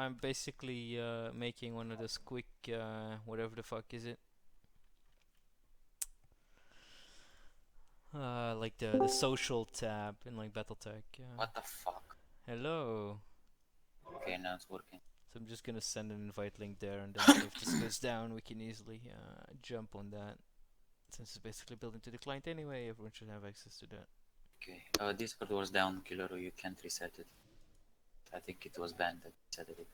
I'm basically making one of those quick whatever the fuck is it? Like the social tab in like BattleTech. What the fuck? Hello. Okay, now it's working. So I'm just gonna send an invite link there, and then if this goes down, we can easily jump on that. Since it's basically built into the client anyway, everyone should have access to that. Okay, Discord was down, Killer. You can't reset it. I think it was banned that reset it.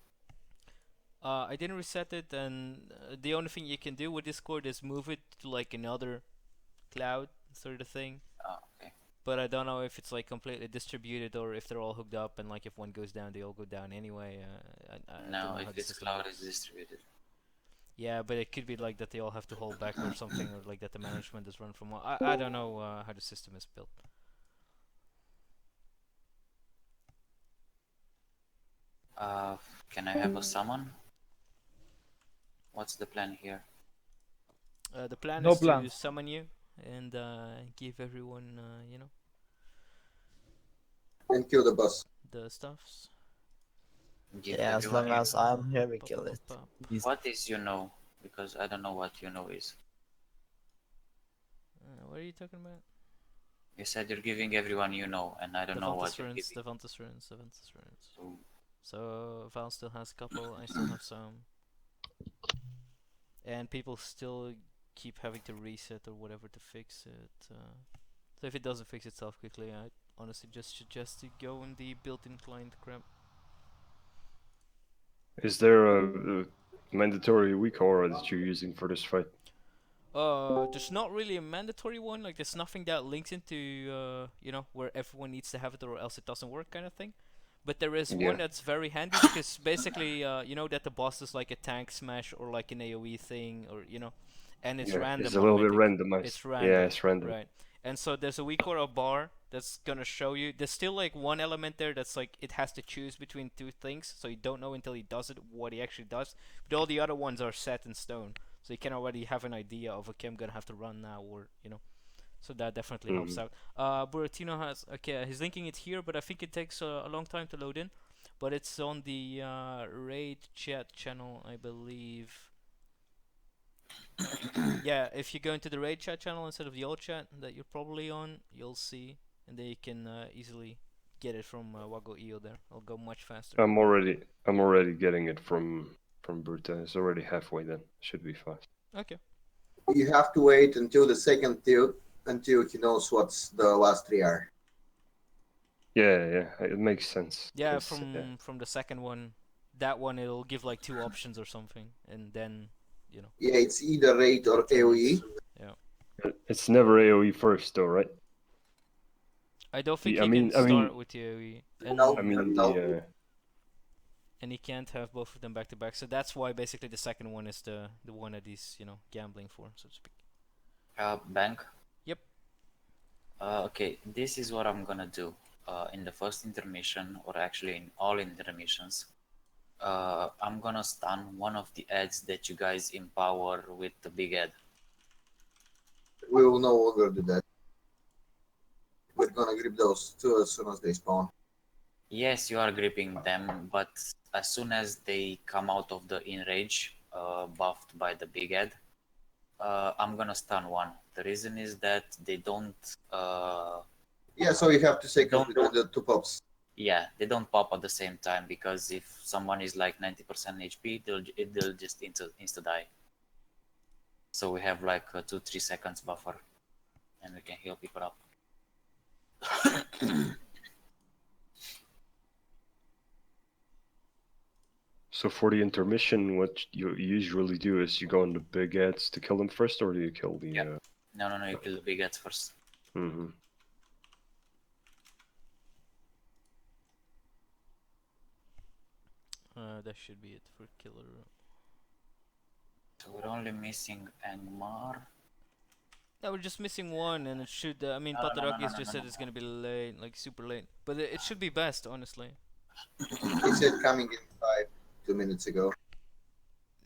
I didn't reset it, and the only thing you can do with Discord is move it to like another cloud sort of thing. Oh, okay. But I don't know if it's like completely distributed or if they're all hooked up and like if one goes down, they all go down anyway. I don't Now, know how if the it's system cloud, it's works. distributed. Yeah, but it could be like that they all have to hold back or something, or like that the management is run from one. I don't know how the system is built. Uh, can I have a summon? What's the plan here? The plan No is to plan. summon you and give everyone, And kill the boss. the stuffs. Give Yeah, as long everyone as I'm here, we Pop, kill pop, it. pop, pop. Easy. What is Because I don't know what is. What are you talking about? You said you're giving everyone and I don't The know what Ventus you're runes, giving. the Ventus runes, the Ventus runes. So, So Val still has a couple, I still have some. And people still keep having to reset or whatever to fix it. So if it doesn't fix itself quickly, I honestly just suggest to go in the built-in client crap. Is there a mandatory weak aura that you're using for this fight? There's not really a mandatory one. Like there's nothing that links into where everyone needs to have it or else it doesn't work kind of thing. But there is Yeah. one that's very handy because basically you know that the boss is like a tank smash or like an AoE thing or and it's Yeah, random. it's a little bit automatic. randomized. It's random. Yeah, it's random. Right. And so there's a weak aura bar that's gonna show you. There's still like one element there that's like it has to choose between two things, so you don't know until he does it what he actually does. But all the other ones are set in stone, so you can already have an idea of okay, I'm gonna have to run now, or So that definitely helps out. Buratino has he's linking it here, but I think it takes a long time to load in. But it's on the raid chat channel, I believe. Yeah, if you go into the raid chat channel instead of the old chat that you're probably on, you'll see, and then you can easily get it from Wago EO there. It'll go much faster. I'm already getting it from Bruta. It's already halfway then. Should be fast. Okay. You have to wait until the second tilt until he knows what's the last 3 are. Yeah, it makes sense. Yeah, 'cause, from the second one, that one it'll give like 2 options or something, and then Yeah, it's either raid or AoE. Yeah. It's never AoE first though, right? I don't think I you mean- can I mean- start with the AoE, and No. I mean No. and you can't have both of them back to back. So that's why basically the second one is the one that he's gambling for, so to speak. bank? Yep. Okay, this is what I'm gonna do. In the first intermission, or actually in all intermissions, I'm gonna stun one of the ads that you guys empower with the big ad. We will no longer do that. We're gonna grip those 2 as soon as they spawn. Yes, you are gripping them, but as soon as they come out of the enrage, buffed by the big ad, I'm gonna stun one. The reason is that they don't. Yeah, so you have to say Don't- between the 2 pops. Yeah, they don't pop at the same time because if someone is like 90% HP, they'll just insta die. So we have like a 2-3 seconds buffer, and we can heal people up. So for the intermission, what you usually do is you go on the big ads to kill them first, or do you kill the? Yeah. No, you kill the big ads first. Mm-hmm. That should be it for killer. So we're only missing Angmar. Yeah, we're just missing one, and it should. I mean, No, Paterakis no, just no, said no. it's gonna be late, like super late. But it should be best, honestly. He said coming in 2 minutes ago.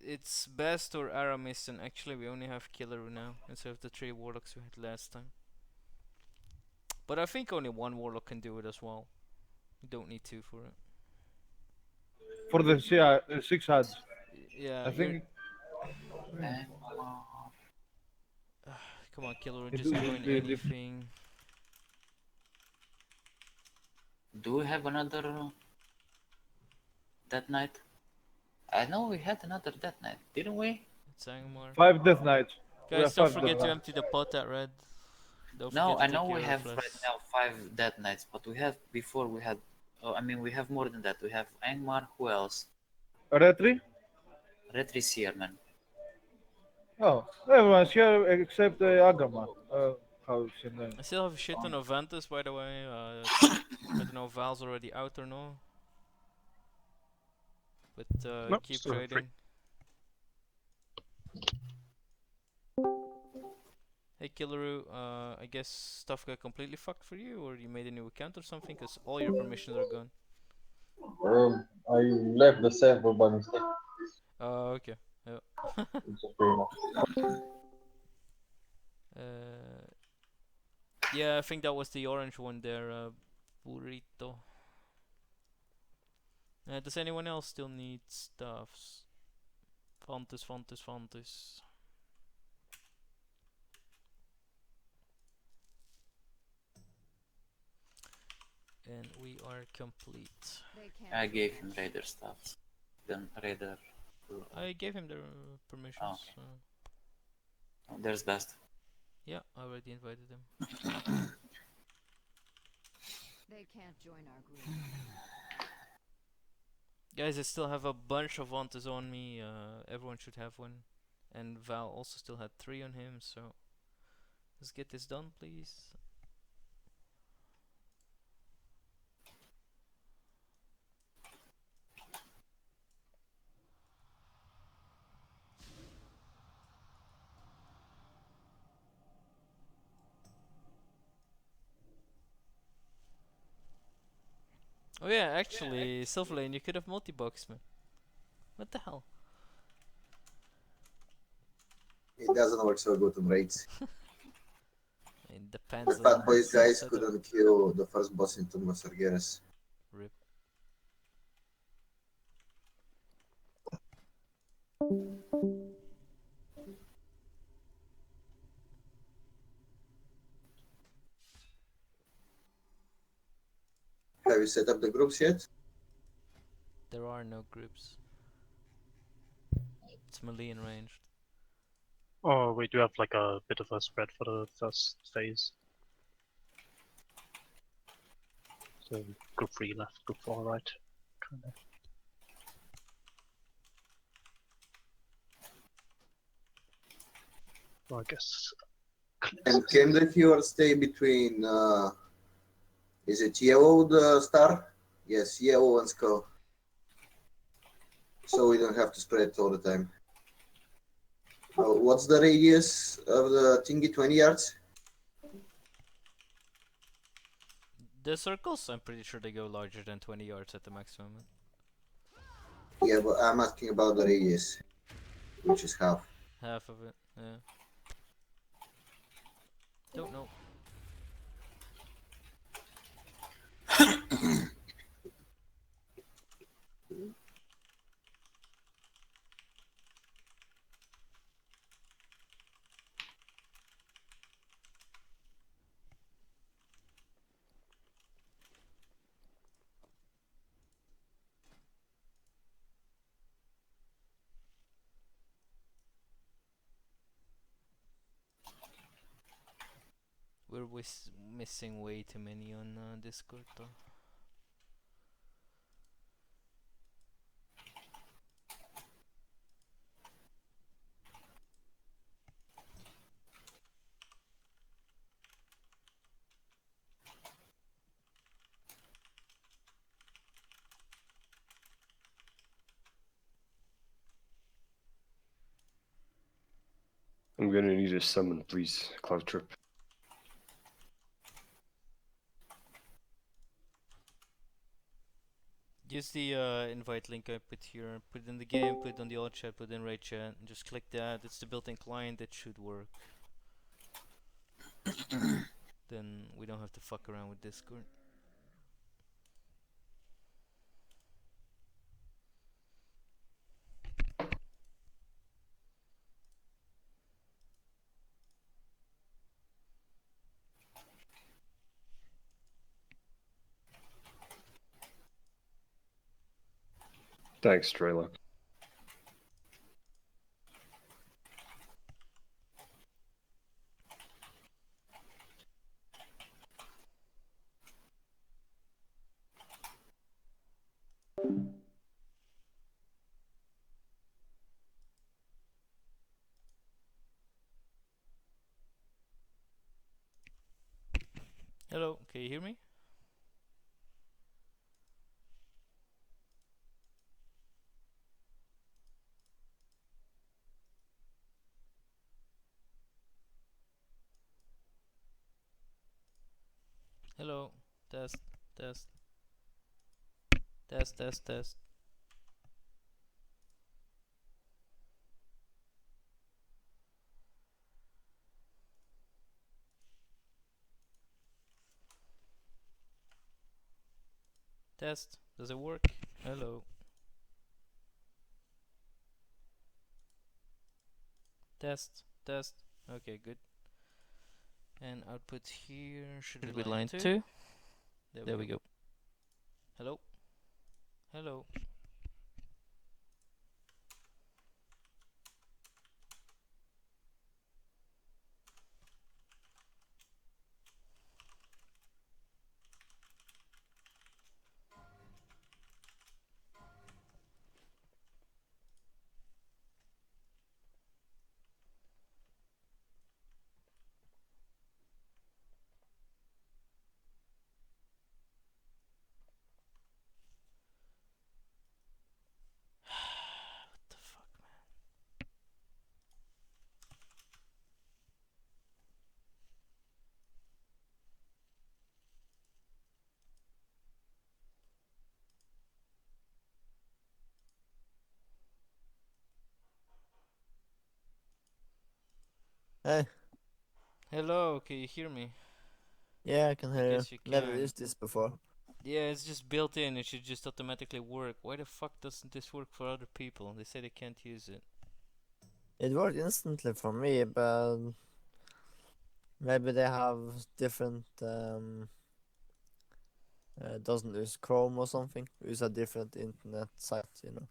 It's best or Aramis, and actually we only have killer now instead of the 3 warlocks we had last time. But I think only 1 warlock can do it as well. You don't need 2 for it. for the 6 ads. Yeah, I you're. think And, Come on, Killer, it, just join the anything. do we have another Death Knight? I know we had another Death Knight, didn't we? It's Angmar. 5 death knights. We Guys, have don't 5 death forget to knights. empty the pot at red. Don't No, forget to I know take we your have right flasks. now 5 Death Knights, but we have before we had. I mean, we have more than that. We have Angmar. Who else? Retri? Retri's here, man. Oh, everyone's here except Agama. How's your name? I still have a shit ton of Vantas, by the way. I don't know if Val's already out or no. But Nope, keep still have 3. trading. Hey Killaroo, I guess stuff got completely fucked for you, or you made a new account or something, because all your permissions are gone. I left the server by mistake. Okay. Yeah. It's a free enough. Yeah, I think that was the orange one there, Burrito. Does anyone else still need stuffs? Fontes, Fontes, Fontes. And we are complete. I gave him Raider stuff. Then Raider. I gave him the permissions. Oh, okay. There's best. Yeah, I already invited him. They can't join our group. Guys, I still have a bunch of Vantas on me. Everyone should have one. And Val also still had 3 on him, so let's get this done, please. Oh yeah, actually, Silverlane, you could have multi-box, man. What the hell? It doesn't work so good on raids. It depends The on Fat Boys the guys setup. couldn't kill the first boss in Tomb of Sargeras. Rip. Have you set up the groups yet? There are no groups. It's melee and ranged. Oh, we do have like a bit of a spread for the first phase. So group 3 left, group 4 right. Kinda. Well, I guess. And can the viewer stay between, is it yellow the star? Yes, yellow and skull. So we don't have to spread it all the time. What's the radius of the thingy? 20 yards? The circles, I'm pretty sure they go larger than 20 yards at the maximum. Yeah, but I'm asking about the radius, which is half. Half of it, yeah. Don't know. We're missing way too many on Discord though. I'm gonna need a summon, please, Cloud Trip. Use the invite link I put here. Put it in the game, put it on the old chat, put it in raid chat, and just click that. It's the built-in client, that should work. Then we don't have to fuck around with Discord. Thanks, Strela. Hello, can you hear me? Hello, test, test, test, test, test. Test, does it work? Hello. Test, test. Okay, good. And output here should be line 2. There we go. Hello? Hello? What the fuck, man? Hey, Hello, can you hear me? yeah, I can I hear you. guess you Never can. used this before. Yeah, it's just built in. It should just automatically work. Why the fuck doesn't this work for other people? They say they can't use it. It worked instantly for me, but maybe they have different doesn't use Chrome or something. Use a different internet site, you know.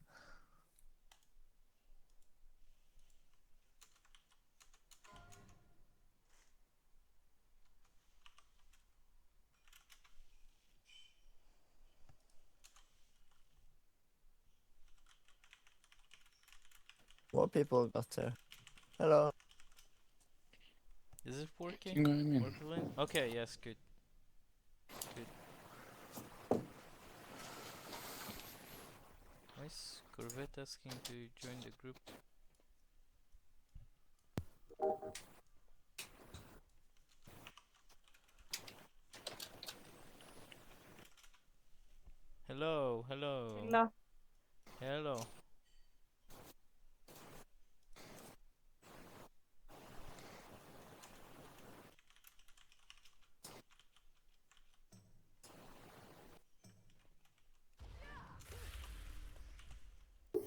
More people got there. Hello. Is it working? Can you go in? Working? Okay, yes, good. Good. Why is Corvette asking to join the group? Hello, hello. Hello. Hello.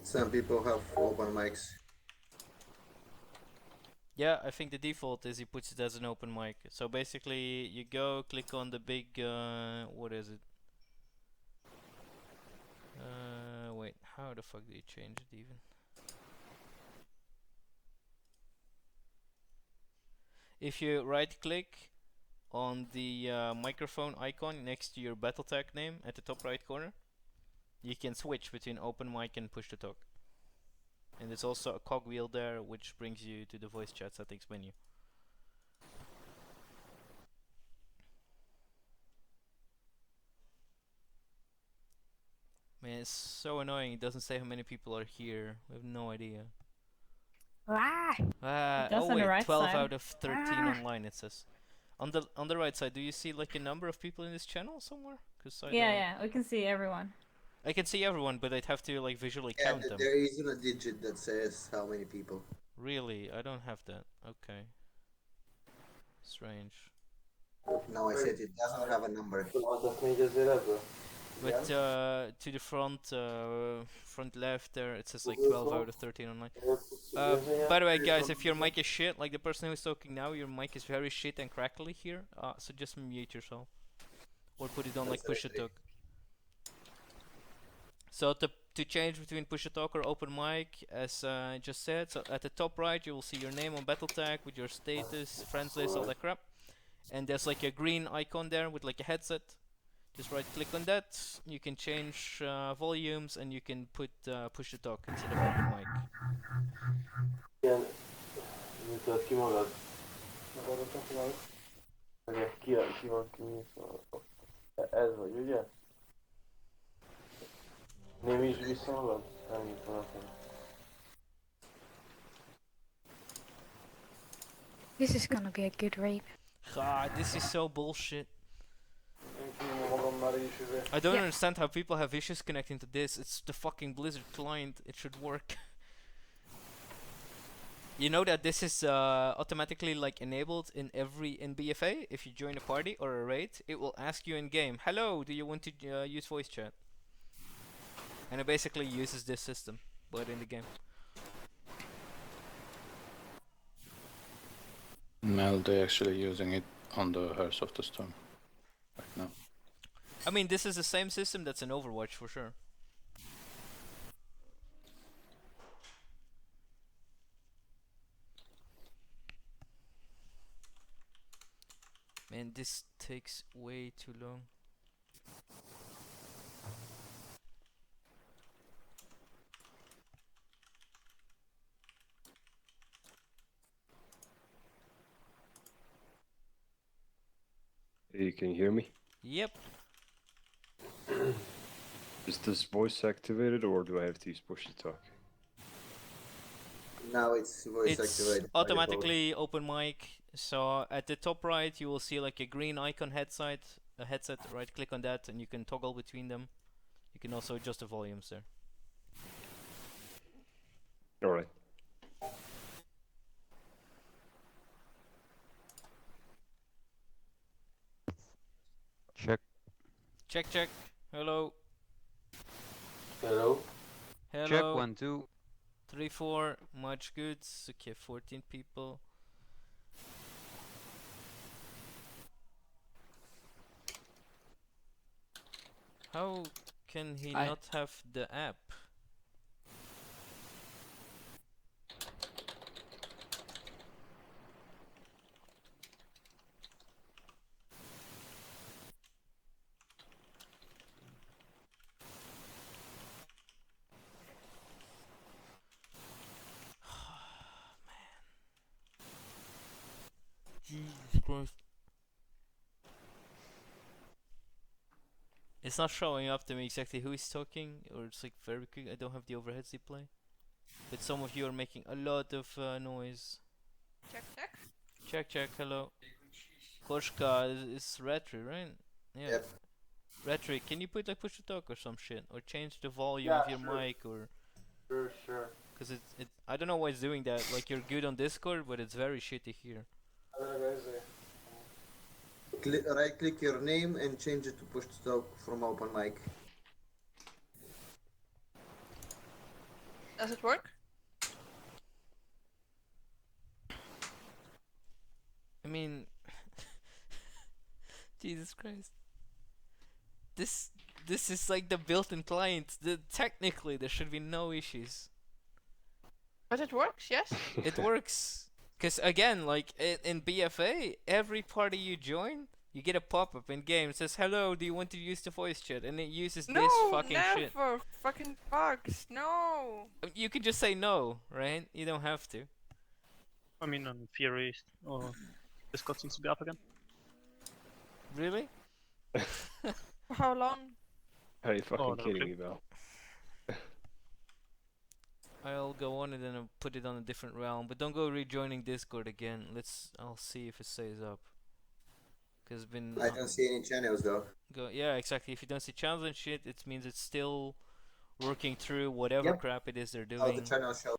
Some people have open mics. Yeah, I think the default is he puts it as an open mic. So basically, you go click on the big, what is it? Wait, how the fuck do you change it even? If you right click on the microphone icon next to your battle tag name at the top right corner, you can switch between open mic and push to talk. And there's also a cogwheel there which brings you to the voice chat settings menu. Man, it's so annoying. It doesn't say how many people are here. We have no idea. Ah! It does Oh on the wait, right 12 side. out of 13 Ah! online it says. On the right side, do you see like a number of people in this channel somewhere? Cause I Yeah, don't. yeah, we can see everyone. I can see everyone, but I'd have to like visually Yeah, count them. there isn't a digit that says how many people. Really, I don't have that. Okay. Strange. No, I said it doesn't have a number. But to the front left there, it says like 12 out of 13 online. By the way, guys, if your mic is shit, like the person who's talking now, your mic is very shit and crackly here. So just mute yourself, or put it on like push to talk. So to to change between push to talk or open mic, as I just said, so at the top right you will see your name on battle tag with your status, friends list, all that crap. And there's like a green icon there with like a headset. Just right click on that. You can change volumes and you can put push to talk instead of open mic. Igen, nyitod ki magad. Magadot magad? Oké, ki van kinyitva? Ez vagy, ugye? Némítsd vissza magad? Nem nyitva nekem. This is gonna be a good rape. God, this is so bullshit. Én kinyom magam már is I don't understand how people have issues connecting to this. It's the fucking Blizzard client. It should work. You know that this is automatically like enabled in BFA. If you join a party or a raid, it will ask you in game, "Hello, do you want to use voice chat?" And it basically uses this system, but in the game. Mel, they actually using it on the Hearts of the Storm right now. I mean, this is the same system that's in Overwatch for sure. Man, this takes way too long. Hey, can you hear me? Yep. Is this voice activated or do I have to use push to talk? Now it's voice It's activated. automatically open mic. So at the top right, you will see like a green icon headset. Right click on that, and you can toggle between them. You can also adjust the volumes there. All right. Check. Check. Hello. Hello. Hello. Check 1 2. 3 4. Much goods. Okay, 14 people. How can he not have the app? Jesus Christ. It's not showing up to me exactly who is talking, or it's like very quick. I don't have the overheads they play. But some of you are making a lot of noise. Check, hello. Koshka is Retri, right? Yeah. Yep. Retri, can you put like push to talk or some shit? Or change the volume Yeah, of your sure. mic or... Sure. Cause I don't know why it's doing that. Like you're good on Discord, but it's very shitty here. Right click your name and change it to push to talk from open mic. Does it work? I mean... Jesus Christ. This is like the built-in client. Technically there should be no issues. But it works, yes? It works. Cause again, like in BFA, every party you join, you get a pop-up in game. It says, "Hello, do you want to use the voice chat?" And it uses this fucking shit. Never! Fucking bugs, no! You can just say no, right? You don't have to. I mean, in theory, Discord seems to be up again. Really? For how long? Are you fucking no, kidding okay. me, Val? I'll go on and then I'll put it on a different realm, but don't go rejoining Discord again. I'll see if it stays up. Cause it's been. I don't see any channels though. Yeah, exactly. If you don't see channels and shit, it means it's still working through whatever crap it is they're doing. Oh, the channel show.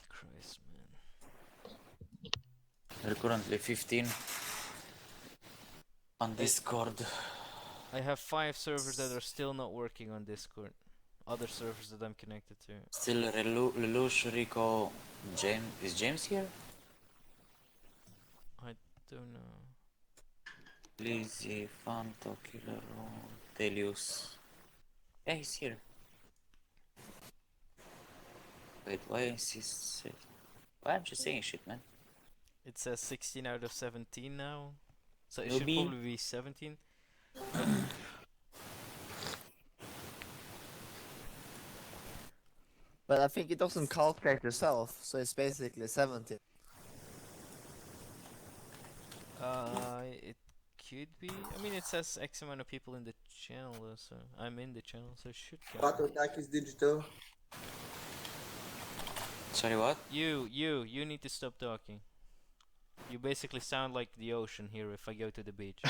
Christ, man. There are currently 15 on Discord. I have 5 servers that are still not working on Discord. Other servers that I'm connected to. Still Lelouch, Rico, James. Is James here? I don't know. Lizzie, Fanto, Killer, Delius. Yeah, he's here. Wait, why is he saying? Why aren't you saying shit, man? It says 16 out of 17 now. So it should Ruby? probably be 17. What? But I think it doesn't calculate yourself, so it's basically 17. It could be. I mean, it says X amount of people in the channel, though, so I'm in the channel, so it should count. Auto attack is digital. Sorry, what? You need to stop talking. You basically sound like the ocean here if I go to the beach.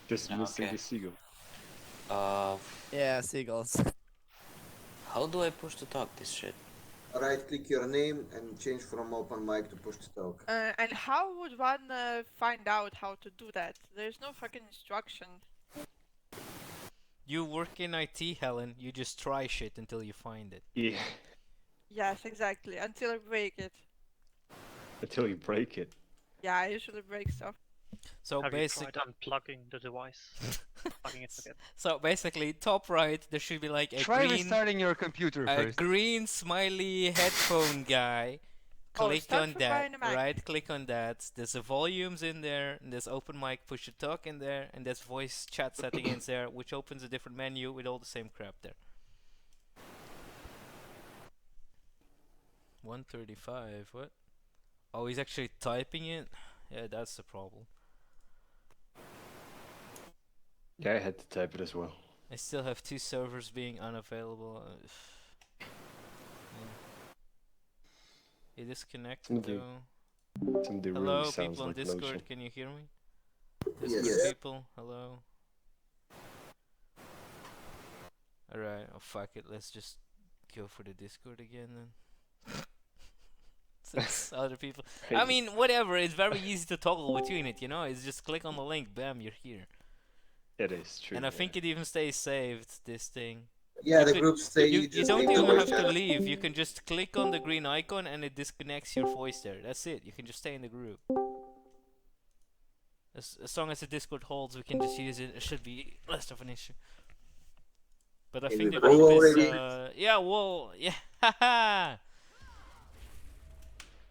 Just missing Okay. the seagull. Yeah, seagulls. How do I push to talk this shit? Right click your name and change from open mic to push to talk. And how would one find out how to do that? There's no fucking instruction. You work in IT, Helen. You just try shit until you find it. Yeah. Yes, exactly. Until I break it. Until you break it. Yeah, I usually break stuff. So Have you tried basically, unplugging the device? Plugging it again. so basically, top right there should be like a Try green, restarting your computer a first. green smiley headphone guy. Oh, Click start on from that. buying a Mac. Right click on that. There's a volumes in there. And there's open mic, push to talk in there, and there's voice chat settings there, which opens a different menu with all the same crap there. 135. What? Oh, he's actually typing it. Yeah, that's the problem. Yeah, I had to type it as well. I still have 2 servers being unavailable. It is connected Somebody- though. Somebody Hello, really sounds people on like Discord. lotion. Can you hear me? Yes. Discord Yes. people, hello. Alright, oh fuck it. Let's just go for the Discord again then. Since other people. I mean, whatever. It's very easy to toggle between it. You know, it's just click on the link. Bam, you're here. It is true. And I yeah. think it even stays saved. This thing. Yeah, You the could- group stay. You just don't leave the even voice have to chat. leave. You can just click on the green icon and it disconnects your voice there. That's it. You can just stay in the group. As long as the Discord holds, we can just use it. It should be less of an issue. But I Can think we the go group is. already? Yeah, well, yeah. Haha!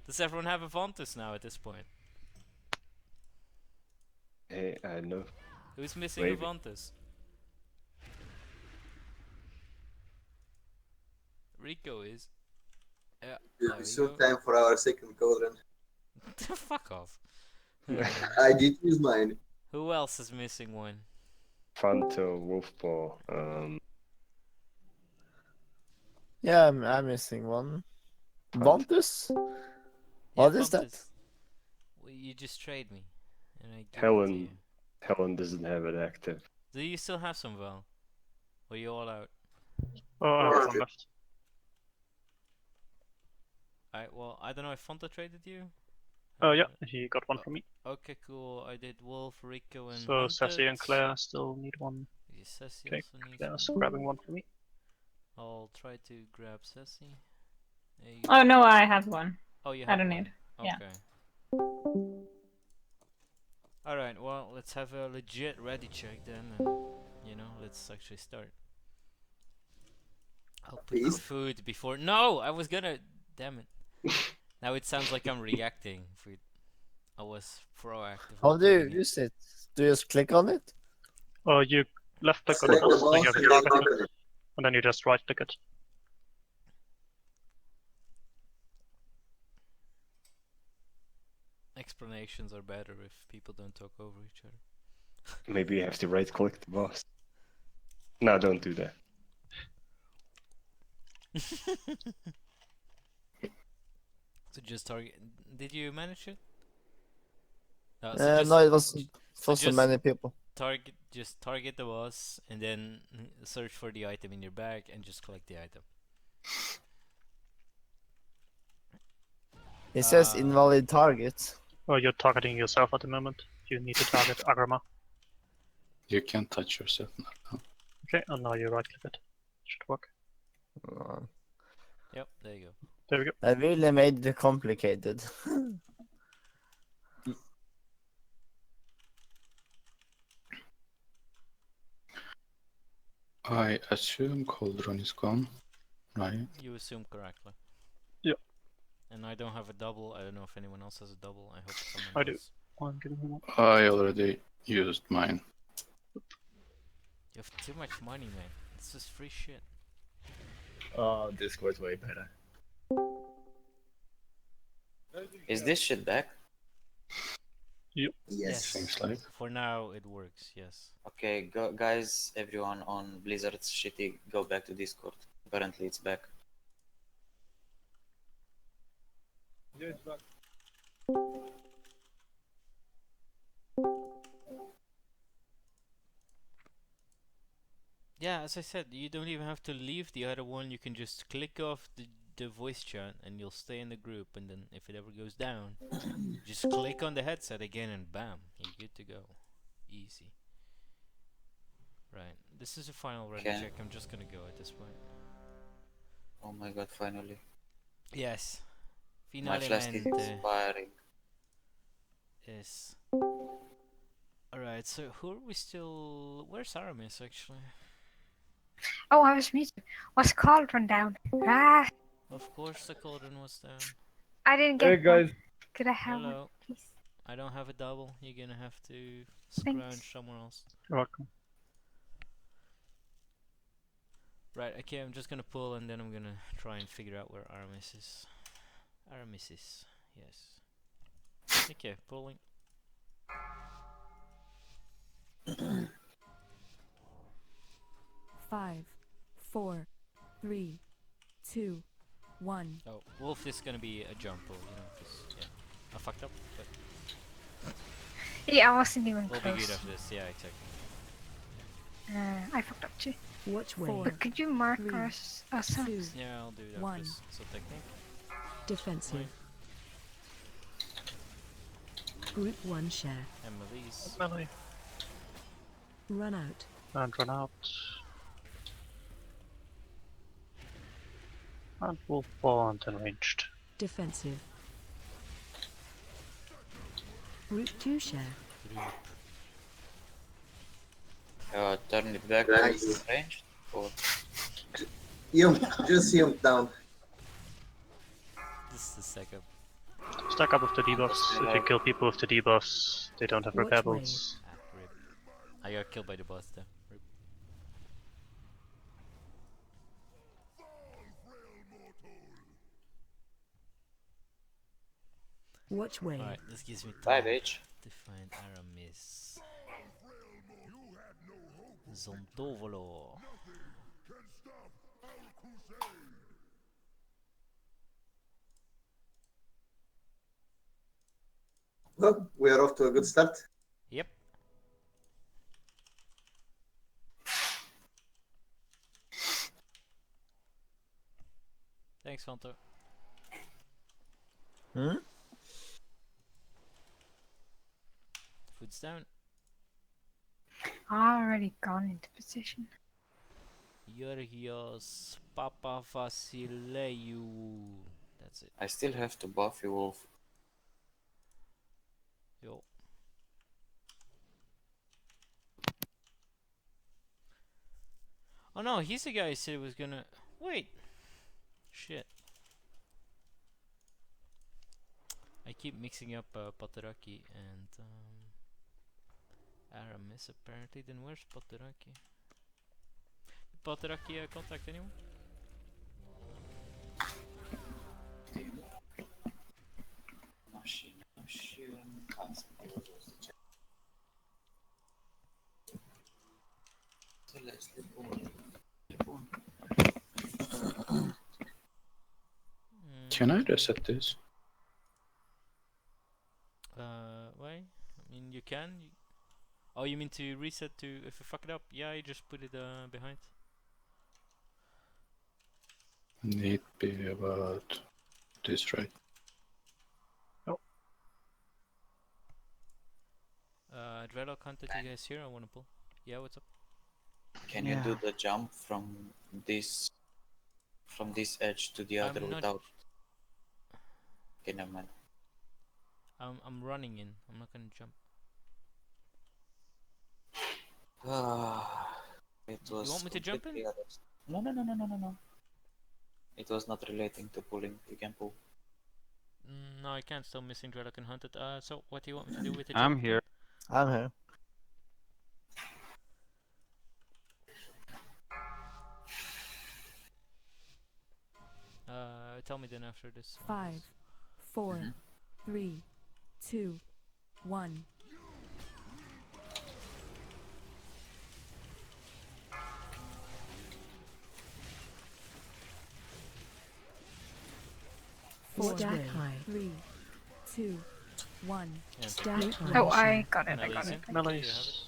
Does everyone have a Vontus now at this point? Hey, I know. Who's missing Maybe. a Vontus? Rico is. Yeah. There we Soon go. time for our second code run. Fuck off. I did use mine. Who else is missing one? Fanto, Wolfpaw, Yeah, I'm missing one. Bontus? Yeah, What is that? Vontus. Well, you just trade me. And I give it to Helen. you. Helen doesn't have it active. Do you still have some, Val? Or you all out? Oh, I have one left. Alright, well, I don't know if Fonta traded you. Oh yeah, he got one from me. Okay, cool. I did Wolf, Rico, and So Sassy and Hunted. Claire still need one. Yeah, Sassy Okay, also needs Claire's one. grabbing one from me. I'll try to grab Sassy. There you Oh go. no, I have one. Oh, you I have don't one. need. Yeah. Okay. Alright, well, let's have a legit ready check then, and, you know, let's actually start. I'll put the Please? food before. No! I was gonna. Damn it. Now it sounds like I'm reacting. I was proactive. How do you doing it. use it? Do you just click on it? Oh, you left click on the Select the box, then you boss have and a then target, open it. and then you just right click it. Explanations are better if people don't talk over each other. Maybe you have to right click the boss. No, don't do that. So just target. Did you manage it? So No, it was j- for so just many people. Just target the boss and then search for the item in your bag and just collect the item. It says Uh, invalid target. Oh, you're targeting yourself at the moment. You need to target Agrama. You can't touch yourself now. Okay, and now you right click it. Should work. Yep, there you go. There we go. I really made it complicated. I assume Cauldron is gone, right? You assume correctly. Yep. And I don't have a double. I don't know if anyone else has a double. I hope someone I do. does. I'm getting him up. I already used mine. You have too much money, man. It's just free shit. Oh, Discord's way better. Is this shit back? Yep. Yes. Seems like. For now, it works. Yes. Okay, go, guys, everyone on Blizzard's shitty, go back to Discord. Apparently it's back. Yeah, it's back. Yeah, as I said, you don't even have to leave the other one. You can just click off the voice chat and you'll stay in the group. And then if it ever goes down, just click on the headset again and bam, you're good to go. Easy. Right. This is a final ready Okay. check. I'm just gonna go at this point. Oh my god, finally. Yes. My flask is expiring. Yes. Alright, so who are we still... Where's Aramis, actually? Oh, I was muted. Was Cauldron down? Ah, Of course the cauldron was down. I didn't get Hey guys, Could I have one, Hello. please? I don't have a double. You're gonna have to Thanks. scrounge somewhere else. You're welcome. Right, okay, I'm just gonna pull and then I'm gonna try and figure out where Aramis is. Aramis is, yes. Okay, pulling. Five, four, three, two, one. Oh, Wolf is gonna be a jump pull, you know, 'cause, yeah. I fucked up, but Yeah, I wasn't even we'll be close. good after this, yeah, exactly. I fucked up too. Watch way. But could you mark Three, us two, ourselves? Yeah, I'll do that one. first. So technique. Defensive. Group 1 share. Emily's. Melee. Run out. And run out. And we'll fall and then ranged. Defensive. Group 2 share. Turn it back Nice. to range. Or Just yump down. This is the second. Stack up with the debuffs. If you kill people with the debuffs, they don't have Watch rebels. Ah, rip. I got killed by the boss though. Rip. Watch way. Alright, this gives me bye, time bitch. to find Aramis. Zontovolo. Well, we are off to a good start. Yep. Thanks, Hunter. Hmm? Food's down. Already gone into position. Georgios Papa Vasileu. That's it. I still have to buff you, Wolf. Yo. Oh no, he's the guy who said was gonna... Wait! Shit. I keep mixing up Pataraki and Aramis apparently. Then where's Pataraki? Pataraki contact anyone? Can I reset this? Why? I mean, you can. Oh, you mean to reset to if you fuck it up? Yeah, you just put it behind. Need be about this, right? Dreadlock hunted you guys here. I wanna pull. Yeah, what's up? Can you do the jump from this edge to the other I'm not- without? Okay, never mind. I'm running in. I'm not gonna jump. Wait. It was You want me to jump in? completely others. No, no, no, no, no, no, no. It was not relating to pulling. You can pull. No, I can't. Still missing Dreadlock and Hunted. So what do you want me to do with the I'm jump? here. I'm here. Tell me then after this. 5, 4, 3, 2, 1. Stack high. 3, 2, 1. Yeah, Stack high. Oh, I got it. I got Melee it. in? Melees.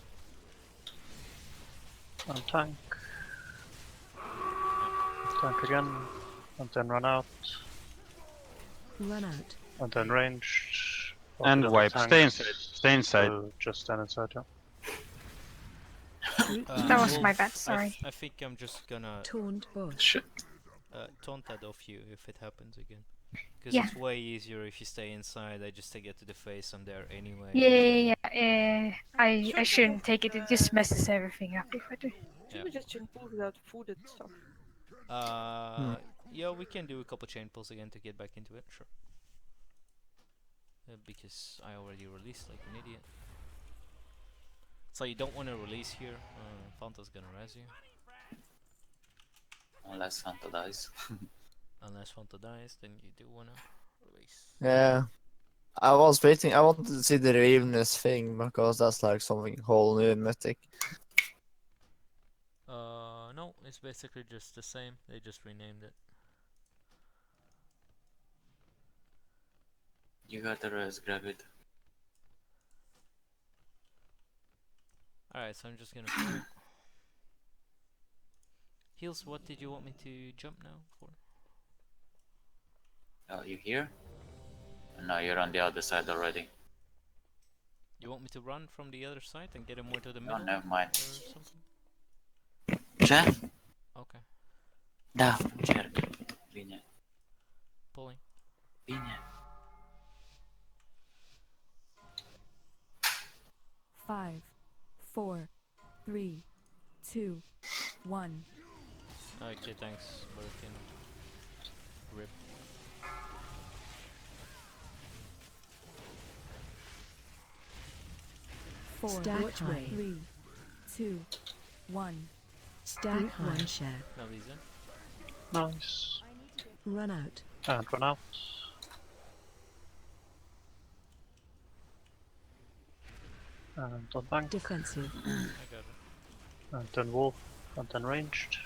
And tank. Tank again. And then run out. Run out. And then ranged. And Other wipe. tank. Stay inside. Stay inside. So just stand inside, yeah. That was Wolf, my bad, sorry. I think I'm just gonna Taunt boss. Shit. taunt that off you if it happens again. Because Yeah. it's way easier if you stay inside. I just take it to the face. I'm there anyway. Yeah. I shouldn't take it. It just messes everything up if I do. Should we just improve without food and stuff? Yeah, we can do a couple chain pulls again to get back into it. Sure. Because I already released like an idiot. So you don't want to release here. Fanta's gonna res you. Unless Fanta dies. Unless Fanta dies, then you do wanna release. Yeah. I was waiting. I wanted to see the Ravenous thing because that's like something whole new mythic. No, it's basically just the same. They just renamed it. You got the res, grab it. Alright, so I'm just gonna pull. Heals, what did you want me to jump now for? Oh, you here? No, you're on the other side already. You want me to run from the other side and get him more to the No, middle? never mind. Or something? Ce? Okay. Da, încerc. Bine. Pulling. Bine. 5, 4, 3, 2, 1. Okay, thanks, Burkin. Rip. Stack Which high. way? 3, 2, 1. Stack Group high. one share. Now these in. Nice. Run out. And run out. And on bank. Defensive. I got it. And then wolf. And then ranged.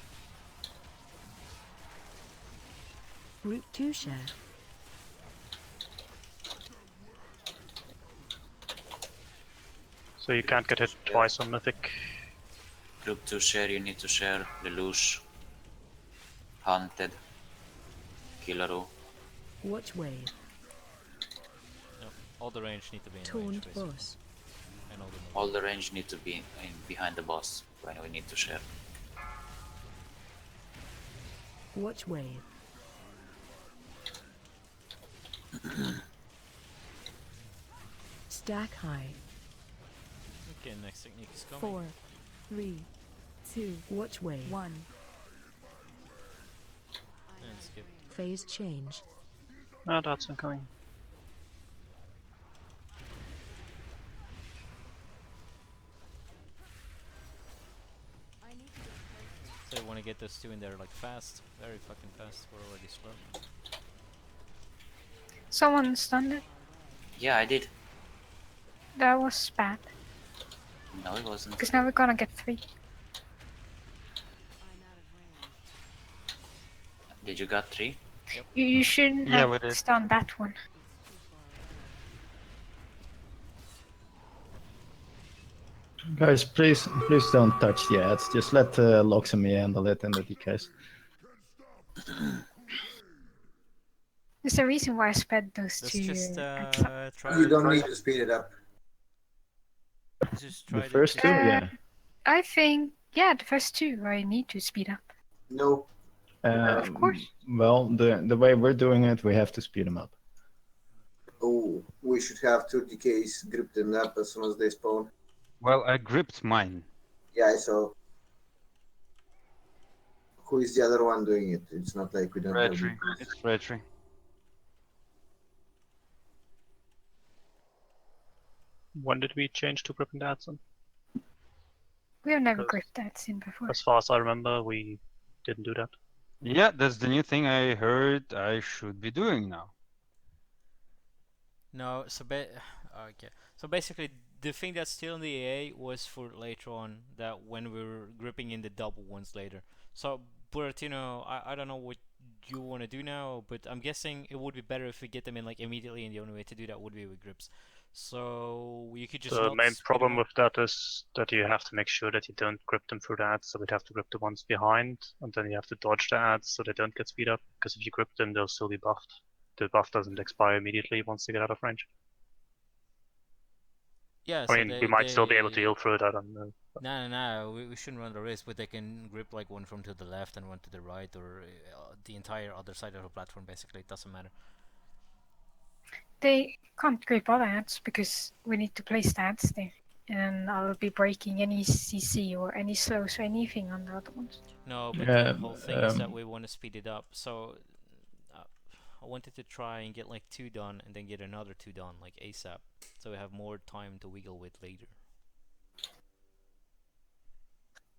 Group 2 share. So you can't get hit twice on mythic. Group 2 share, you need to share Lelouch, Hunted, Killero. Watch wave. No, all the range need to be in range, Taunt basically. boss. And All the range need to be in behind the boss when we need to share. Watch wave. Stack high. Okay, next technique is coming. 4, 3, 2. Watch wave. 1. And skip. Phase change. No, that's incoming. So I want to get those two in there like fast. Very fucking fast. We're already slow. Someone stunned it. Yeah, I did. That was bad. No, it wasn't. Because now we're gonna get 3. Did you got 3? You shouldn't Yeah, we have did. stunned that one. Guys, please don't touch the ads. Just let Lox and me handle it in the DKs. There's a reason why I sped those Let's two. just try. You don't need to speed it up. Just The try first two, yeah. I think, yeah, the first 2 I need to speed up. No. Of course. Well, the way we're doing it, we have to speed them up. Oh, we should have 2 DKs grip them up as soon as they spawn. Well, I gripped mine. Yeah, I saw. who is the other one doing it? It's not like we don't have Retry. DPs. It's Retry. When did we change to gripping dads? We have never Because gripped that sin before. as far as I remember, we didn't do that. Yeah, that's the new thing I heard I should be doing now. No, so okay. So basically, the thing that's still in the AA was for later on, that when we were gripping in the double ones later. So, Buratino, I don't know what you want to do now, but I'm guessing it would be better if we get them in like immediately, and the only way to do that would be with grips. So you could just The not main speed problem them up. with that is that you have to make sure that you don't grip them through the ads, so we'd have to grip the ones behind, and then you have to dodge the ads so they don't get speed up, because if you grip them, they'll still be buffed. The buff doesn't expire immediately once they get out of range. Yeah, I so mean, we might still be able to heal through it, I don't know. No, we shouldn't run the risk, but they can grip like one from to the left and one to the right, or the entire other side of the platform. Basically, it doesn't matter. They can't grip other ads because we need to place the ads there. And I'll be breaking any CC or any slows or anything on the other ones. No, but the whole thing is that we want to speed it up. So I wanted to try and get like 2 done and then get another 2 done like ASAP, so we have more time to wiggle with later.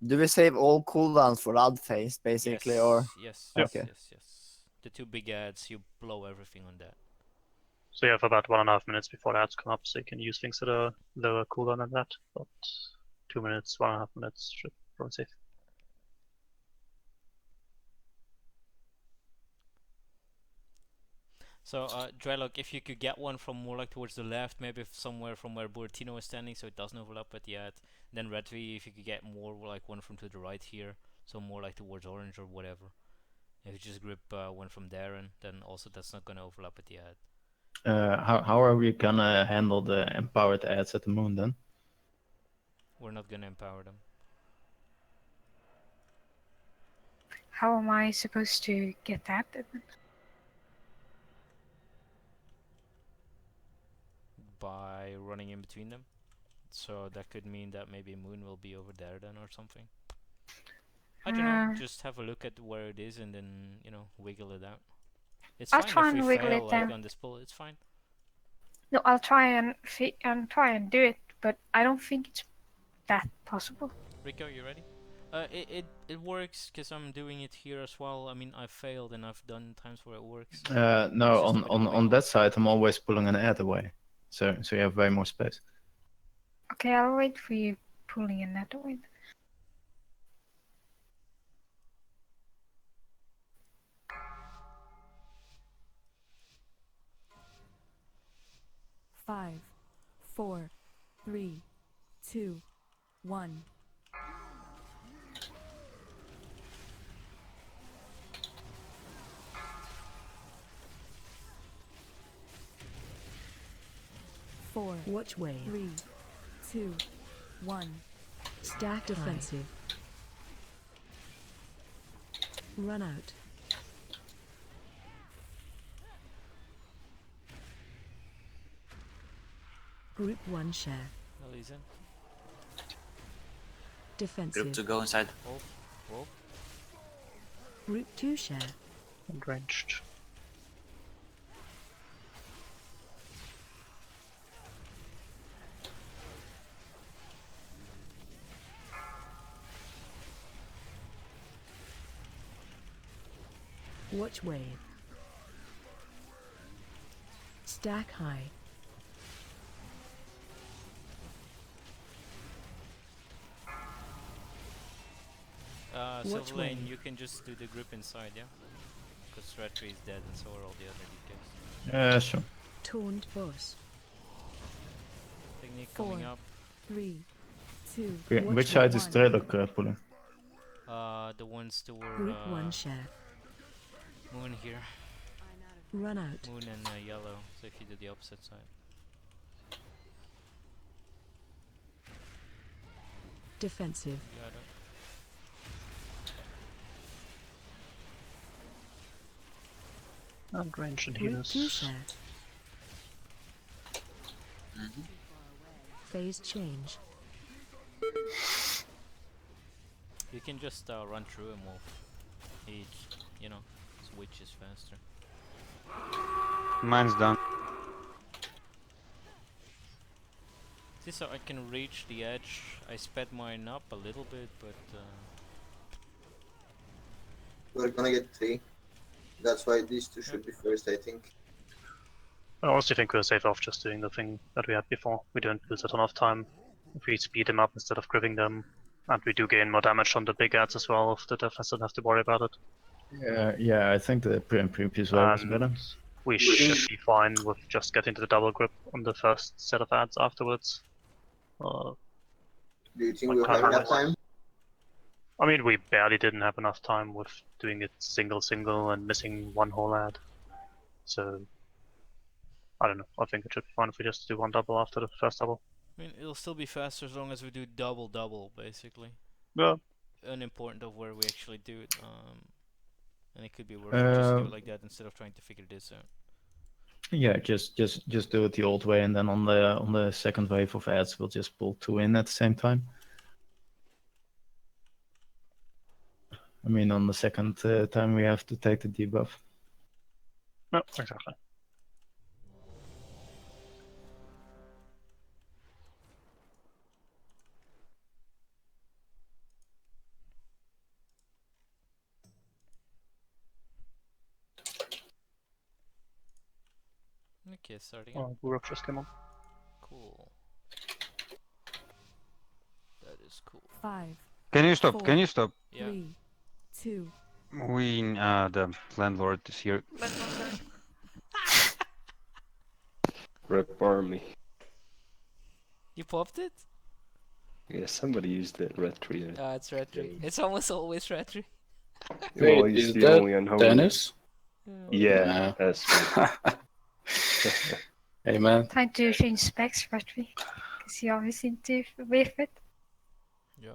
Do we save all cooldowns for ad phase, basically, or? Yes, Okay. yes. The 2 big ads, you blow everything on that. So you have about 1.5 minutes before the ads come up, so you can use things that are lower cooldown than that. But 2 minutes, 1.5 minutes should probably safe. So, Drelok, if you could get one from more like towards the left, maybe somewhere from where Buratino is standing, so it doesn't overlap at the ad. Then Redvi, if you could get more like one from to the right here, so more like towards orange or whatever. If you just grip one from there, and then also that's not gonna overlap at the ad. How are we gonna handle the empowered ads at the moon then? We're not gonna empower them. How am I supposed to get that? By running in between them. So that could mean that maybe Moon will be over there then or something. I don't know, just have a look at where it is and then, you know, wiggle it out. It's I'll fine try if we and wiggle fail it like down. on this pull, it's fine. No, I'll try and do it, but I don't think it's that possible. Rico, you ready? It works because I'm doing it here as well. I mean, I've failed and I've done times where it works. No, on that side, I'm always pulling an ad away, so you have way more space. Okay, I'll wait for you pulling in that away. Five, 4, 3, 2, 1. Four. Watch wave. 3, 2, 1. Stack defensive. Run out. Group 1 share. Elisa. Group Defensive. to go inside. Wolf. Group 2 share. And ranged. Watch wave. Stack high. Silver Lane, wave. you can just do the grip inside, yeah? Because Stratry is dead and so are all the other DKs. Yeah, sure. Taunt boss. Technique 4, coming up. 3, 2. Okay, watch which side is one. Trailock pulling? The ones toward Group 1 share. Moon here. Run out. Moon and yellow, so if you do the opposite side. Defensive. Got it. And ranged and Group 2 healers. share. Phase change. You can just run through and move. he, you know, switches faster. Mine's done. See, so I can reach the edge. I sped mine up a little bit, but We're gonna get 3. That's why these two should be first, I think. I honestly think we're safe off just doing the thing that we had before. We don't lose a ton of time if we speed them up instead of gripping them, and we do gain more damage on the big ads as well. If the defense don't have to worry about it. Yeah, I think the previous way was better. And we should be fine with just getting to the double grip on the first set of ads afterwards. Do you think like we'll have enough time? I mean, we barely didn't have enough time with doing it single and missing one whole ad. So, I don't know. I think it should be fine if we just do one double after the first double. I mean, it'll still be faster as long as we do double, basically. Yeah. Unimportant of where we actually do it. And it could be worth it just to do it like that instead of trying to figure this out. Yeah, just do it the old way, and then on the second wave of ads, we'll just pull 2 in at the same time. I mean, on the second time we have to take the debuff. No, exactly. Okay, starting. Oh, Guruk just came on. Cool. That is cool. 5. Can you stop? 4, Can you stop? 3, 2. The landlord is here. Rep army. You popped it? Yeah, somebody used it. Red tree. It's red tree. It's almost always red tree. Well, Wait, he's is the that only unholy. Dennis? Yeah, that's me. Hey man. Trying to change specs, Patrick. Because he always seems to whiff it. Yeah.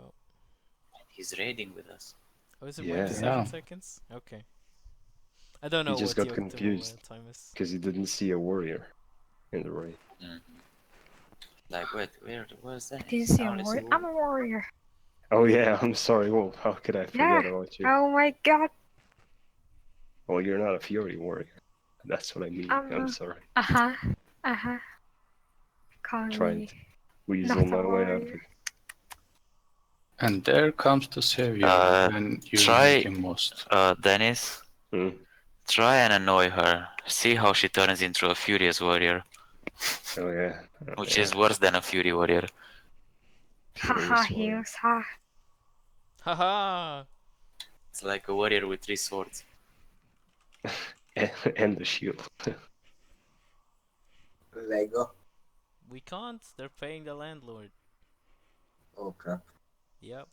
He's raiding with us. Oh, is it Yeah. wait 7 seconds? Okay. I don't know He just what got the optimal confused time is. because he didn't see a warrior in the raid. Like, wait, where's that? Didn't see a Only warrior. see- I'm a warrior. Oh yeah, I'm sorry. Well, how could I forget Yeah. about you? Oh my god. Well, you're not a fury warrior. That's what I mean. I'm sorry. Uh-huh. Uh-huh. Call Trying me to weasel not a my way out of warrior. it. And there comes the savior when you try, need him most. Dennis. Try and annoy her. See how she turns into a furious warrior. Oh yeah. Which is worse than a fury warrior. Haha, heals, ha. Haha! It's like a warrior with 3 swords. And the shield. Lego. We can't. They're paying the landlord. Oh crap. Yep.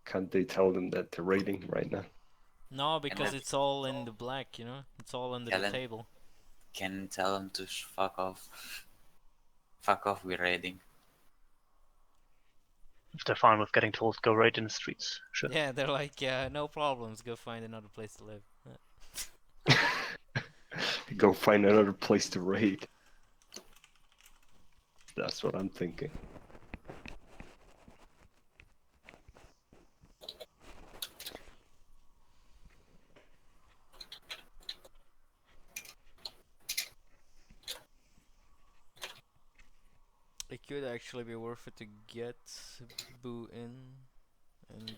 Can't they tell them that they're raiding right now? No, because it's all in the black, you know? It's all under the table. Can tell them to fuck off. Fuck off, we're raiding. If they're fine with getting told go raid in the streets, sure. Yeah, they're like, no problems, go find another place to live. Go find another place to raid. That's what I'm thinking. It could actually be worth it to get Boo in and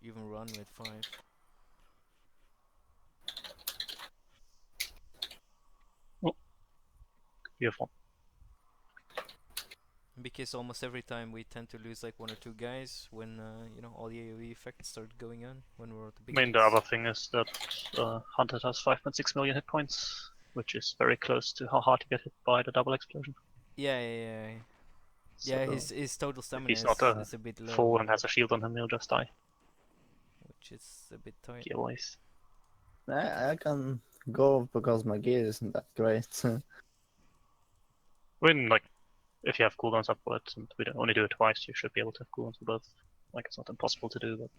even run with 5. Beautiful. Because almost every time we tend to lose like 1 or 2 guys when you know, all the AoE effects start going on when we're at the big I mean, the hits. other thing is that Hunter has 5.6 million hit points, which is very close to how hard to get hit by the double explosion. Yeah, So his total if stamina he's not is a bit low. full and has a shield on him, he'll just die. Which is a bit tight. Gear wise. I can go because my gear isn't that great. I mean, like, if you have cooldowns upwards, and we don't only do it twice, you should be able to have cooldowns for both. Like, it's not impossible to do, but...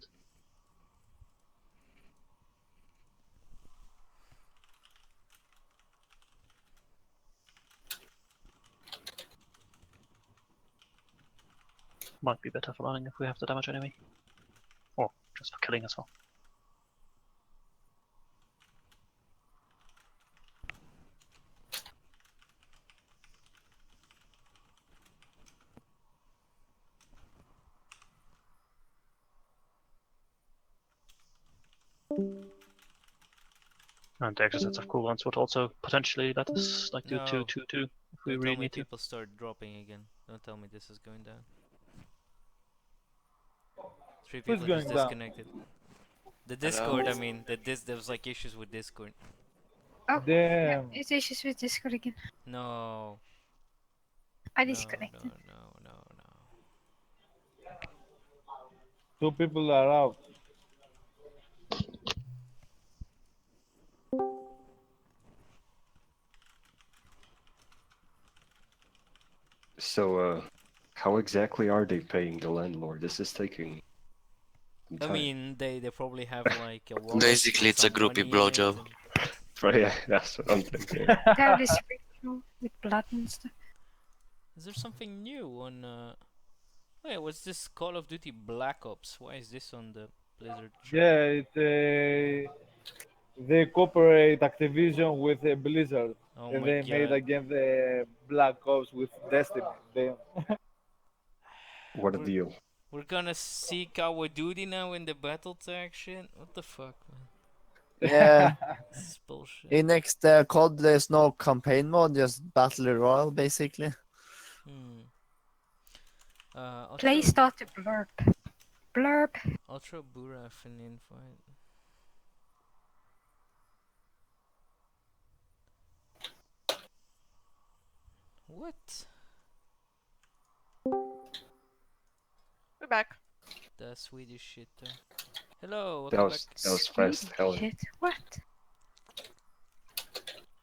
Might be better for running if we have the damage anyway. Or just for killing as well. And the extra sets of cooldowns would also potentially let us like do No. 2-2-2 if we Don't really tell me need to. people start dropping again. Don't tell me this is going down. 3 Who's people going just down? disconnected. The Discord, Hello? I mean, there was like issues with Discord. Oh, yeah, Damn. it's issues with Discord again. No. I No, disconnected. no. 2 people are out. So, how exactly are they paying the landlord? This is taking some I time. mean, they probably have like a wallet Basically, with it's a some groupie money in it blowjob. and- But yeah, that's what I'm thinking. That is ritual with blood and stuff. Is there something new on? Wait, what's this Call of Duty Black Ops? Why is this on the Blizzard? Yeah, it's they cooperate Activision with Blizzard, Oh and my they made god. again the Black Ops with Destiny. Damn. What a We're- deal. We're gonna see Cowboy Duty now in the battle tag shit? What the fuck, man? Yeah. This is bullshit. In next COD, there's no campaign mode, just battle royale, basically. I'll Play throw, started blurb. Blurb. I'll throw Buraf in the invite. What? We're back. The Swedish shit though. Hello, That welcome was back. that was fast, Helen. Shit, what?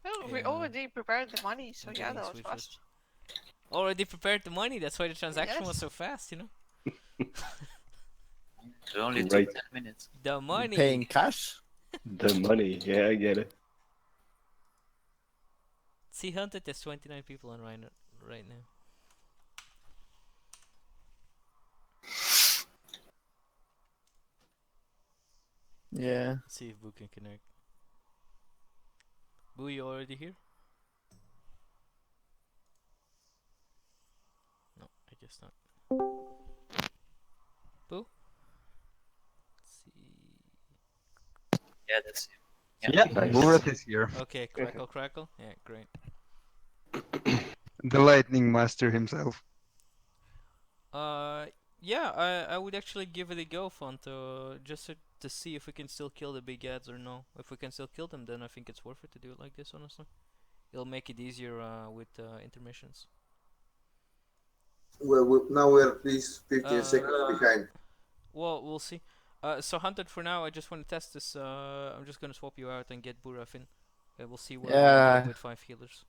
Oh, we Yeah. already prepared the money, so I'm yeah, getting that was switches. fast. Already prepared the money, that's why the transaction was Yes. so fast, you know? It only Right. took 10 minutes. The money! Paying cash? The money, yeah, I get it. See, Hunted, there's 29 people on right now. Yeah. Let's see if Boo can connect. Boo, you already here? No, I guess not. Boo? Let's see. Yeah, that's it. Yeah, Nice. Borat is here. Okay, crackle. Yeah, great. The lightning master himself. Yeah, I would actually give it a go, Fonto, just to see if we can still kill the big ads or no. If we can still kill them, then I think it's worth it to do it like this, honestly. It'll make it easier with intermissions. Well, now we're please 15 seconds behind. Well, we'll see. So Hunted, for now, I just want to test this. I'm just gonna swap you out and get Buraf in. We'll see where we end Yeah. up with 5 healers.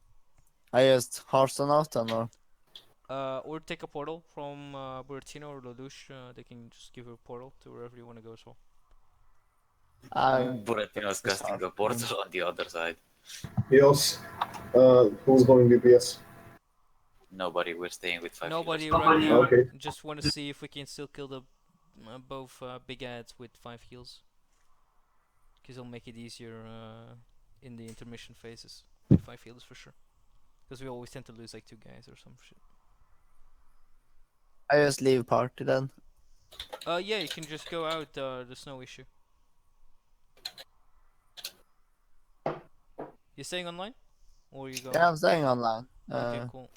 I just Hearthstone out then, or? Or take a portal from Buratino or Lelouch. They can just give you a portal to wherever you want to go as well. Buratino's casting a portal on the other side. Yes. Who's going DPS? Nobody, we're staying with 5 Nobody healers. right now. Okay. Just want to see if we can still kill the both big ads with 5 heals. Because it'll make it easier in the intermission phases with 5 healers for sure. Because we always tend to lose like 2 guys or some shit. I just leave party then. Yeah, you can just go out. There's no issue. You staying online, or you going? Yeah, I'm staying online. Okay, cool.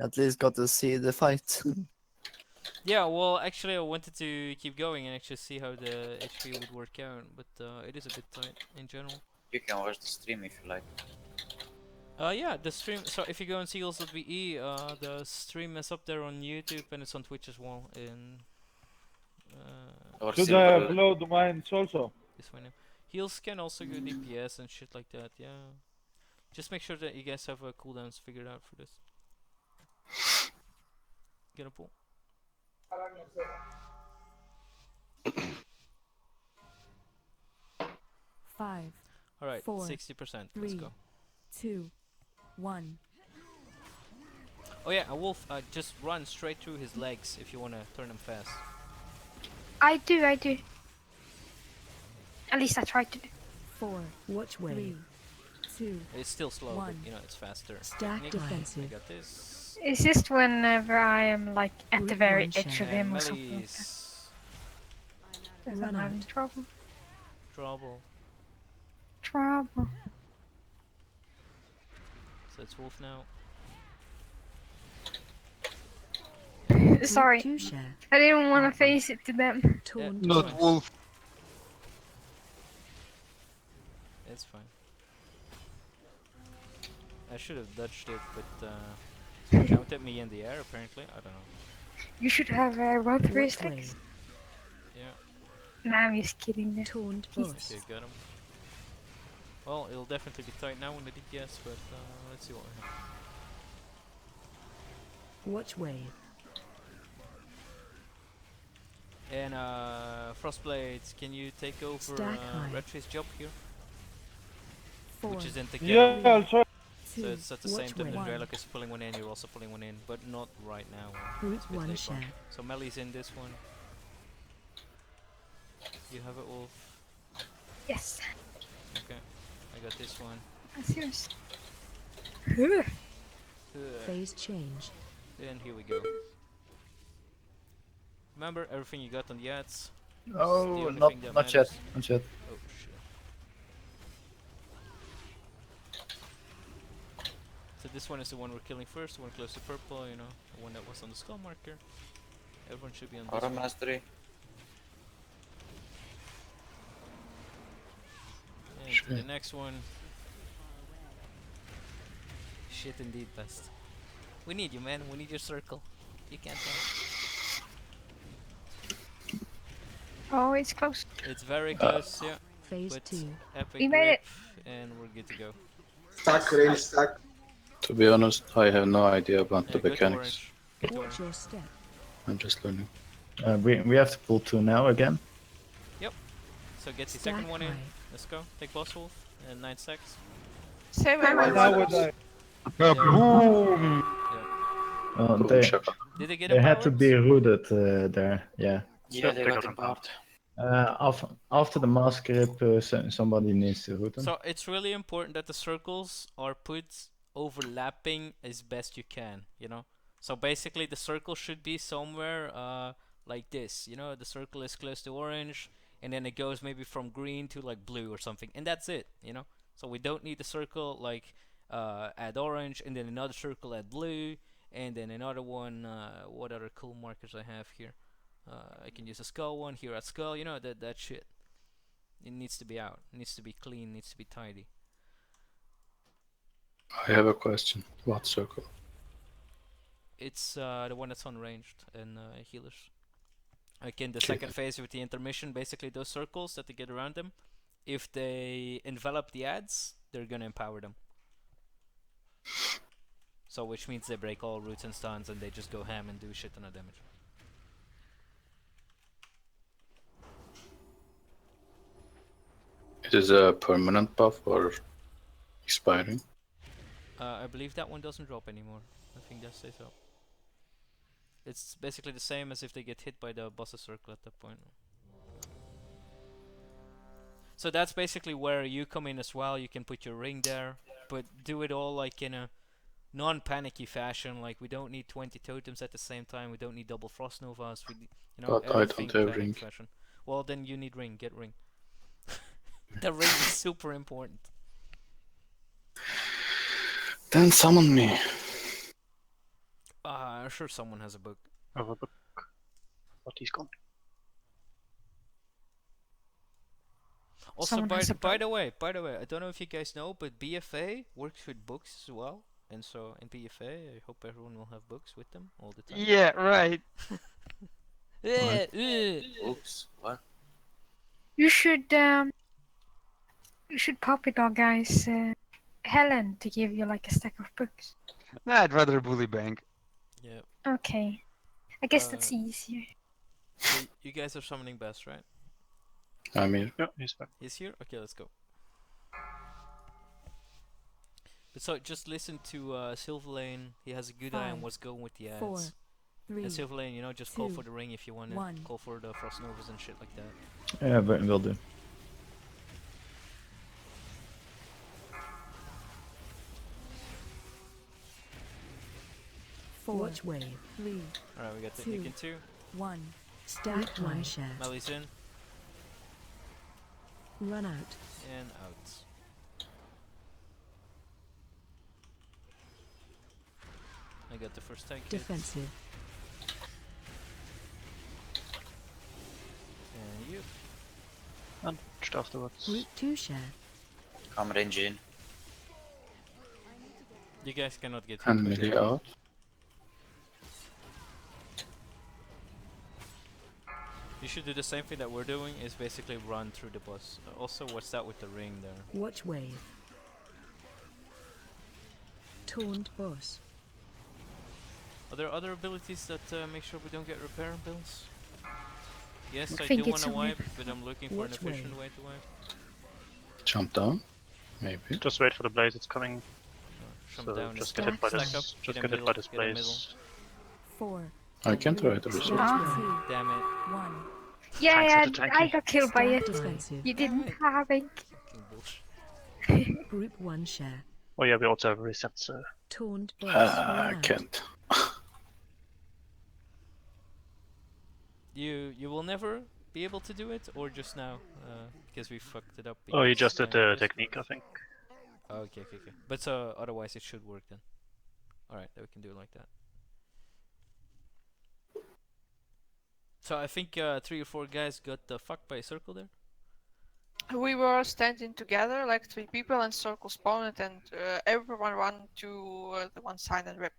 At least got to see the fight. Yeah, well, actually, I wanted to keep going and actually see how the HP would work out, but it is a bit tight in general. You can watch the stream if you like. Yeah, the stream. So if you go on Seagulls.be, the stream is up there on YouTube and it's on Twitch as well. In Should I upload mine also? this one. Heals can also go DPS and shit like that. Yeah. Just make sure that you guys have cooldowns figured out for this. Get a pull. Five. All right, 4, 60%. Let's 3, go. 2, 1. Oh yeah, a wolf. Just run straight through his legs if you wanna turn him fast. I do. At least I tried to do. 4. Watch wave. 2. It's still slow, One. but it's faster. Stack Technique. defensive. I got this. It's just whenever I am like at the Group very one edge of share. him or And something like that. melee's Because Run I'm having out. trouble. trouble. Trouble. So it's wolf now. Sorry. 2 share. I didn't want to face it to them. Taunt Not boss. wolf. It's fine. I should have dodged it, but it counted me in the air apparently. I don't know. You should have run through his Watch legs. wave. Yeah. Nah, I'm just kidding. There. Taunt He's- boss. Okay, got him. Well, it'll definitely be tight now when the DPS, but let's see what we have. Watch wave. And Frostblades, can you take over Stack high. Redface's job here? 4. Which is in the Yeah, I'll try. So it's at the Watch same time wave. that Drelok is pulling one in, you're also pulling one in, but not right now. Group It's a bit 1 later on. share. So Melly's in this one. You have it, Wolf. Yes. Okay, I got this one. That's yours. Phase change. And here we go. Remember everything you got on the ads? It's the Oh, only not thing that not yet. matters. Not yet. Oh shit. So this one is the one we're killing first, the one close to purple, you know, the one that was on the skull marker. Everyone should be on this Aura one. mastery. And to the next one. Shit indeed, best. We need you, man. We need your circle. You can't tell. Oh, it's close. It's very close, yeah. Phase But 2. epic We made grip, it. and we're good to go. Stack, range stack. To be honest, I have no idea about Yeah, the go to mechanics. orange. Go to Watch orange. your step. I'm just learning. We have to pull 2 now again. So get the Stack second one in. high. Let's go. Take boss wolf. And 9 seconds. Same way Now Now with would I? Boom! Yeah. Boom They shaka. Did they get they had to empowered? be rooted there. Yeah. Yeah, Yep, they they got got empowered. After the mask grip, somebody needs to root them. So it's really important that the circles are put overlapping as best you can, you know? So basically the circle should be somewhere like this, you know? The circle is close to orange, and then it goes maybe from green to like blue or something, and that's it, you know? So we don't need the circle like at orange, and then another circle at blue, and then another one, what other cool markers I have here? I can use a skull one here at skull, you know, that shit. It needs to be out. It needs to be clean. Needs to be tidy. I have a question. What circle? It's the one that's unranged and healers. Like in the second phase with the intermission, basically those circles that they get around them, if they envelop the ads, they're gonna empower them. So which means they break all roots and stuns and they just go ham and do shit ton of damage. It is a permanent buff or expiring? I believe that one doesn't drop anymore. I think that stays up. It's basically the same as if they get hit by the boss's circle at that point. So that's basically where you come in as well. You can put your ring there, but do it all like in a non-panicky fashion. Like we don't need 20 totems at the same time. We don't need double frost novas. We, you know, But I everything don't have panic ring. fashion. Well, then you need ring. Get ring. The ring is super important. Then summon me. I'm sure someone has a book. I have a book. But he's gone. Also, Someone has a by the way, I don't know if you guys know, but BFA works with books as well. And so in BFA, I hope everyone will have books with them all the time. Yeah, right. Oops, what? You should copy dog guys Helen to give you like a stack of books. Nah, I'd rather bully bank. Yeah. Okay. I guess that's easier. So you guys are summoning best, right? I'm here. Yeah, he's back. He's here? Okay, let's go. But so just listen to Silverlane. He has a good eye on 5, what's going with the 4, ads. 3, And Silverlane, you know, just call 2, for the ring if you want to. 1. Call for the Frost Novas and shit like that. Yeah, will do. Watch wave. 3, Alright, we got the 2, Nick in 2. 1. Stack 1 share. Melly's in Run out. and out. I got the first tank hit. Defensive. And you. And just afterwards. Route 2 share. Come range in. You guys cannot get hit. And by melee the- out. You should do the same thing that we're doing, is basically run through the boss. Also, what's that with the ring there? Watch wave. Taunt boss. Are there other abilities that make sure we don't get repair bills? Yes, I I think do it's want to a wipe, but I'm looking for an Which efficient way? way to wipe. Jump down. Maybe. Just wait for the blaze, it's coming. Jump So down, just stack get hit by stack this. up, Just get a get hit middle, by this get a middle. blaze. 4, I can't three, write a result. Ah. Damn it. 1. Yeah, Thanks yeah, for the tanky. I got killed by it. Defensive. You didn't have it. Fucking bullshit. Group 1 share. Oh yeah, we also have a reset, so... Taunt boss. I Run out. can't. You will never be able to do it, or just now, because we fucked it up. Oh, you because just did time the is- technique, I think. Oh, okay. But otherwise it should work then. Alright, then we can do it like that. So I think 3 or 4 guys got fucked by a circle there. We were standing together, like 3 people, and circle spawned, and everyone ran to the one side and rip.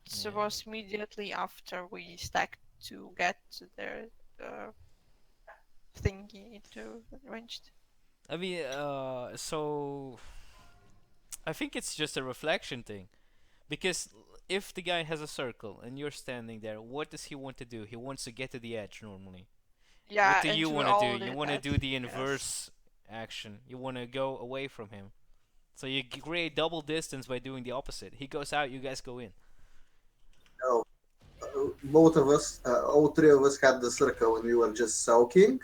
So it Yeah. was immediately after we stacked to get their thingy into ranged. I mean, so I think it's just a reflection thing, because if the guy has a circle and you're standing there, what does he want to do? He wants to get to the edge normally. Yeah, What do you and want all to do? You did want to that, do the yes. inverse action. You want to go away from him. So you create double distance by doing the opposite. He goes out, you guys go in. No, both of us, all 3 of us had the circle and we were just soaking,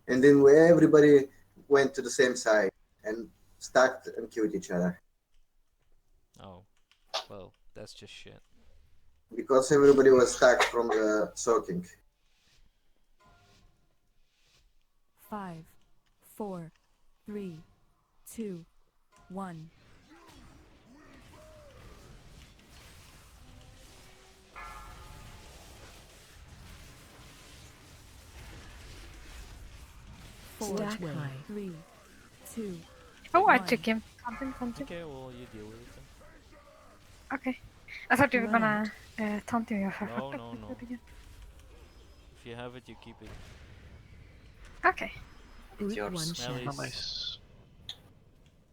and then everybody went to the same side and stacked and killed each other Oh, well, that's just shit. because everybody was stacked from the soaking. 5, 4, 3, 2, 1. Stack high. 3, 2. Oh, I 1. took him. Something. Okay, well, you deal with it then. Okay. I thought you were Run gonna taunt me if I No, fucked no, up with no. it again. If you have it, you keep it. Okay. It's Group 1 yours. share. Melly's. Nice.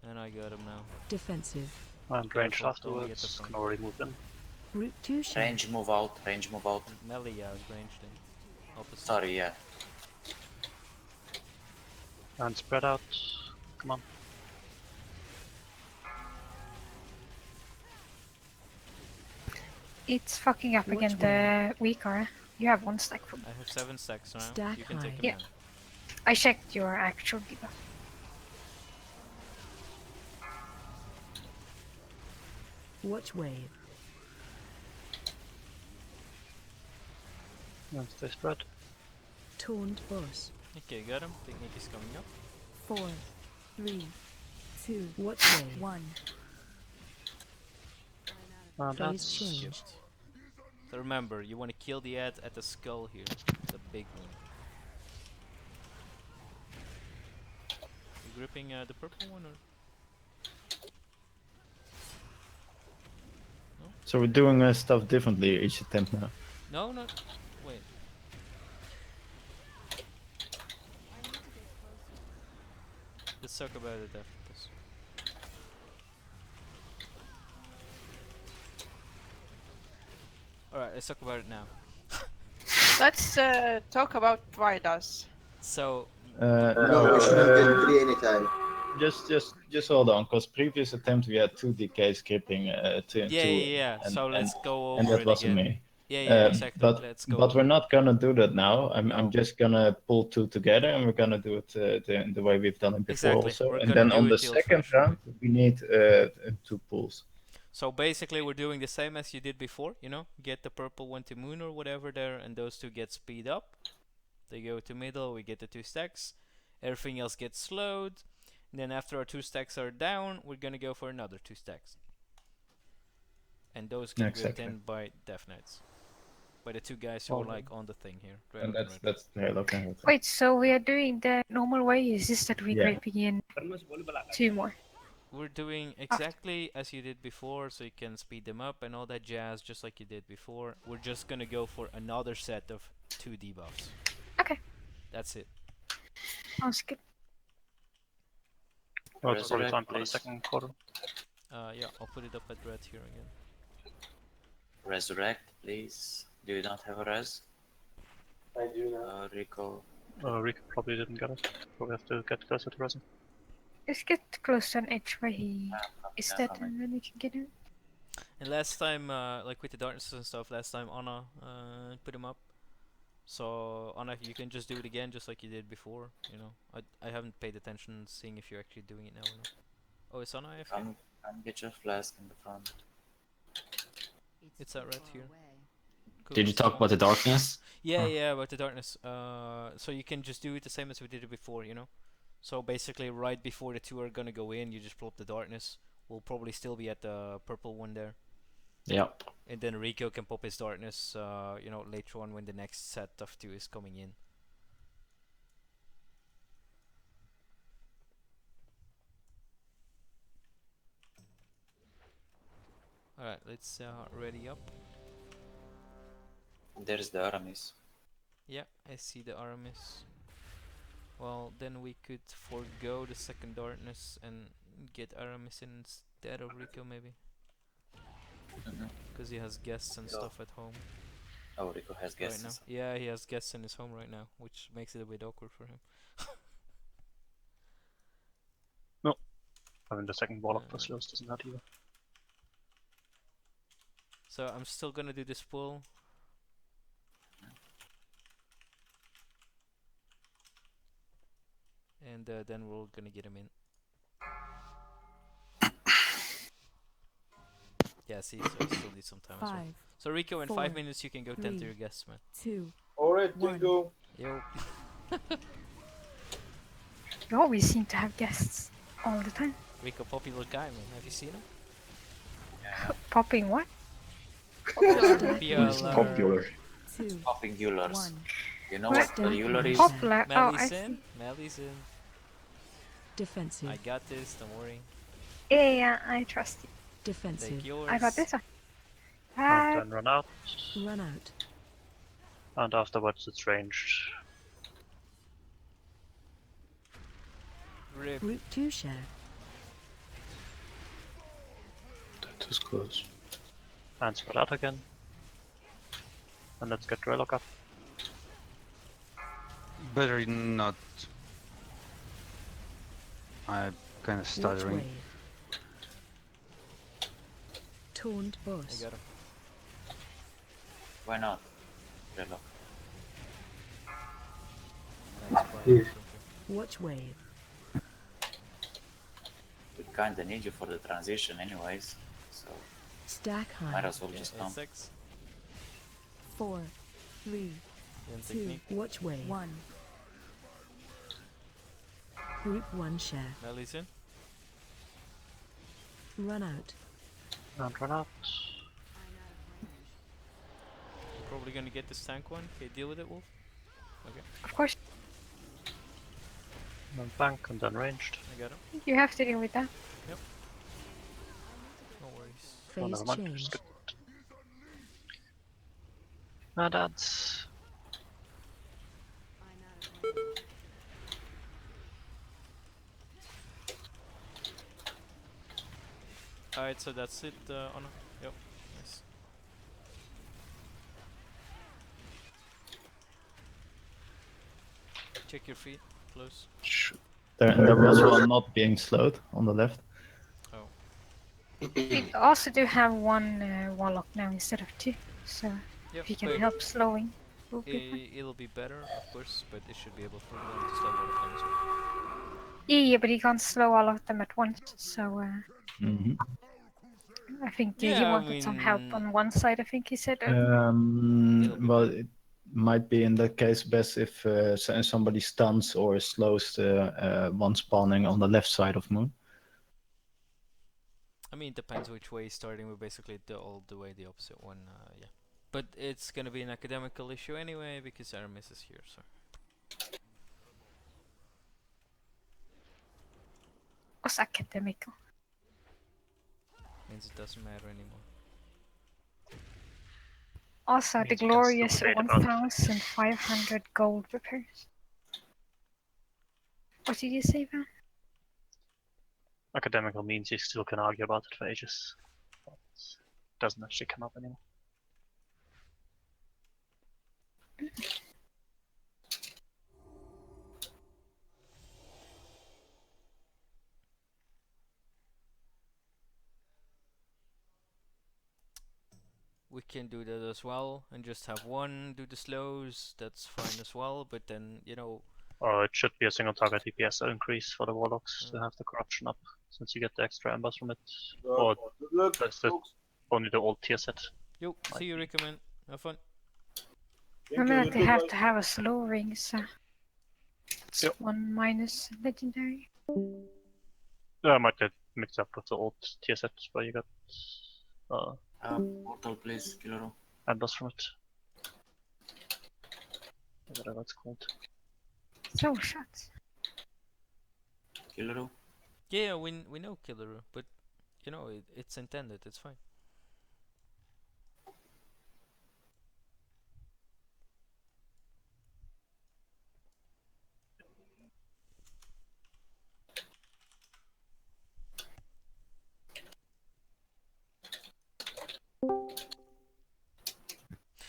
And I got him now. Defensive. And range Careful, don't get the afterwards, front. can already move them. Group 2 share. Range move out. Range move out. Melly, yeah, is ranged in. Opposite. Sorry, yeah. And spread out. Come on. It's fucking up Which against the weaker. You have 1 stack for me. I have 7 stacks now. Stack You can high. take him Yeah. down. I checked your actual debuff. Watch wave. And stay spread. Taunt boss. Okay, got him. Technique is coming up. 4, 3, 2. Watch wave. 1. And Phase that's... change. So remember, you want to kill the ad at the skull here. The big one. You gripping the purple one or? So we're doing stuff differently each attempt now. No, no. Wait. Let's talk about it after this. Alright, let's talk about it now. Let's talk about Vidas. So, No, we shouldn't get 3 anytime. just hold on, because previous attempt we had 2 DKs skipping Yeah, two, yeah, yeah. So let's go and over that it wasn't again. me. Yeah, yeah, exactly. Let's go But over we're it. not gonna do that now. I'm No. just gonna pull 2 together, and we're gonna do it the way we've done it before Exactly. also. We're And gonna then do on it the the second old-fashioned round, we need 2 pulls. So basically, we're doing the same as you did before. You know, get the purple one to moon or whatever there, and those 2 get speed up. They go to middle. We get the 2 stacks. Everything else gets slowed. And then after our 2 stacks are down, we're gonna go for another 2 stacks. And those get gripped in by Death Knights. By the 2 guys who are like on the thing here. And that's okay. Wait, so we are doing the normal way? Is this that we're Yeah. gripping in 2 more? We're doing exactly as you did before, so you can speed them up and all that jazz, just like you did before. We're just gonna go for another set of 2 debuffs. Okay. That's it. Sounds good. Well, it's probably Resurrect, time for the please. second quarter. Yeah, I'll put it up at red here again. Resurrect, please. Do you not have a res? I do now. Rico. Rico probably didn't get it. Probably have to get closer to resin. Let's get close to an edge where he is yeah, dead, coming. and then we can get him. And last time, like with the darkness and stuff, last time Anna put him up. So Anna, you can just do it again, just like you did before. You know, I haven't paid attention, seeing if you're actually doing it now or not. Oh, is Anna AFK? Come get your flask in the front. It's at red here. Cool. Did you talk about the darkness? Yeah, Or- yeah, about the darkness. So you can just do it the same as we did it before, you know. So basically, right before the 2 are gonna go in, you just pull up the darkness. We'll probably still be at the purple one there. Yep. And then Rico can pop his darkness, you know, later on when the next set of 2 is coming in. Alright, let's ready up. There's the Aramis. Yeah, I see the Aramis. Well, then we could forego the second darkness and get Aramis instead of Rico, maybe. Because he has guests and Yeah. stuff at home. Oh, Rico has guests. Right now. Yeah, he has guests in his home right now, which makes it a bit awkward for him. No. Having the second Warlock plus Lewis doesn't that either. So I'm still gonna do this pull. And then we're gonna get him in. Yeah, see, so I still need some time as well. 5, So Rico, in 5 4, minutes you can go tend to 3, your guests, man. 2. Alright, One. let's go. Yo. You always seem to have guests all the time. Rico, popular guy, man. Have you seen him? Popping what? He's popular. 2, Popping Eulers. 1. You know What? what the Euler is? Popular. Oh, I Melly's see. in. Melly's in. Defensive. I got this, don't worry. Yeah, I trust you. Defensive. Take yours. I got this one. And then run out. Run out. And afterwards it's ranged. Rip. Group 2 share. That is close. And spread out again. And let's get Draylock up. Better not. I'm kind of Watch stuttering. wave. Taunt I boss. got him. Why not? Relock. Nice play. Yes. Watch wave. We kinda need you for the transition anyways. So Stack might high. as well Yeah, just come. 6. 4, 3, Then 2. technique. Watch wave. 1. Group 1 share. Melly's in. Run out. And run out. I'm probably gonna get this tank one. Okay, deal with it, Wolf. Okay, Of course, And then flank and then ranged. I got him. you have to deal with that. Yep. No worries. Oh, Phase never mind. change. Just good. And that's Alright, so that's it, Anna. Yep. Nice. Check your feet. Close. Shoot. There was one not being slowed on the left. Oh. We also do have one warlock now instead of two, so Yep, if you can but help slowing, we'll be fine. it'll be better, of course, but it should be able for one to slow all of them as well. Yeah, but he can't slow all of them at once, so I think he Yeah, I wanted some help mean, on one side, I think he said. Well, it might be in that case best if somebody stuns or slows the one spawning on the left side of Moon. I mean, it depends which way he's starting. We're basically all the way the opposite one, yeah. But it's gonna be an academical issue anyway because Aramis is here, so. What's academical? Means it doesn't matter anymore. Also, the Means we can still glorious debate about 1,500 gold repairs. What did you say, Van? academical means you still can argue about it for ages. But it doesn't actually come up anymore. We can do that as well and just have one do the slows. That's fine as well. But then, you know. It should be a single target DPS increase for the warlocks to have the corruption up, since you get the extra embers from it. Or that's only the old tier set. Yo, see you, recommend. Have fun. Remember that they have to have a slow ring, so it's Yep. 1 minus legendary. I might get mixed up with the old tier set where you got Portal, please, Killero. embers from it. Whatever it's called. So shots. Killero. Yeah, we know Killer, but you know it's intended. It's fine.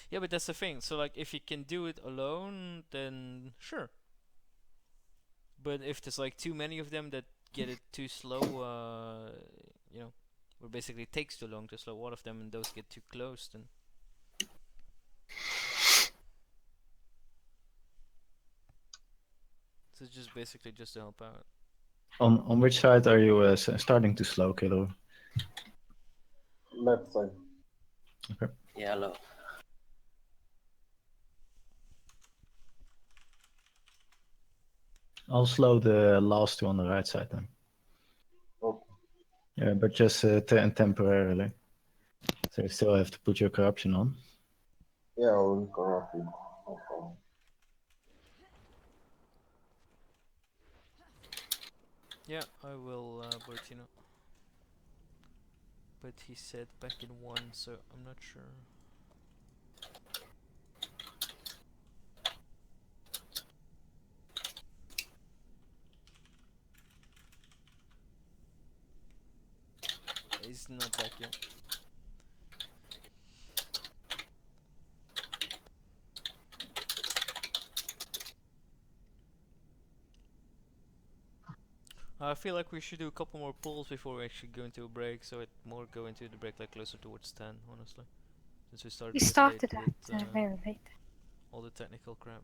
Yeah, but that's the thing. So like, if you can do it alone, then sure. But if there's like too many of them that get it too slow, you know, or basically it takes too long to slow all of them, and those get too close, then. So it's just basically just to help out. On which side are you starting to slow, Killer? Left side. Okay. Yellow. I'll slow the last two on the right side then. Okay. Yeah, but just temporarily. So you still have to put your corruption on. Yeah, I'll corrupt it. No problem. Yeah, I will, Bertino. But he said back in 1, so I'm not sure. He's not back yet. I feel like we should do a couple more pulls before we actually go into a break, so it more go into the break like closer towards 10, honestly. Since we started We a bit started late at with very late. all the technical crap.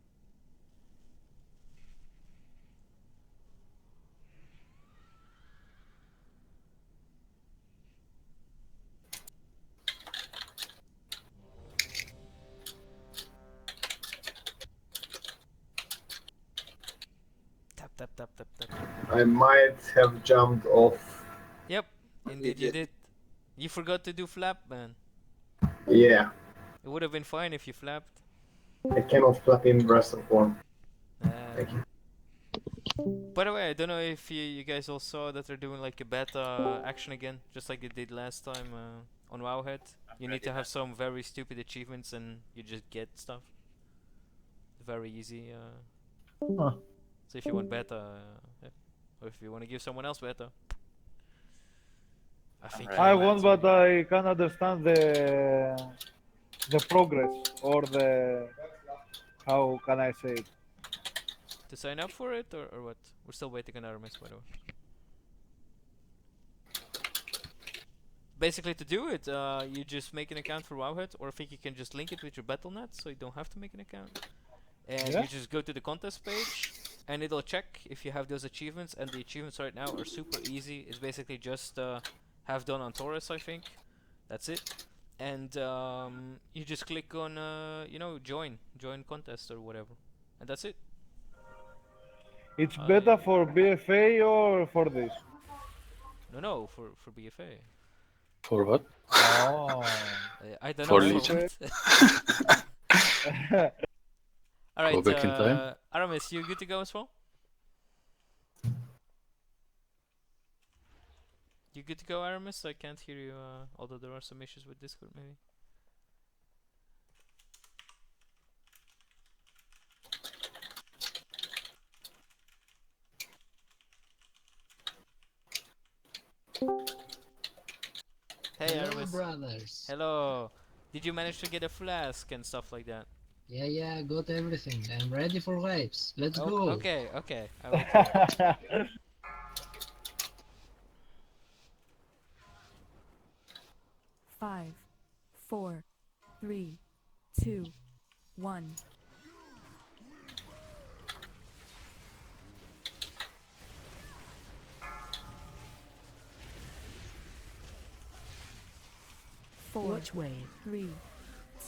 Tap tap tap tap tap. I might have jumped off. Yep, indeed you did. You forgot to do flap, man. Yeah, It would have been fine if you flapped. I cannot flap in rest of form. Thank you. By the way, I don't know if you guys all saw that they're doing like a beta action again, just like they did last time on Wowhead. You need to have some very stupid achievements and you just get stuff. Very easy. Huh. So if you want beta, yeah. Or if you want to give someone else beta, I think. I want, but I can understand the progress or the, how can I say it? To sign up for it or what? We're still waiting on Aramis, by the way. Basically, to do it, you just make an account for Wowhead, or I think you can just link it with your Battle.net, so you don't have to make an account. And Yeah? you just go to the contest page, and it'll check if you have those achievements. And the achievements right now are super easy. It's basically just have done on Taurus, I think. That's it. And you just click on, you know, join contest or whatever, and that's it. It's better for BFA or for this? No, for BFA. For what? Oh. I don't For know. Legion? Alright, Go back in time. Aramis, you good to go as well? You good to go, Aramis? I can't hear you, although there are some issues with Discord, maybe. Hey, Hello, Aramis. brothers. Hello. Did you manage to get a flask and stuff like that? Yeah, I got everything. I'm ready for vibes. Let's go. Okay. I will try. 5, 4, 3, 2, 1. Watch wave. 3,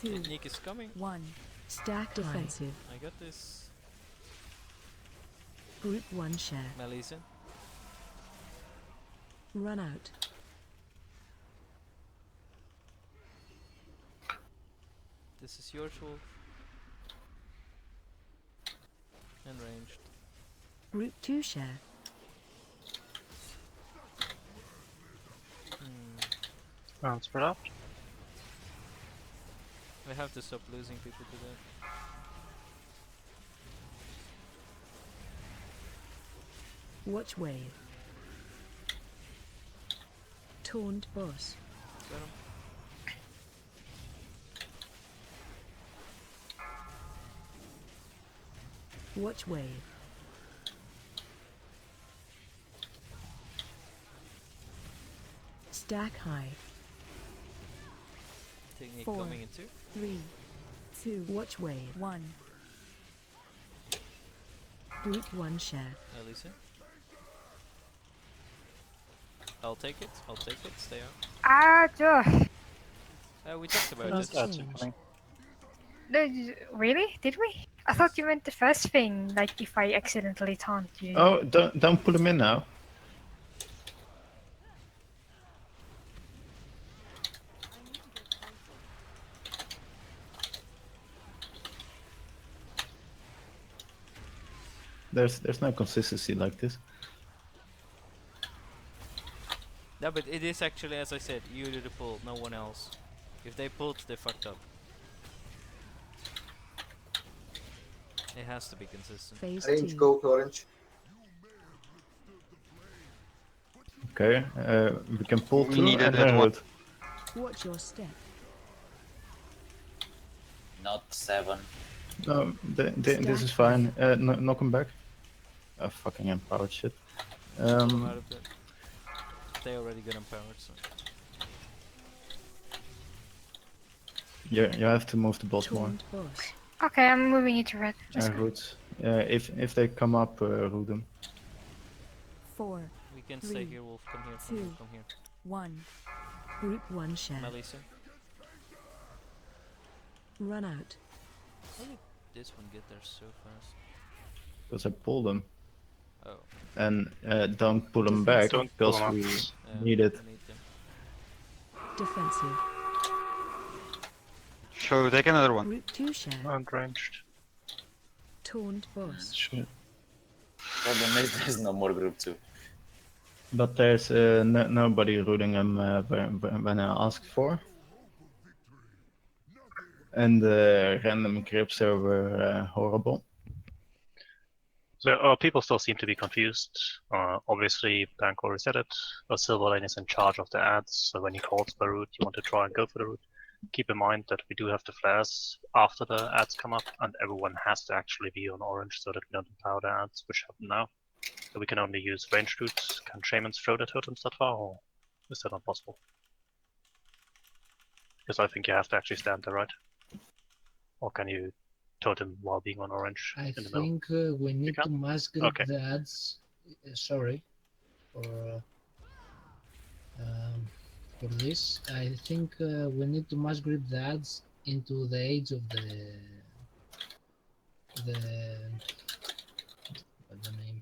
2, Nick is coming. 1. Stack defensive. I got this. Group 1 share. Melissa. Run out. This is your tool. And ranged. Group 2 share. Round spread out. We have to stop losing people to that. Watch wave. Taunt boss. Got him. Watch wave. Stack high. Technique 4, coming in 2. 3, 2. Watch wave. 1. Group 1 share. Elisa. I'll take it. Stay out. Ah, Josh. We talked about That's this. No, really? Did we? I thought you meant the first thing, like if I accidentally taunt you. Oh, don't pull him in now. There's no consistency like this. No, but it is actually, as I said, you do the pull, no one else. If they pulled, they fucked up. It has to be consistent. Orange, go to orange. Okay, we can pull We through needed and that then one. root. Watch your step. Not 7. No, this is fine. Knock him back. Oh, fucking empowered shit. Pull them out of it. They already got empowered, so. You have to move the boss more. Taunt boss. Okay, I'm moving it to red. Let's go. Roots. If they come up, root them. 4, We can 3, stay here, Wolf. Come here, 2, come here. 1. Group 1 share. Melissa. Run out. How did this one get there so fast? Because I pulled them. Oh. And don't pull them back Don't pull because them up. we need it. We need them. Defensive. So take another one. Group 2 share. Unranged. Taunt boss. Shit. Problem is there's no more group 2. But there's nobody rooting them when I asked for. And the random grips were horrible. So people still seem to be confused. Obviously, Bancor reset it. Silverlane is in charge of the ads, so when he calls for route, you want to try and go for the route. keep in mind that we do have the flares after the ads come up, and everyone has to actually be on orange so that we don't empower the ads, which happen now. So we can only use ranged routes. Can shamans throw their totems that far, or is that not possible? Because I think you have to actually stand there, right? Or can you totem while being on orange I in the middle? think we need to mass grip Okay. the ads. Sorry for for this. I think we need to mass grip the ads into the edge of the what's the name?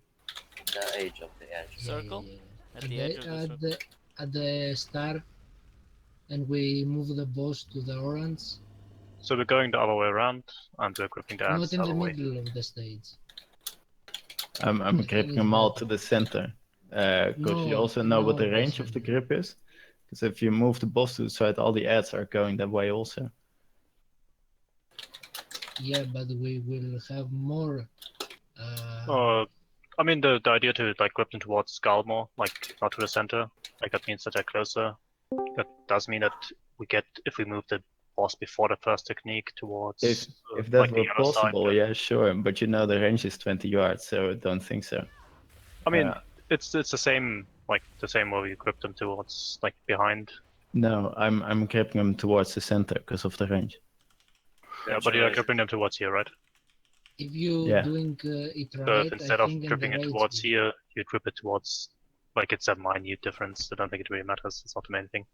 The edge of the edge. Circle? At At the edge of the circle? at the star, and we move the boss to the orange. So we're going the other way around, and we're gripping the ads Not the in other the way. middle of the stage. I'm think gripping it's them all better. to the center. Because you No, also know what no, the range of the grip is. Because if you move the boss to the side, all the ads are going that way also. Yeah, but we will have more. I mean, the idea to like grip them towards Skull more, like not to the center, like that means that they're closer. That does mean that we get, if we move the boss before the first technique towards If that like were the other side. possible, yeah, sure. But you know the range is 20 yards, so I don't think so. I mean, it's the same, like the same way we grip them towards like behind. No, I'm gripping them towards the center because of the range. Yeah, but you're gripping them towards here, right? If you Yeah. doing it So right, if I instead of think in the gripping it rage towards here, you grip it towards, like it's a minute difference. I don't think it really matters. It's not the main thing.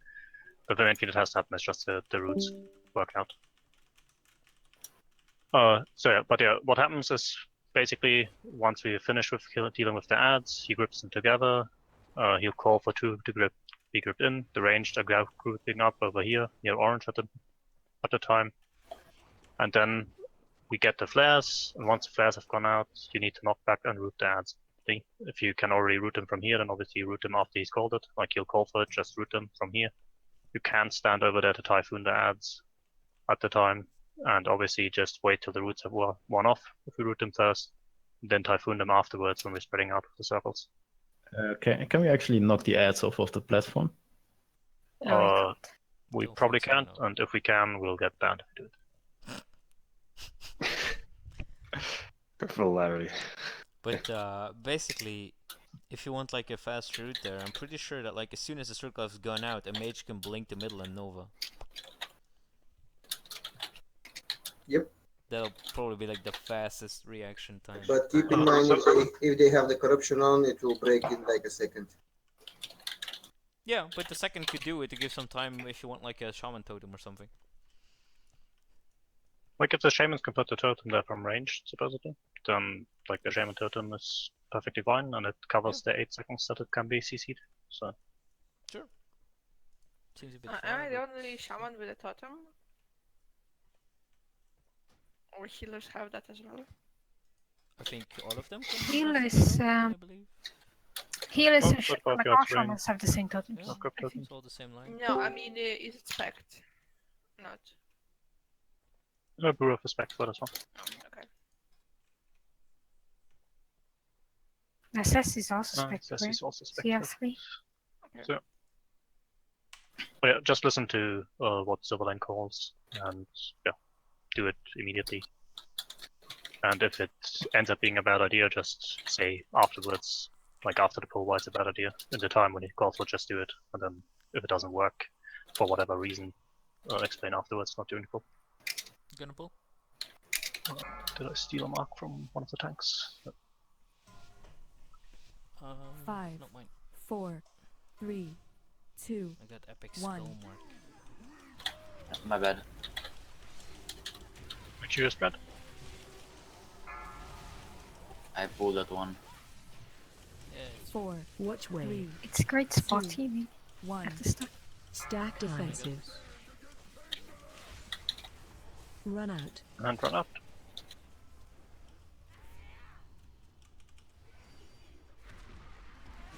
But the main thing that has to happen is just the roots work out. So yeah, but yeah, what happens is basically once we finish with dealing with the ads, he grips them together. He'll call for two to be gripped in. The ranged are grouping up over here near orange at the time, and then we get the flares. And once the flares have gone out, you need to knock back and root the ads. If you can already root them from here, then obviously you root them after he's called it. Like he'll call for it, just root them from here. You can't stand over there to typhoon the ads at the time, and obviously just wait till the roots have worn off if we root them first, then typhoon them afterwards when we're spreading out the circles. Can we actually knock the ads off of the platform? We probably can't, and if we can, we'll get banned if we do it. Careful, Larry. But basically, if you want like a fast route there, I'm pretty sure that like as soon as the circle has gone out, a mage can blink the middle and Nova. Yep. That'll probably be like the fastest reaction time. But keep in mind, if they have the corruption on, it will break in like a second. Yeah, but the second could do it to give some time if you want like a shaman totem or something. Like if the shamans can put the totem there from range, supposedly, then like the shaman totem is perfectly fine, and it covers the 8 seconds that it can be CC'd. So. Sure. Seems a bit Am I the only shaman with a totem? Or healers have that as well? I think all of them can Healers, I believe. healers Oh, and but both like got all range. shamans have the same totems. Yeah, I think. it's all the same line. No, I mean, is it spect? Not. No, brew of respect for this one. Okay. SS is also No, spectre. SS is also So you have spectre. 3. So, but yeah, just listen to what Silverline calls, and yeah, do it immediately. And if it ends up being a bad idea, just say afterwards, like after the pull, why it's a bad idea. In the time when it calls for, just do it. And then if it doesn't work, for whatever reason, explain afterwards, not doing the pull. Gonna pull? Did I steal a mark from one of the tanks? No. 5, not mine. 4, 3, 2, I got epic 1. skull mark. My bad. Which you spread? I pulled that one. 4, watch way. 3, It's a great spot, TV. 1. At the start. Stack defensive. Run out. And run out.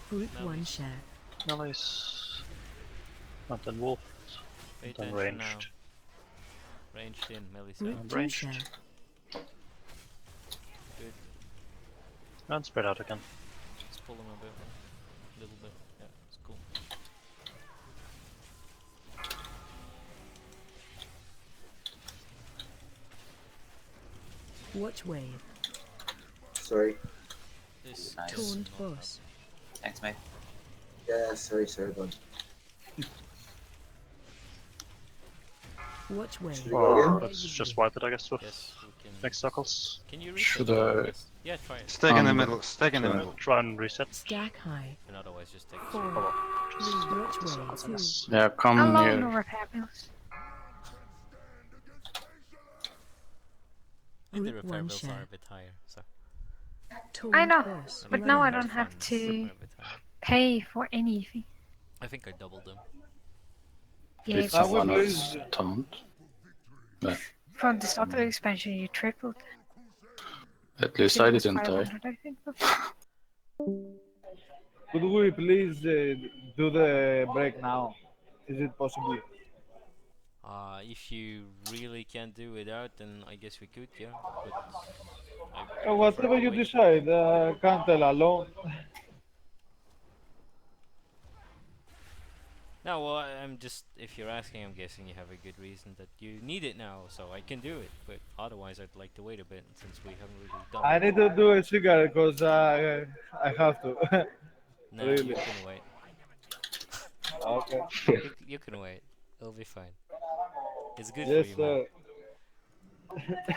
Group 1 share. Nice. And then wolf. Pay And then attention now. ranged. Ranged in, melee Group sound. 2 ranged. share. Good. And spread out again. Let's pull them a bit more. A little bit. Yeah, it's cool. Watch wave. Sorry. This Nice. is Taunt not boss. Thanks, mate. Yeah, sorry, bud. Watch wave. Should we go again? Let's just wipe it, I guess, with Yes, we can. next circles. Can you reset Should the I- quest? Yeah, try it. Stack in the Um, middle. Stack in the try. middle. Try and reset. Stack high. And otherwise, just take. 4, Oh, 3, watch just wave. circles, I 2, guess. Yeah, come Hello, here. no repair bills. And the Group repair 1 bills are share. a bit higher, so. Taunt I know, boss. but Like now I repair don't have funds to are a bit higher. pay for anything. I think I doubled them. Yeah, Did we someone please- else taunt? Yeah. from the starter expansion you tripled. At least It I was didn't die. 500, I think. before. Could we please do the break now? Is it possible? If you really can't do without, then I guess we could, yeah. But I Whatever prefer to you wait. decide. Can't tell alone. No, well, I'm just, if you're asking, I'm guessing you have a good reason that you need it now, so I can do it. But otherwise, I'd like to wait a bit since we haven't really done I it. need to do a cigarette because I have to. Nah, Really. you can wait. Okay. You can wait. It'll be fine. It's good Yes, for you,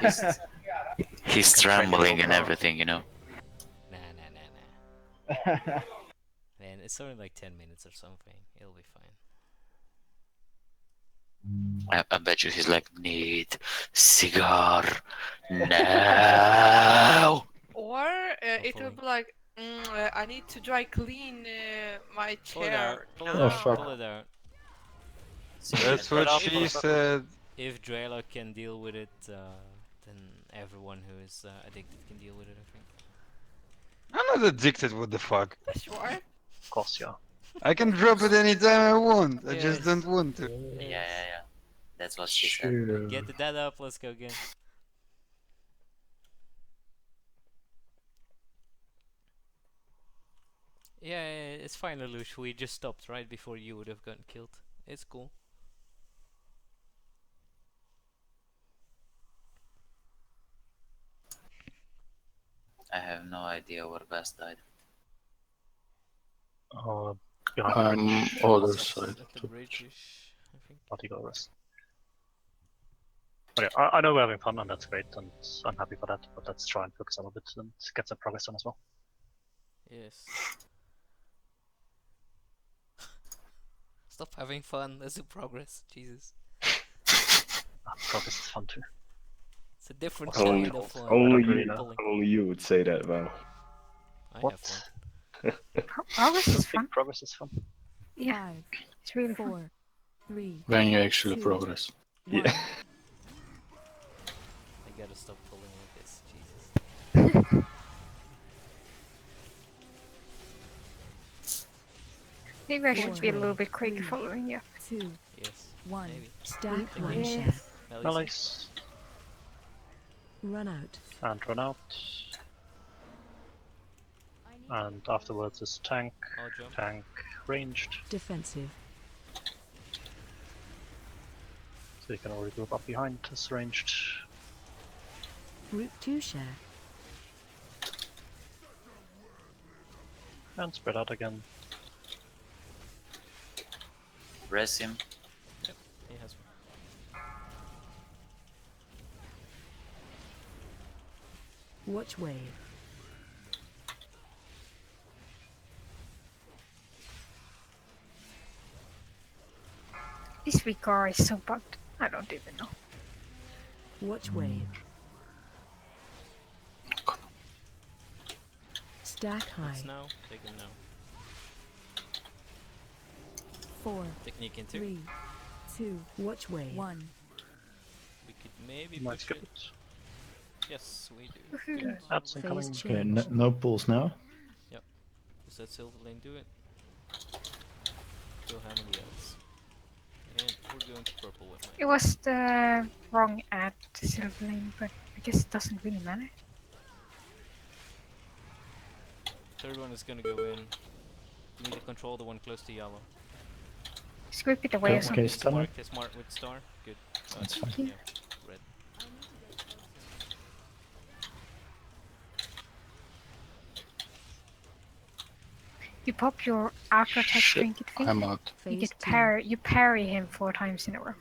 man. sir. He's trembling and everything, you know. Nah. Man, it's only like 10 minutes or something. It'll be fine. I bet you he's like, need cigar now. Or it will be like, I need to dry clean my Pull it out. chair. Pull it now." out. Pull it out. That's what she said. If Drayla can deal with it, then everyone who is addicted can deal with it, I think. I'm not addicted, what the fuck? Sure. Of course, yeah. I can drop it anytime I want. I just Yes. don't want to. Yeah. That's what she said. Get the data up, let's go again. Yeah, it's fine, Lelouch. We just stopped right before you would have gotten killed. It's cool. I have no idea where Best died. Behind the bridge. Other side. At the bridge-ish, I think. Particle rest. Okay, I know we're having fun and that's great and I'm happy for that, but let's try and focus a little bit and get some progress on as well. Yes. Stop having fun. Let's do progress. Jesus. Progress is fun too. It's a different Only, kind of fun. only you would say that, Val. I What? have fun. Progress is Think fun. progress is fun. Yeah, 5, it's really 4, fun. 3, When you actually 2, progress. 1. Yeah. I gotta stop pulling like this. Jesus. Maybe I should be a little bit quick following you. 2, Yes. 1. Maybe. Stack Maybe. 1 share. At least- Nice. Run out. And run out. And afterwards is tank, I'll jump. tank, ranged. Defensive. So you can already group up behind this ranged. Group 2 share. And spread out again. Rest him. Yep, he has one. Watch wave. This car is so bugged. I don't even know. Watch wave. Stack high. It's now. Take him now. 4, Technique in 2. 3, 2, watch wave. 1. We could maybe Might push skip it. it. Yes, we do. Okay, that's incoming. Phase Okay, change. no pulls now. Yep. Does that silver lane do it? Still how many else? And we're going to purple with It was the wrong ad to silver lane, but I guess it doesn't really matter. Third one is gonna go in. You need to control the one close to yellow. Sweep it away or Okay, something. okay, stunner. It's marked with star. Good. That's fine. Yeah, red. You pop your auto attack Shit, trinket thing. I'm out. You Phase get two. you parry him 4 times in a row.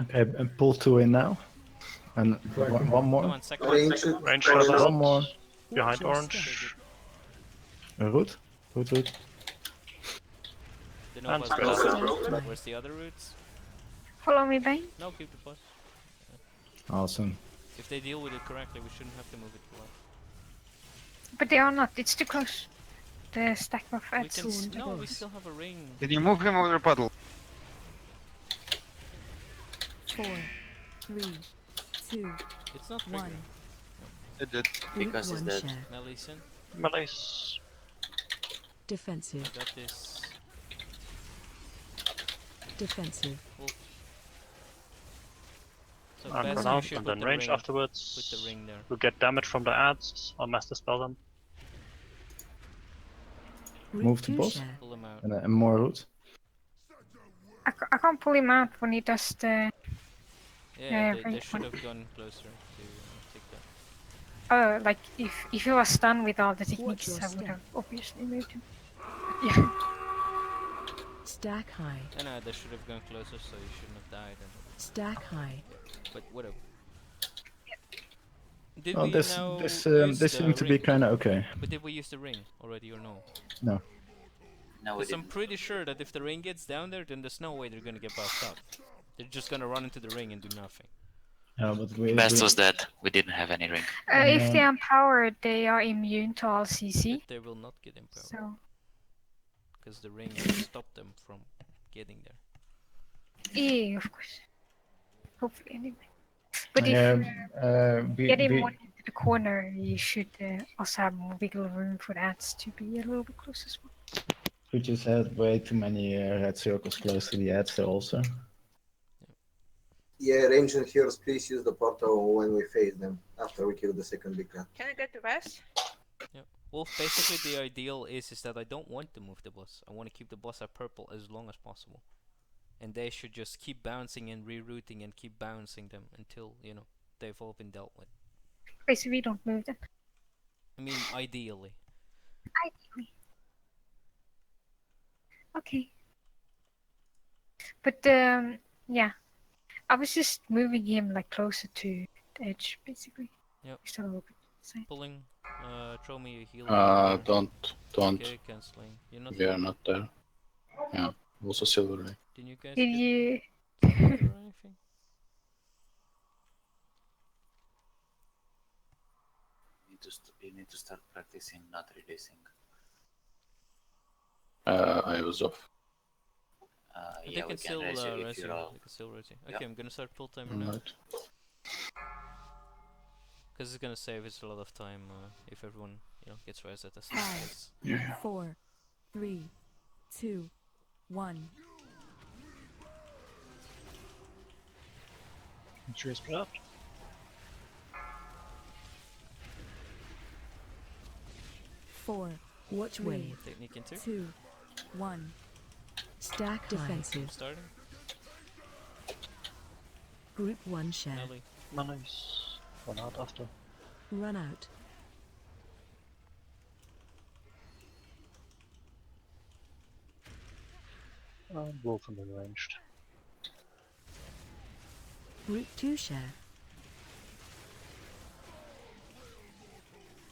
Okay, and pull 2 in now. And one more. Come on, second. Range. Range for that. One more. Behind your orange. Root. Root. The no And bus spread goes out. out. Where's the other routes? Follow me, Bane. No, keep the bus. Awesome. If they deal with it correctly, we shouldn't have to move it to left. But they are not. It's too close. The stack of We ads. can no, we still have a ring. Did you move him over the puddle? 4, 3, 2, It's not 1. triggering. It did. Because he's One dead. share. Melee's in. Malaise. Defensive. Got this. Defensive. Wolf. So And best run you out, should and put then the range ring. afterwards. Put the ring there. We'll get damage from the ads. I'll master spell them. Move the boss. Pull them out. And more root. I can't pull him out when he does the. Yeah, they range should one. have gone closer to take that. Oh, like if he was done with all the techniques, your I would step. have obviously moved him. Yeah. Stack high. And they should have gone closer, so you shouldn't have died. Stack high. But whatever. Did Well, we this now this use this the seemed to be ring? kind of okay. But did we use the ring already or no? No. No, we Because I'm didn't. pretty sure that if the ring gets down there, then there's no way they're gonna get buffed up. They're just gonna run into the ring and do nothing. But we, Best was dead. We didn't have any ring. If they are empowered, they are immune to all CC. But they will not get empowered. So Because the ring will stop them from getting there. yeah, of course. Hopefully, anyway. But if get him one into the corner, you should also have more wiggle room for ads to be a little bit close as well. we just had way too many red circles close to the edge also. Yeah, range and heroes, please use the portal when we face them after we kill the second big cat. Can I get the rest? Yeah. Well, basically the ideal is that I don't want to move the boss. I want to keep the boss at purple as long as possible. And they should just keep bouncing and rerouting and keep bouncing them until, you know, they've all been dealt with. Okay, so we don't move them. I mean, ideally. Ideally. Okay. But yeah, I was just moving him like closer to the edge, basically. Yep. Just a little bit. Side. Pulling. Throw me a heal. Don't. Okay, cancelling. You're not. We are not there. Yeah. Also silver ring. Didn't you guys Did get you? silver or anything? You need to start practicing not releasing. I was off. But Yeah, they we can still raise you if res you. you're out. They can still res you. Okay, Yeah. I'm gonna start full timer now. Alright. Because it's gonna save us a lot of time if everyone, you know, gets res at the same 5, place. Yeah. 4, 3, 2, 1. Sure, spread out. Four. Watch wave. Technique in 2. 2, 1. Stack defensive. Starting. Group 1 share. Melee. Nice. Run out after. Run out. Wolf and then ranged. Group 2 share.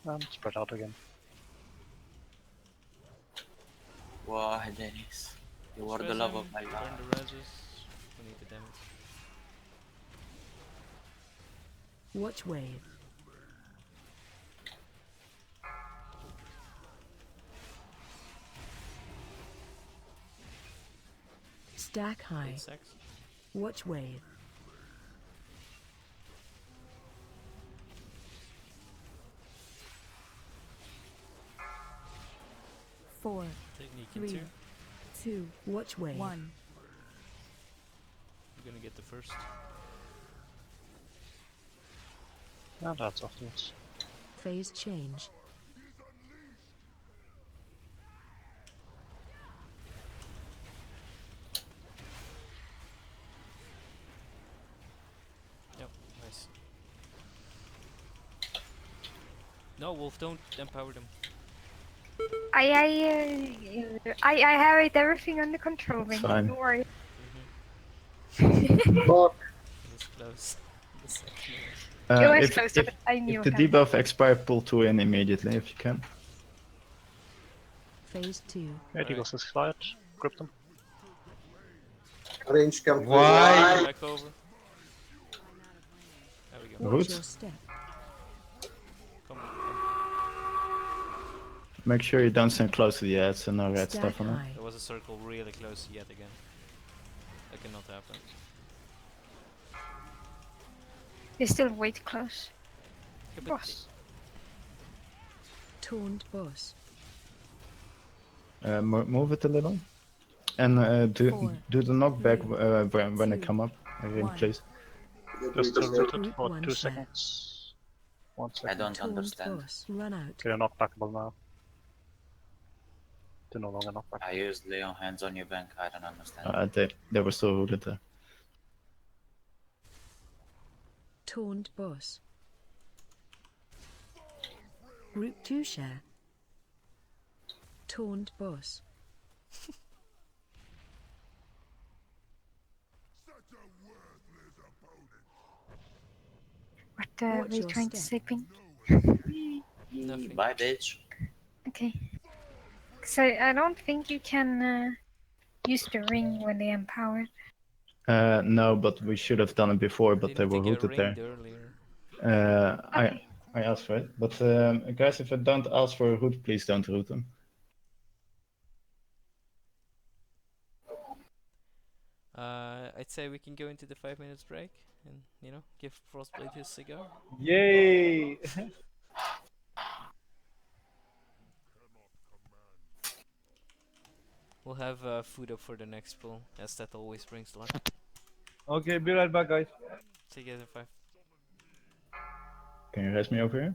And spread out again. Wow, Dennis. You are the love of my Burn life. the reses. We need the damage. Watch wave. Stack high. 8 secs. Watch wave. Four. Technique in 3, 2. 2. Watch wave. 1. You're gonna get the first. And that's afterwards. Phase change. Yep, nice. No, Wolf, don't empower them. I have it everything under control, man. fine. Don't worry. But It was close. The second one. It was If close, if but I knew if the that. debuff expire, pull 2 in immediately if you can. Phase 2. Yeah, Eagles is fired. Grip them. range complete. Why? Back over. There we go. Watch Roots. your step. Come. Make sure you don't stand close to the ads and no red Stack stuff on it. high. There was a circle really close yet again. That cannot happen. They're still way too close. Yeah, but Boss. Taunt boss. Move it a little. And do 4, do the knockback 3, when they 2, come up. Again, 1. please. Just Because root it Root for one 2 share. seconds. 1 I second. don't Taunt understand. boss. Run out. Okay, they're knockbackable now. They're no longer knockback. I used lay on hands on your bank. I don't understand. They were still rooted there. Taunt boss. Route 2 share. Taunt boss. What were Watch you your trying to step. say, Pink? Nothing. Bye, bitch. Okay. So I don't think you can use the ring when they empowered. No, but we should have done it before, but they Didn't were they get rooted there. ringed earlier? I asked for it, but guys, if I don't ask for a root, please don't root them. I'd say we can go into the 5 minutes break and, you know, give Frostblade his cigar. Yay! We'll have food up for the next pull, as that always brings luck. Okay, be right back, guys. See you guys in 5. Can you raise me over here?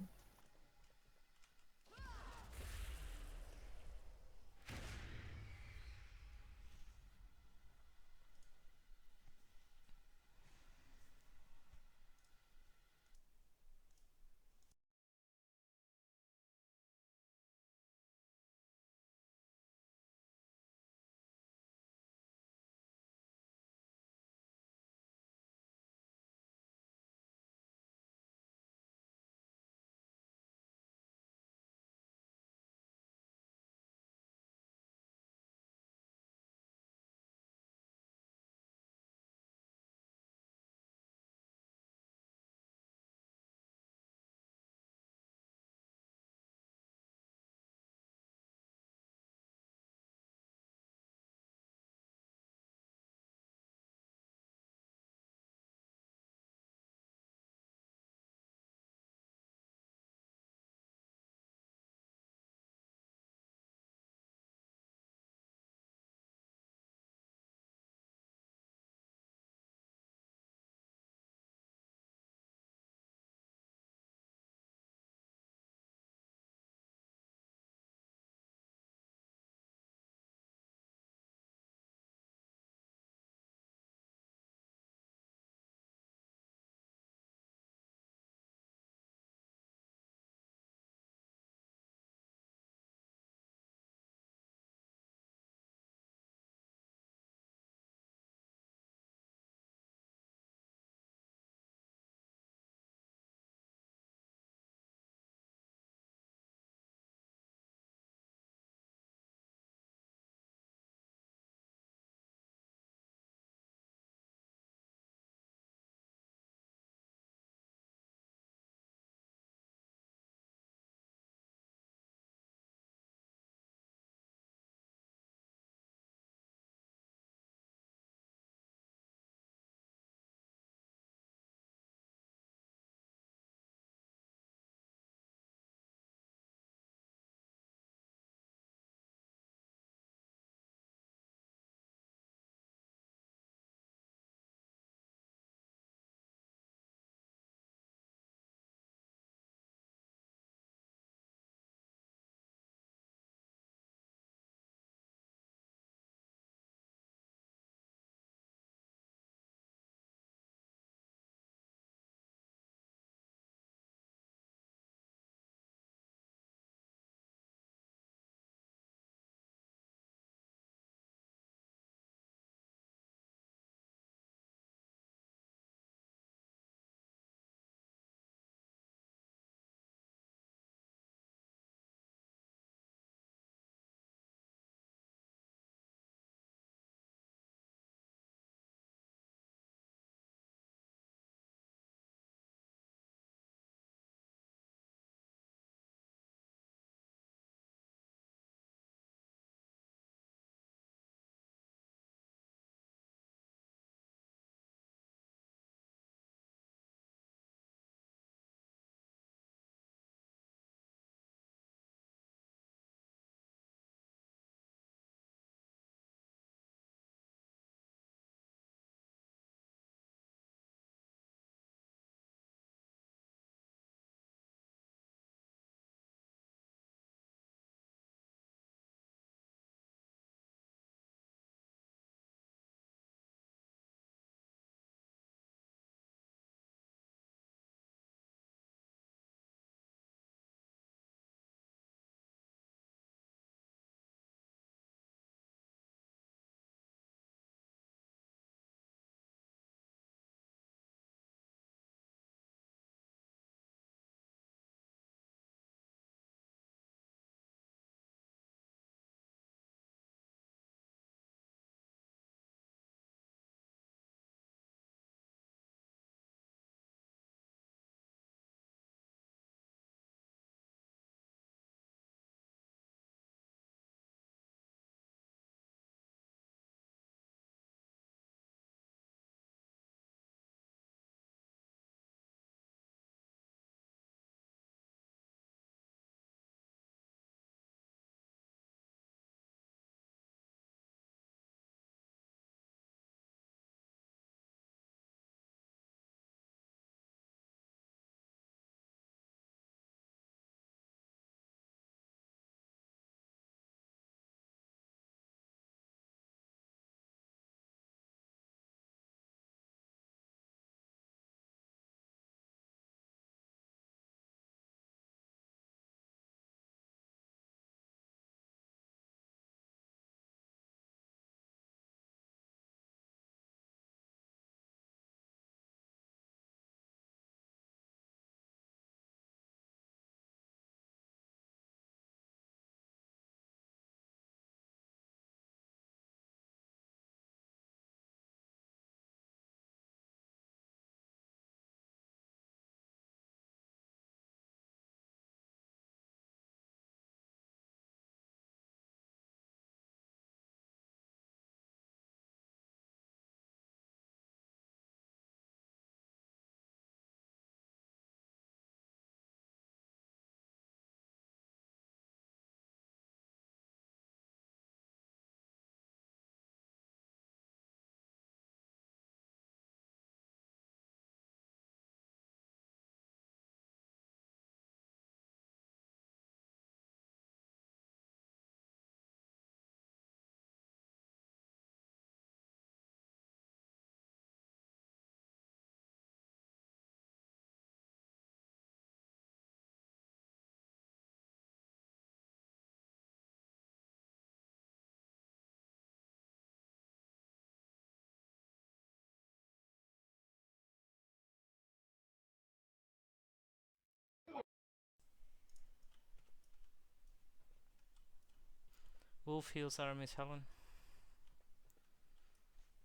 Wolf heals Aramis Helen.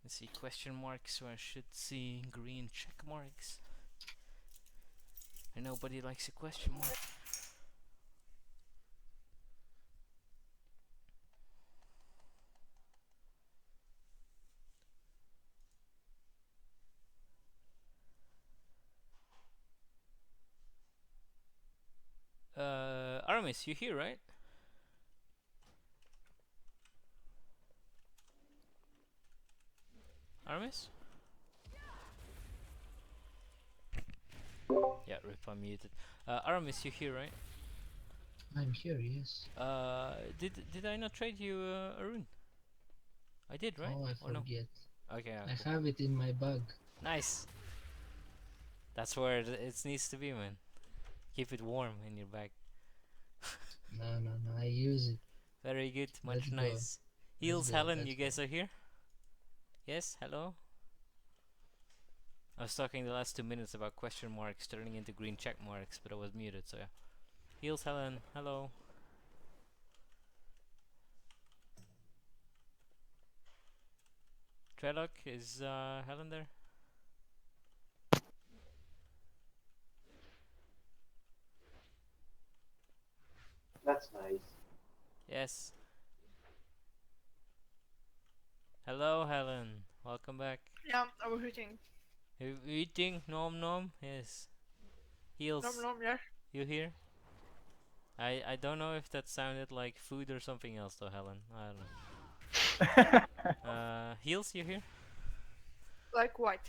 Let's see question marks, so I should see green check marks. And nobody likes a question mark. Aramis, you here, right? Aramis? Yeah, rip, I'm muted. Aramis, you here, right? I'm here, yes. Did I not trade you a rune? I did, right? Oh, I Or no? forget. Okay, I cool. have it in my bag. Nice. That's where it needs to be, man. Keep it warm in your bag. No, I use it. Very good, Let's much go. nice. Heals, Let's go, Helen, let's you guys are here? Yes, hello? I was talking the last 2 minutes about question marks turning into green check marks, but I was muted, so yeah. Heals, Helen, hello. Trelloc, is Helen there? That's nice. Yes. Hello, Helen. Welcome back. Yeah, I was eating. You eating? Nom nom? Yes. Heals. Nom nom, yeah. You here? I don't know if that sounded like food or something else though, Helen. I don't know. Heals, you here? Like what?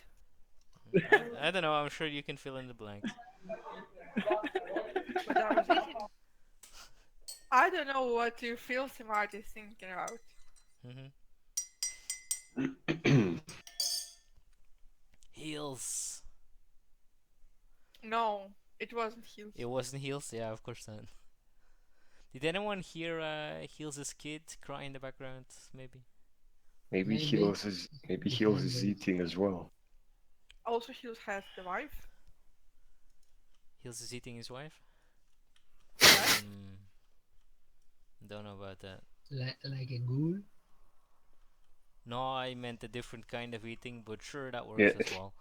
I don't know, I'm sure you can fill in the blanks. But I was eating. I don't know what you filthy Marty is thinking about. Heals. No, it wasn't heals. It wasn't Heals? Yeah, of course not. Did anyone hear Heals' kid cry in the background? Maybe. Maybe Heals is eating as well. Also, heals has the wife. Heals is eating his wife? Don't know about that. Like a ghoul? No, I meant a different kind of eating, but sure, that works Yeah. as well.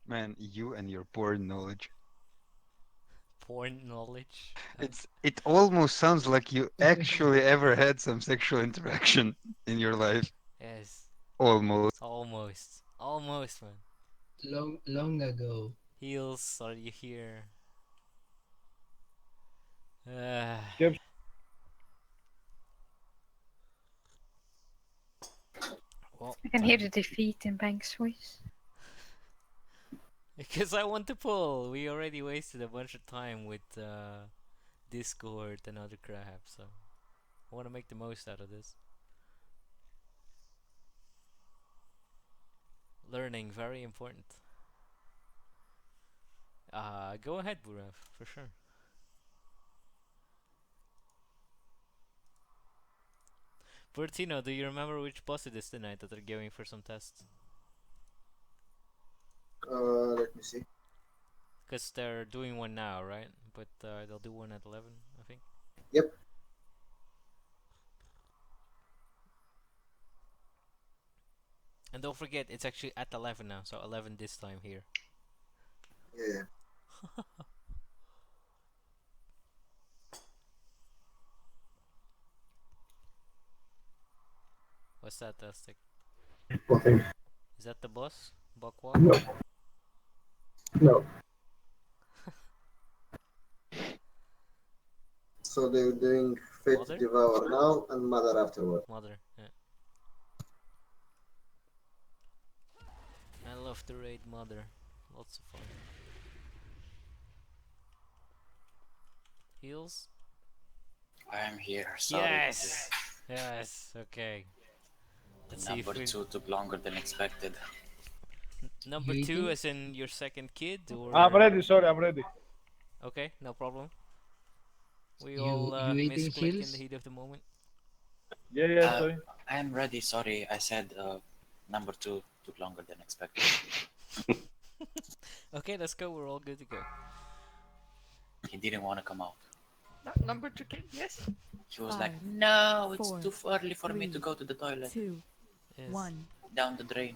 Man, you and your porn knowledge. Porn knowledge? It almost sounds like you actually ever had some sexual interaction in your life. Yes. Almost. Almost, man. Long ago. Heals, are you here? Well, I can hear the defeat in Bank's voice. because I want to pull. We already wasted a bunch of time with Discord and other crap, so I want to make the most out of this. Learning, very important. Go ahead, Burav, for sure. Bertino, do you remember which boss it is tonight that they're going for some tests? Let me see. Because they're doing one now, right? But they'll do one at 11, I think. Yep. And don't forget, it's actually at 11 now, so 11 this time here. Yeah. What's that, Tastic? Nothing. Is that the boss? Buckwalk? No. No. So they're doing Fate Mother? Devour now and Mother afterward. Mother, yeah. I love to raid Mother. Lots of fun. Heals? I am here. Sorry. Yes! Yes, okay. Let's see if Number we... 2 took longer than expected. Number 2 as in your second kid, or... I'm ready, sorry, I'm ready. Okay, no problem. We You all eating misclick in heals? the heat of the moment. Yeah, sorry. I am ready. Sorry, I said number 2 took longer than expected. Okay, let's go. We're all good to go. He didn't want to come out. Number 2 king, yes. He was 5, like, no, it's 4, too early for me to 3, go to the toilet. 2, Yes. 1. Down the drain.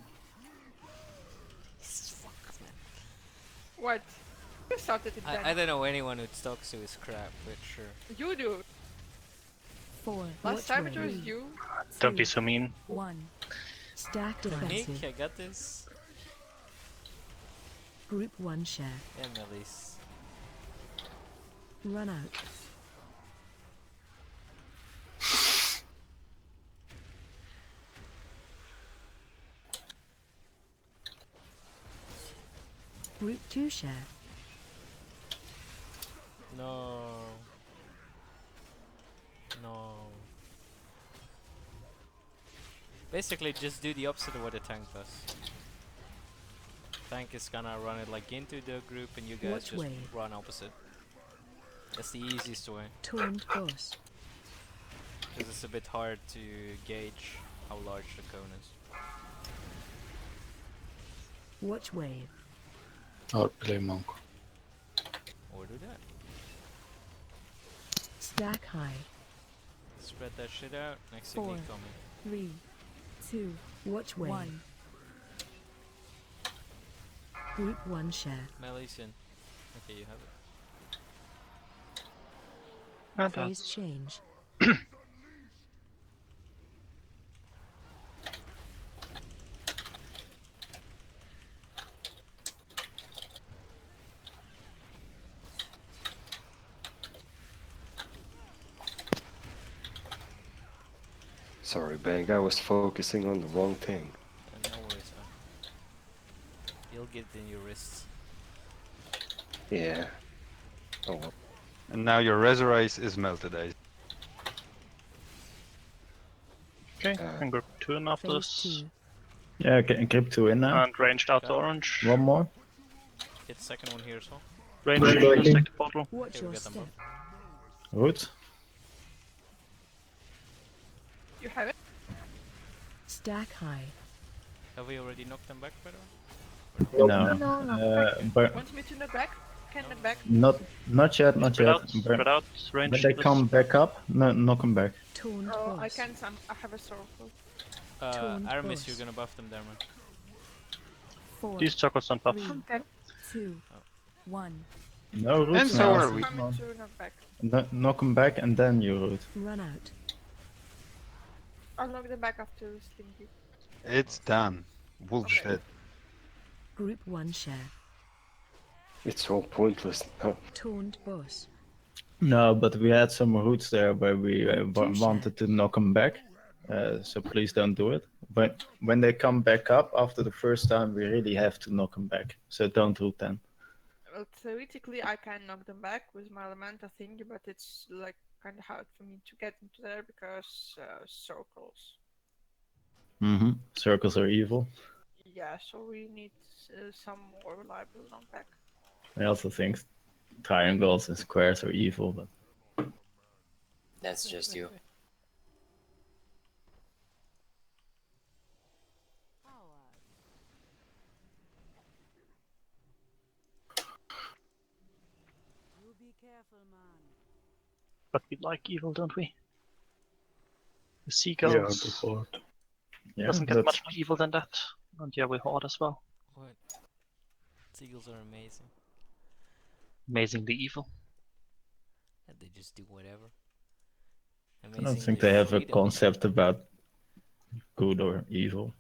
What? You started it then. I don't know anyone who talks to his crap, but sure. You do. 4. Last time it was you. Don't be so mean. 1. Stack Nick, defensive. I got this. Group 1 share. Yeah, Melis. Run out. Group 2 share. No. No. Basically, just do the opposite of what the tank does. Tank is gonna run it like into the group, and you guys Watch just wave. run opposite. That's the easiest way. Taunt boss. Because it's a bit hard to gauge how large the cone is. Watch wave. Or play monk. Or do that. Stack high. Spread that shit out. Next 4, technique coming. 3, 2. Watch wave. 1. Group 1 share. Melee's in. Okay, you have it. Phase change. Sorry, Bang, I was focusing on the wrong thing. No worries, man. You'll get it in your wrists. Yeah. Oh well. And now your Resurrece is melted ice. Okay, and group 2 in after Phase this. 2. Yeah, grip 2 in now. And ranged out to orange. One more. Get the second one here as well. Ranged let's take the bottle. Watch Okay, we your got them step. both. Root. You have it? Stack high. Have we already knocked them back, by the way? No. No. But Want me to knock back? Can knock back? not yet, not Spread yet. out, spread out, range. When they come back up, no, knock them back. Taunt Oh, I boss. can't. I have a circle. Taunt Aramis, boss. you're gonna buff them there, man. 4, These circles don't buff. 3, Okay. 2, 1. No root And so now. are we. Coming to knock back. Knock them back and then you root. Run out. I'll knock them back after Stinky. It's done. Bullshit. Group 1 share. It's all pointless now. Taunt boss. No, but we had some roots there where we Touche. wanted to knock them back. So please don't do it. But when they come back up after the first time, we really have to knock them back. So don't root then. Well, theoretically, I can knock them back with my elemental thingy, but it's like kind of hard for me to get into there because circles. Circles are evil. Yeah, so we need some more reliable knockback. I also think triangles and squares are evil, but That's just you. But we like evil, don't we? The Yeah, Seagulls the fort. yeah, doesn't get that's- much more evil than that. And yeah, we horde as well. What? Seagulls are amazing. Amazingly evil. And they just do whatever. I don't think they have a freedom. concept about good or evil.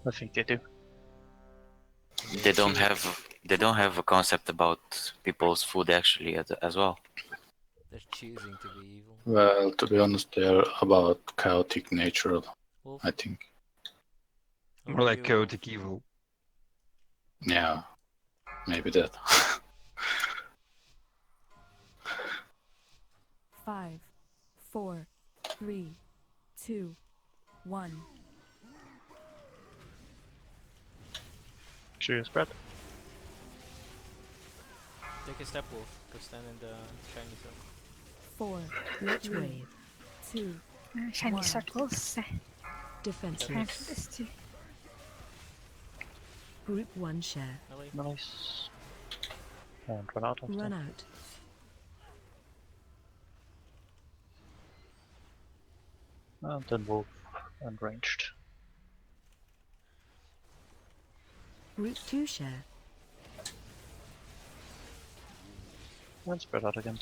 I think they do. They don't have a concept about people's food actually as well. They're choosing to be evil. Well, to be honest, they're about chaotic nature, Wolf? I think. Over More like you, chaotic evil. Yeah, maybe that. 5, 4, 3, 2, 1. Sure you spread. Take a step, Wolf. Go stand in the shiny zone. 4. Watch wave. 2. Shiny 1. circles. Defensive. This too. Group 1 share. Melee. Nice. And run out of Run them. out. And then wolf and ranged. Route 2 share. And spread out again.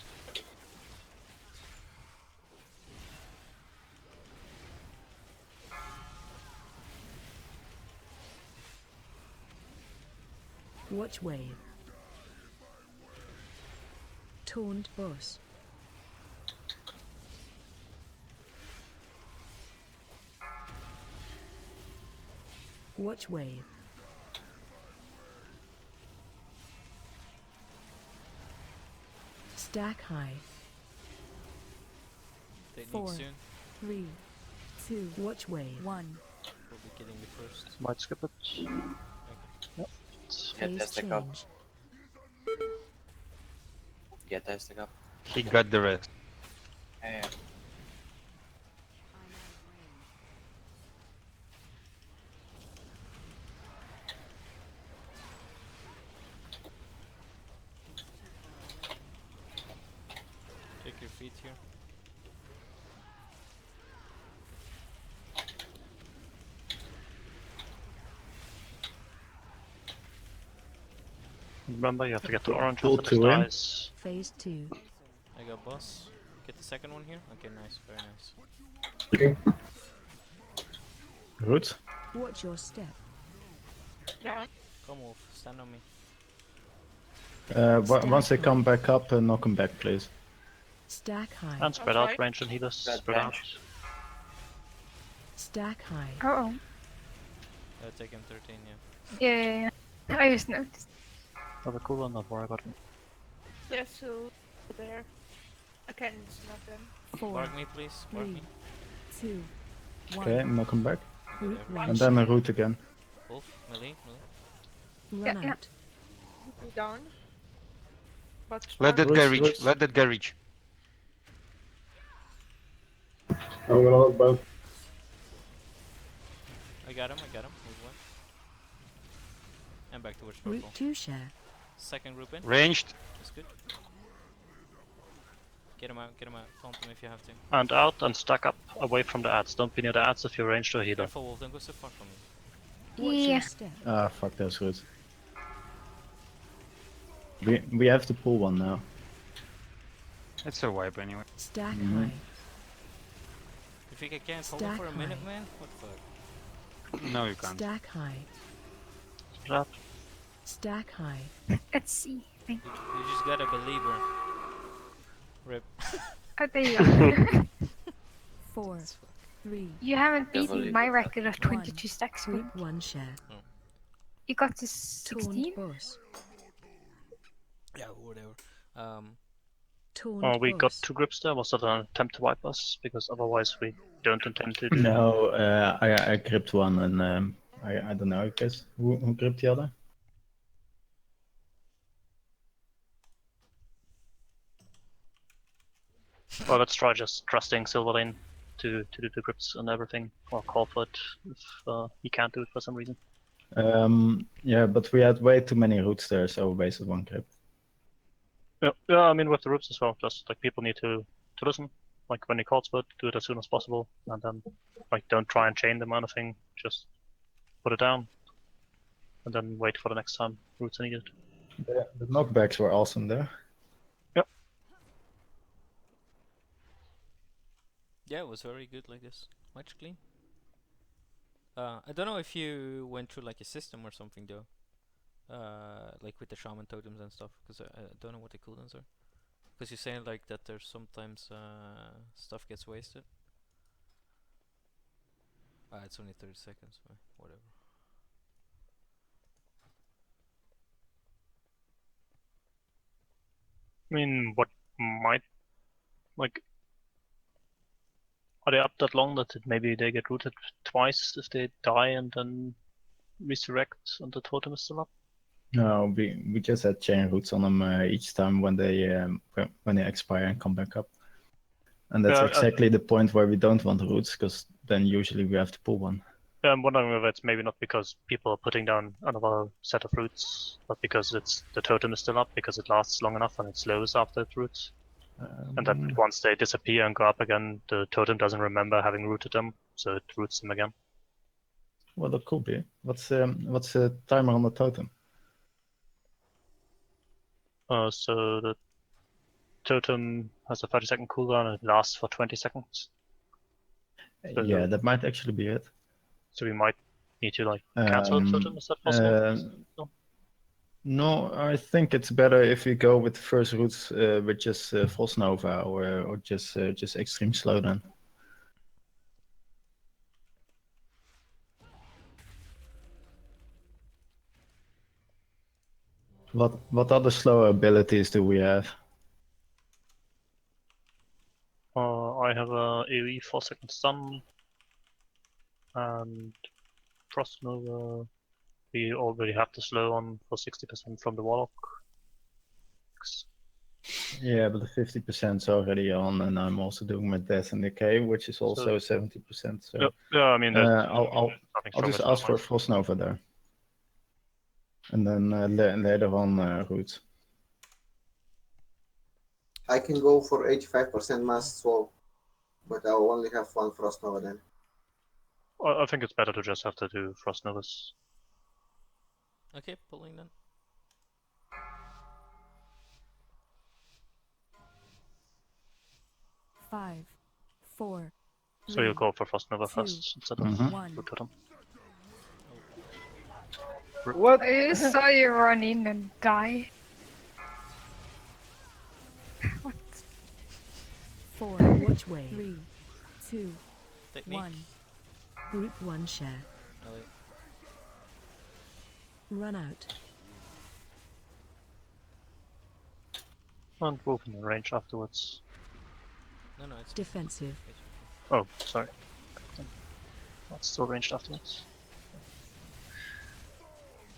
Watch wave. Taunt boss. Watch wave. Stack high. Technique 4, soon. 3, 2, watch wave. 1. We'll be getting the first. Might skip it. Yep. Get Phase Aztec up. change. Get Aztec up. He got the rest. Yeah. Take your feet here. Remember, you have to get the orange Pull after this 2 in. dies. Phase 2. I got boss. Get the second one here. Okay, nice, very nice. Okay. Root. Watch your step. Yeah. Come off, stand on me. Once they come back up, knock them back, please. Stack high. And spread out, range and healers. Spread out. Stack high. Oh. Take him 13, yeah. Yeah. I just noticed. Have a cool one, not worry about it. Yeah, so there. Okay, it's not them. 4, Bark me, please. Bark 3, me. 2, 1. Okay, knock them back. Root And then a root again. Wolf, melee. Run Yeah. out. Be down. But Let that one- guy reach. Let that guy reach. I'm gonna look both. I got him, Move one. And back towards purple. Route 2 share. Second group in. Ranged. That's good. Get him out. Taunt him if you have to. And out and stack up away from the ads. Don't be near the ads if you're ranged or healer. Careful, Wolf, don't go so far from me. Watch Yeah. your step. Ah, fuck those roots. We have to pull one now. It's a wipe anyway. Stack Mhm. high. If you can't hold him Stack for a minute, high. man, what the fuck? No, you can't. Stack high. Spread out. Stack high. Let's see. You just gotta believe her. Rip. Oh, there you are. 4, 3. You haven't Devil beaten is my the record of 22 stacks. Speed. Route 1 share. You got to 16? Taunt boss. Yeah, whatever. Taunt Oh, we got boss. 2 grips there. Was that an attempt to wipe us? Because otherwise we don't intend to. No, I gripped one and I don't know, I guess. Who gripped the other? Well, let's try just trusting Silverlane to do the grips and everything, or call for it if he can't do it for some reason. Yeah, but we had way too many roots there, so we wasted one grip. Yeah, I mean with the roots as well. Just like people need to listen. Like when he calls for it, do it as soon as possible, and then like don't try and chain them or anything. Just put it down, and then wait for the next time roots are needed. The knockbacks were awesome there. Yeah, it was very good like this. Much clean. I don't know if you went through like a system or something though. Like with the shaman totems and stuff, because I don't know what the cooldowns are. Because you're saying like that there's sometimes stuff gets wasted. It's only 30 seconds, but whatever. I mean, what might like. Are they up that long that maybe they get rooted twice if they die and then resurrect and the totem is still up? No, we just had chain roots on them each time when they expire and come back up. And that's exactly the point where we don't want roots, because then usually we have to pull one. Yeah, I'm wondering if it's maybe not because people are putting down another set of roots, but because the totem is still up, because it lasts long enough and it slows after it roots. And then once they disappear and go up again, the totem doesn't remember having rooted them, so it roots them again. Well, that could be. What's the timer on the totem? So the totem has a 30-second cooldown and it lasts for 20 seconds. So Yeah, that might actually be it. So we might need to like cancel the totem. Is that possible? No? No, I think it's better if we go with the first roots with just Frost Nova or just Extreme Slowdown. What other slow abilities do we have? I have a AoE 4-second stun and Frost Nova. We already have the slow on for 60% from the Warlock. Yeah, but the 50% is already on, and I'm also doing my death and decay, which is also 70%. So yeah, I mean, I'll just ask for Frost Nova there, and then later on roots. I can go for 85% mass swap, but I'll only have one Frost Nova then. I think it's better to just have to do Frost Novas. Okay, pulling then. Five, four. So you go for Frost Nova first instead of one. the totem. What? I saw you run in and die. What? Four. Watch wave. 3, 2, Technique. 1. Group 1 share. Elliot. Run out. And move in the range afterwards. No, it's defensive. Oh, sorry. That's still ranged afterwards.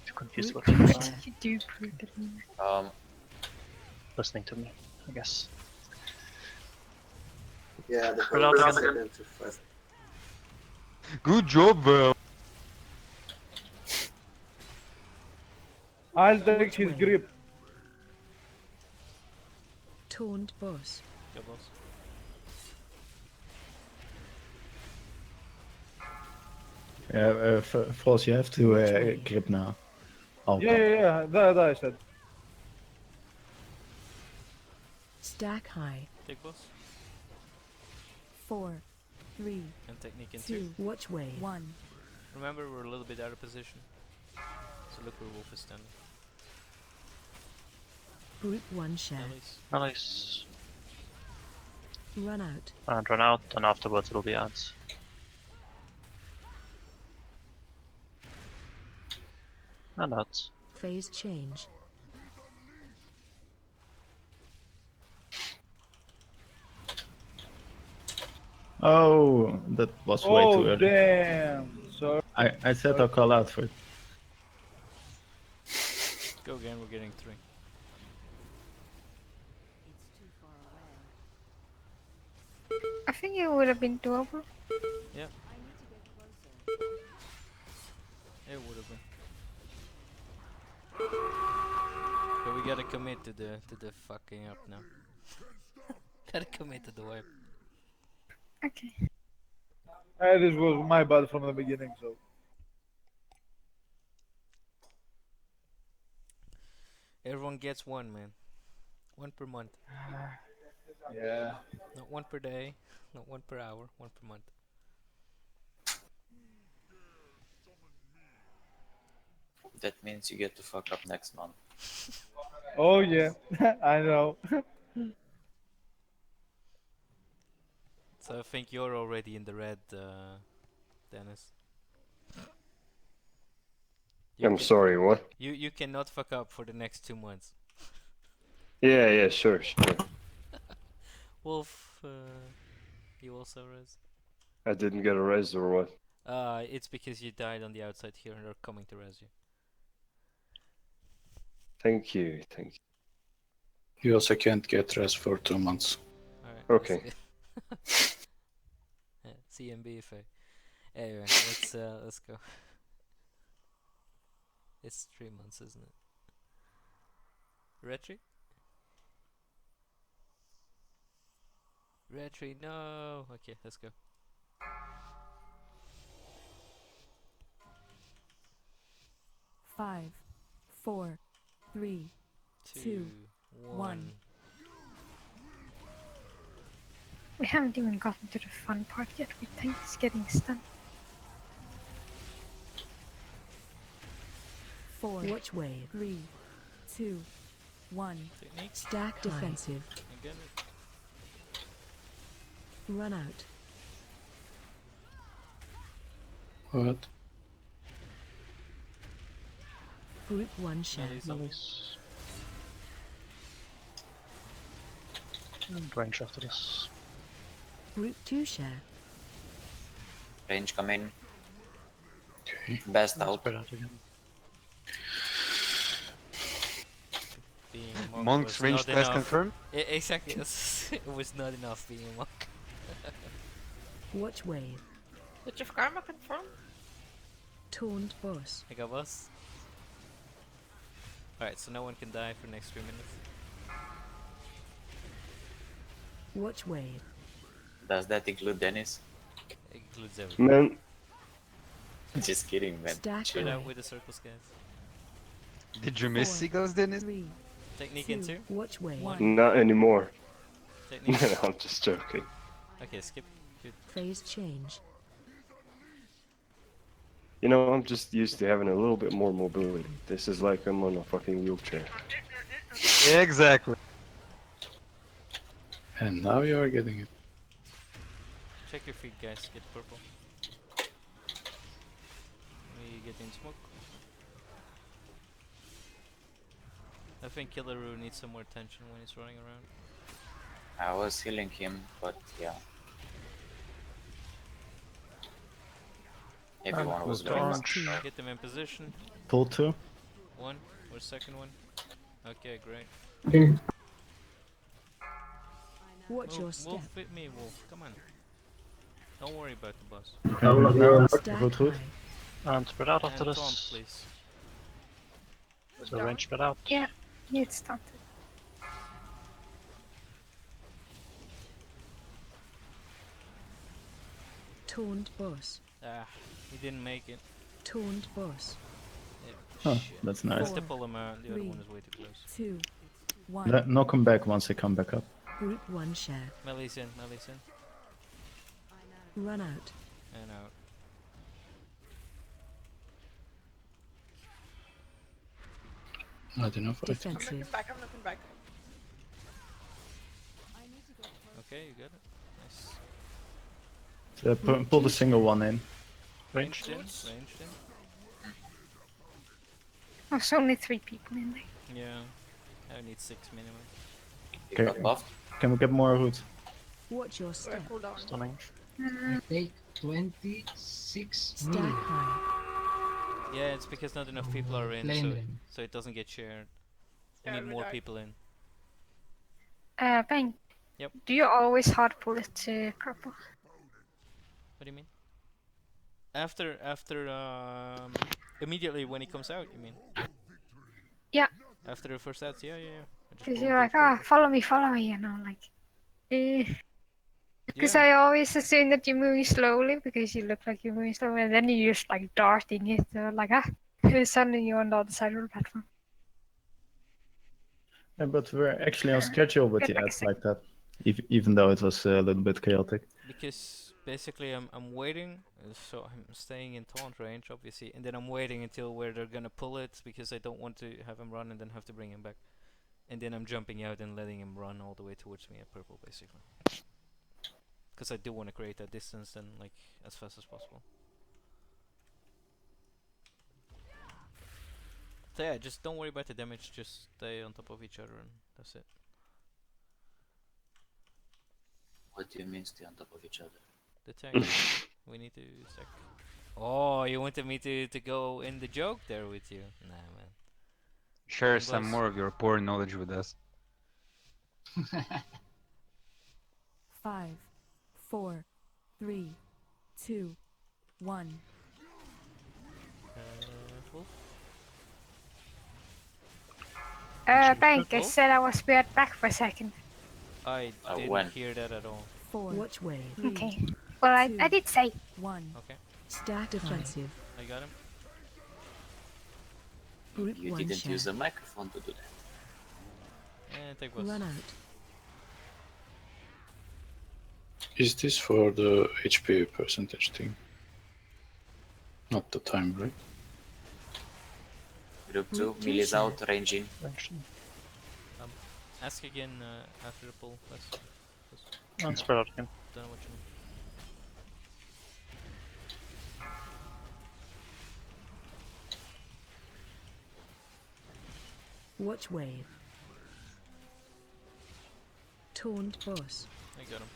You're confused what you do, listening to me, I guess. Yeah, the Relax first again. second too fast. Good job, Val. I'll take his grip. Taunt boss. Go boss. Yeah, Frost, you have to grip now. Yeah. That I said. Stack high. Take boss. 4, 3, And technique in 2. Watch wave. 1. Remember, we're a little bit out of position. So look where Wolf is standing. Group 1 share. Nice. Run out. And run out, and afterwards it'll be ads. And ads. Phase change. Oh, that was way too early. Damn. Sorry. I said I'll call out for it. Go again, we're getting 3. I think it would have been doable. Yeah. It would have been. But we gotta commit to the fucking up now. Gotta commit to the wipe. Okay. This was my bad from the beginning, so. Everyone gets one, man. One per month. Yeah. Not one per day, not one per hour, one per month. That means you get to fuck up next month. Oh yeah, I know. So I think you're already in the red, Dennis. I'm sorry, what? You cannot fuck up for the next 2 months. Yeah, sure. Wolf, you also res. I didn't get a res or what? It's because you died on the outside here and they're coming to res you. Thank you. You also can't get rest for 2 months. Alright. Okay. Yeah, CMB effect. Anyway, let's go. It's 3 months, isn't it? Retri? Retry, no. Okay, let's go. Five, four, three, two, one. We haven't even gotten to the fun part yet with things getting stunned. Four. Watch wave. 3, 2, 1. Technique. Stack defensive. Again. Run out. What? Group 1 share. Nice. And range after this. Group 2 share. Range come in. Okay. Best out. Spread out again. Being a monk Monk's was range not test enough. confirmed? Exactly. It was not enough being a monk. Watch wave. Did your karma confirm? Taunt boss. I got boss. Alright, so no one can die for the next 3 minutes. Watch wave. Does that include Dennis? It includes everything. Man, Just kidding, man. Stack Chill out away. with the circles, guys. Did you miss 4, Seagulls, Dennis? 3, Technique 2, in 2. watch wave. 1. not anymore. Technique. No, I'm just joking. Okay, skip. Good. Phase change. You know, I'm just used to having a little bit more mobility. This is like I'm on a fucking wheelchair. Exactly. And now you are getting it. Check your feet, guys. Get purple. We get in smoke. I think Killaroo needs some more attention when he's running around. I was healing him, but yeah. Everyone was going orange. Get them in position. Pull 2. One or second one. Okay, great. Watch your Wolf, step. Wolf with me, Wolf. Come on. Don't worry about the boss. Stack root root. And spread out after And taunt, this. please. So range spread out. Yeah, it's started. Taunt boss. Ah, he didn't make it. Taunt boss. Oh, Shit. that's I nice. have to pull him out. The other 3, one is way too close. 2, 1. No, come back once they come back up. Group 1 share. Melee's in, Melee's in. Run out. And out. Not enough. I think. I'm looking Defensive. back, I'm looking back. Okay, you got it. Nice. Pull the single one in. Ranged in, ranged in. There's only 3 people in there. Yeah. I need 6 minimum. You Okay. got buffed? Can we get more root? Watch your step. Cool down. Stunning. I take 26 Stack million. high. Yeah, it's because not enough people are in, Flame so, ring. so it doesn't get shared. We Yeah, need we more died. people in. Bang. Yep. Do you always hard bullet purple? What do you mean? After, immediately when he comes out, you mean? Yeah. After the first ads, yeah. I just Because pull you're him like, to ah, follow me, and I'm like, Because I always assume that you're moving slowly because you look like you're moving slowly, and then you're just like darting it, like, suddenly you're on the other side of the platform. Yeah, but we're actually on schedule with the ads like that, even though it was a little bit chaotic. Because basically I'm waiting, so I'm staying in taunt range obviously, and then I'm waiting until where they're gonna pull it because I don't want to have him run and then have to bring him back. And then I'm jumping out and letting him run all the way towards me at purple basically. Because I do want to create that distance and like as fast as possible. So yeah, just don't worry about the damage, just stay on top of each other and that's it. What do you mean stay on top of each other? The tank. We need to stack. Oh, you wanted me to go in the joke there with you? Nah, man. Share some more of your poor knowledge with us. 5, 4, 3, 2, 1. Wolf? Bank, I said I was spared back for a second. I didn't when? hear that at all. 4. Watch wave. Okay. Well, I did say. 1. Okay, Stack defensive. I got him. Group You 1 didn't share. use the microphone to do that. And take was. Run out. Is this for the HP percentage thing? Not the time, right? Group 2, Group two Mill is share. out, range in. Ask again after the pull. And spread out again. Don't know what you mean. Watch wave. Taunt boss. I got him.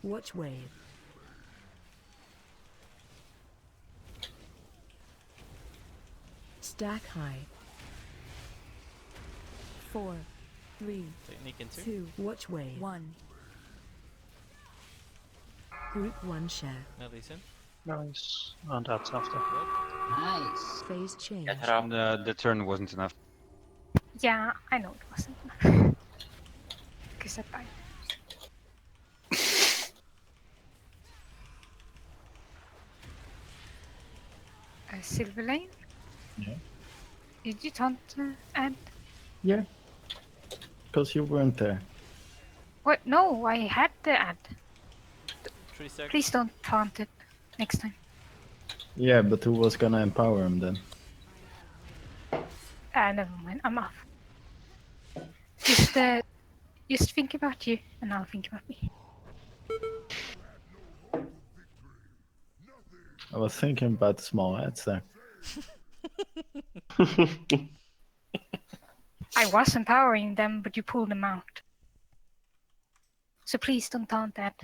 Watch wave. Stack high. 4, 3, Technique in 2. 2. Watch wave. 1. Group 1 share. Melly's in. Nice. And that's after. Nice. Phase change. Get her up. The turn wasn't enough. Yeah, I know it wasn't enough. Because I died. Silver Lane? Yeah. Did you taunt Ed? Yeah. Because you weren't there. What? No, I had the ad. 3 seconds. Please don't taunt it next time. Yeah, but who was gonna empower him then? Never mind, I'm off. Just think about you, and I'll think about me. I was thinking about the small ads there. I was empowering them, but you pulled them out. So please don't taunt that.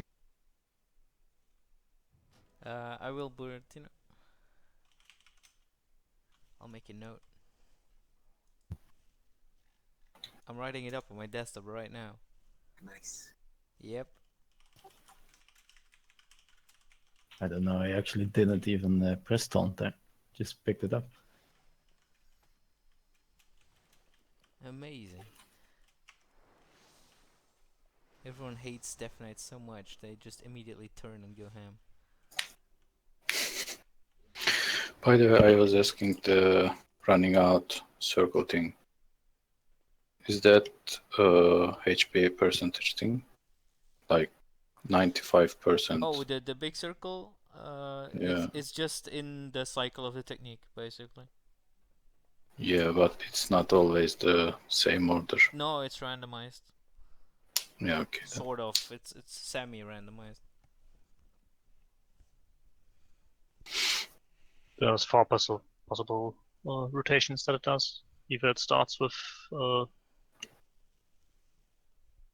I will Buratino. I'll make a note. I'm writing it up on my desktop right now. Nice. Yep. I don't know, I actually didn't even press taunt there. Just picked it up. Amazing. Everyone hates Death Knight so much, they just immediately turn and go ham. By the way, I was asking the running out circle thing. Is that HP percentage thing? Like 95%? Oh, the big circle? Yeah. It's just in the cycle of the technique, basically. Yeah, but it's not always the same order. No, it's randomized. Yeah, okay. Sort of. It's semi-randomized. There's 4 possible rotations that it does. Either it starts with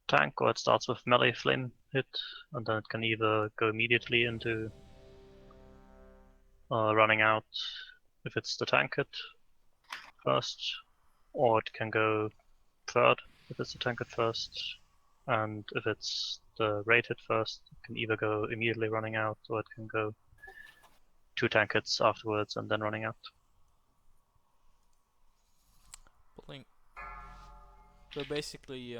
tank, or it starts with melee flame hit, and then it can either go immediately into running out if it's the tank hit first, or it can go third if it's the tank hit first, and if it's the raid hit first, it can either go immediately running out, or it can go 2 tank hits afterwards and then running out. Pulling. So basically,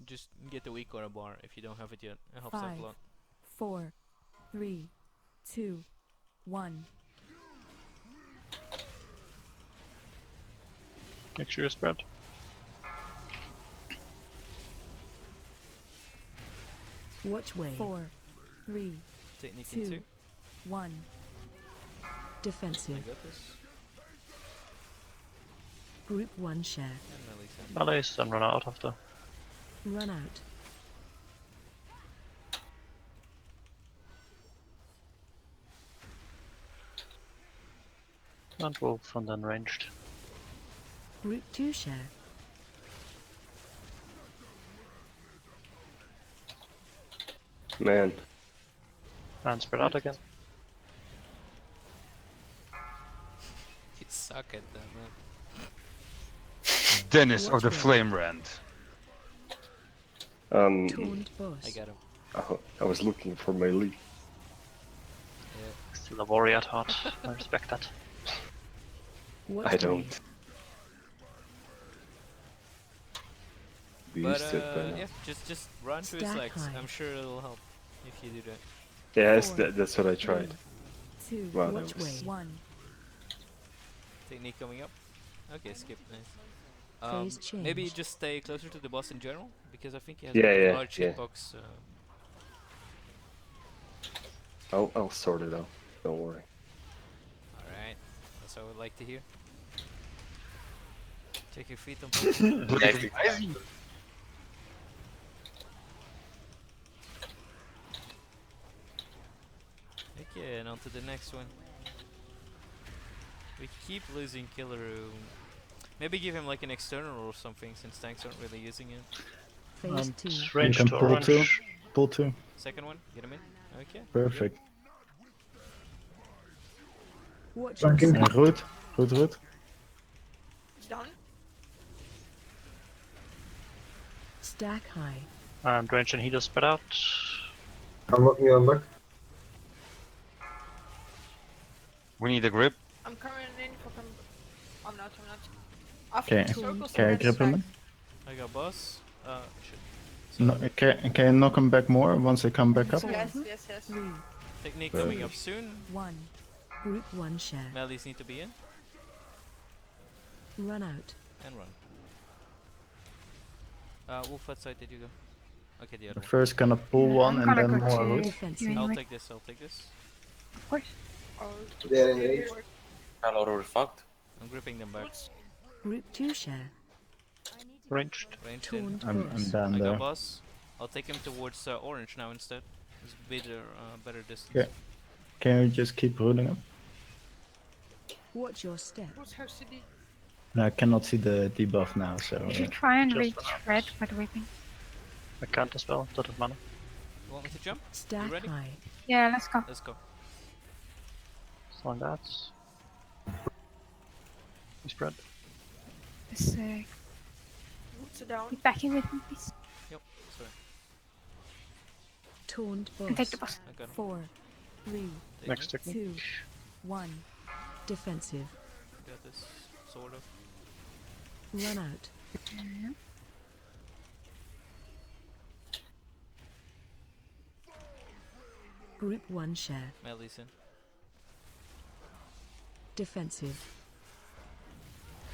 just get the weak or a bar if you don't have it yet. It helps out 5, a lot. 4, 3, 2, 1. Make sure you're spread. Watch wave. 4, 3, Technique in 2, 2. 1. Defensive. I got this. Group 1 share. And Melly's in. Melees, then run out after. Run out. And wolf, and then ranged. Group 2 share. Man. And spread out again. You suck at that, man. Dennis of Watch the wave. Flame Rand. Taunt boss. I got him. I was looking for my lead. Yeah. Still a warrior at heart. I respect that. Watch I don't. wave. We But used to it by now. yeah, just run to his Stack legs. high. I'm sure it'll help if you do that. Yes, Four, that's what I tried. 3, 2, Wow, that watch was... wave. 1. Technique coming up. Okay, skip. Nice. Phase Maybe change. just stay closer to the boss in general, because I think he has Yeah, like a yeah, large yeah. hitbox. I'll sort it out. Don't worry. Alright, that's what I would like to hear. Check your feet on Okay, and on to the next one. We keep losing Killer Room. Maybe give him like an external or something, since tanks aren't really using it. Phase 2. You Range can to pull orange. 2. Pull 2. Second one, get him in. Okay. Perfect. Watch Flanking. yourself. Root. Root. Done. Stack high. And range and healer spread out. I'm back. We need a grip. I'm coming in for I'm not. After Okay, the circles, can I I'm grip back. him? I got boss. Shit. No, can I knock him back more once I come back up? Yes. 3, Technique coming up soon. 1. Group 1 share. Mellies need to be in. Run out. And run. Wolf, what side did you go? Okay, the other one. First gonna pull one and then more root. I'll take this, I'll take this. Of course. They're in range. Hello, we're fucked. I'm gripping them back. Group 2 share. Ranged. Ranged in. Taunt I'm boss. down I there. got boss. I'll take him towards orange now instead. It's better distance. Okay. Can you just keep rooting him? Watch your step. Who's her CD? I cannot see the debuff now, so... You should try and Just reach run out. red by the weapon. I can't as well. Doesn't matter. You want me to jump? Stack You ready? high. Yeah, let's go. Let's go. So that. Spread. Let's Roots are down. be back in with me, please. Yep, sorry. Taunt boss. And take the boss. I got him. 4, 3, Next technique. 2, 1. Defensive. Got this, sort of. Run out. Group 1 share. Mellies in. Defensive.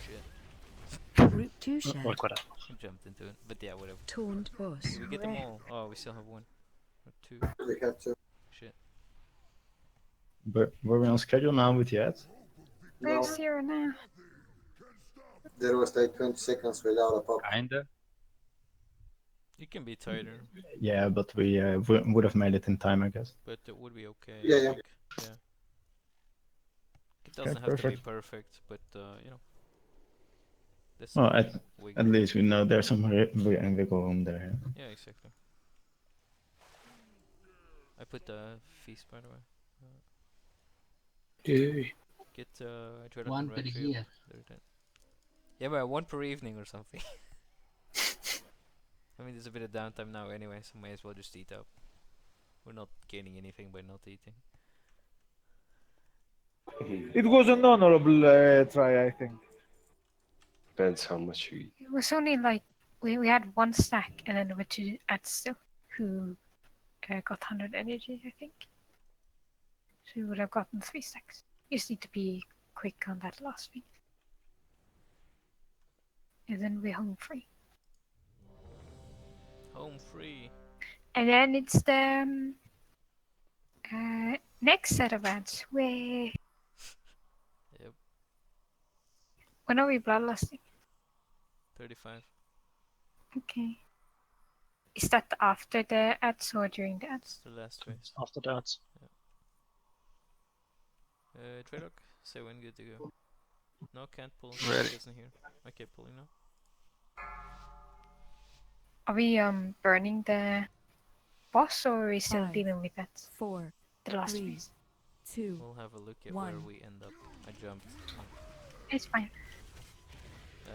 Shit. Group 2 share. Well, quite I jumped into it. But yeah, whatever. Taunt boss. Did we get them all? Oh, we still have one. Or two. We have to. Shit. But were we on schedule now with the ads? No, Where's Zero now? there was like 20 seconds without a pop. Kinda. You can be tighter, Yeah, but we would have made it in time, I guess. but it would be okay. Yeah, I yeah. think. Yeah. It doesn't have to be perfect. perfect, but you know. There's Well, some at wiggle. least we know there's some wiggle room there. Yeah, exactly. I put the feast, by the way. Yay. Get Dread One and per Red Trio. year. They're dead. Yeah, but one per evening or something. I mean, there's a bit of downtime now anyway, so may as well just eat up. We're not gaining anything by not eating. It was an honorable try, I think. Depends how much you eat. It was only like we had one stack and then there were two ads still who got 100 energy, I think. So we would have gotten 3 stacks. You just need to be quick on that last thing. And then we're home free. Home free. And then it's the next set of ads where. Yep. When are we bloodlusting? 35. Okay. Is that after the ads or during the ads? The last phase. After that. Treylock, say when good to go. No, can't pull. Ready. Isn't here. Okay, pulling now. Are we burning the boss or are we still 5, dealing with that? 4, The last 3, phase. 2. We'll have a look at 1. where we end up. I jumped. It's fine.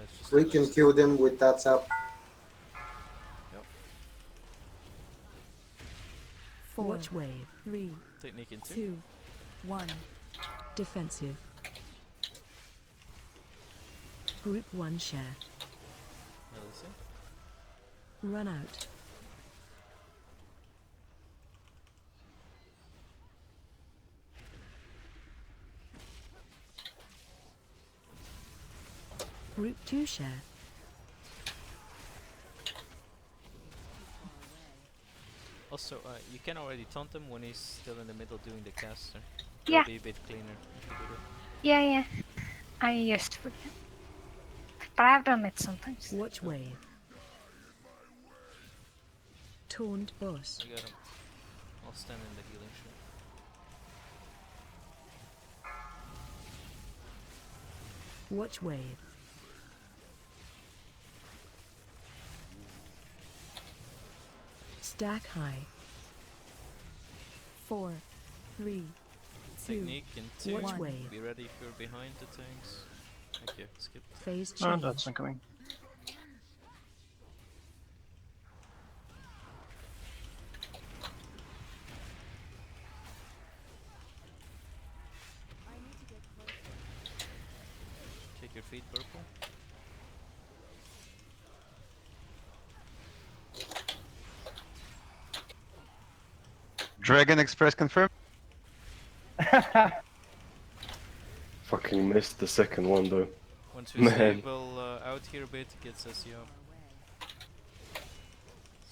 It's just We can kill them with that up. Yep. Watch wave. 3, Technique in 2. 2, 1. Defensive. Group 1 share. Listen. Run out. Group 2 share. Also, you can already taunt him when he's still in the middle doing the caster. Yeah. It'll be a bit cleaner if you do that. Yeah. I used to forget. But I've done it sometimes. Watch wave. Taunt boss. I got him. I'll stand in the healing shot. Watch wave. Stack high. 4, 3, 2, Technique in 2. watch wave. Be ready if you're behind the tanks. Okay, skip. Phase Oh, change. that's incoming. Kick your feet purple. Dragon Express confirmed. Fucking missed the second one though. Once we Man. stable out here a bit, gets us you up.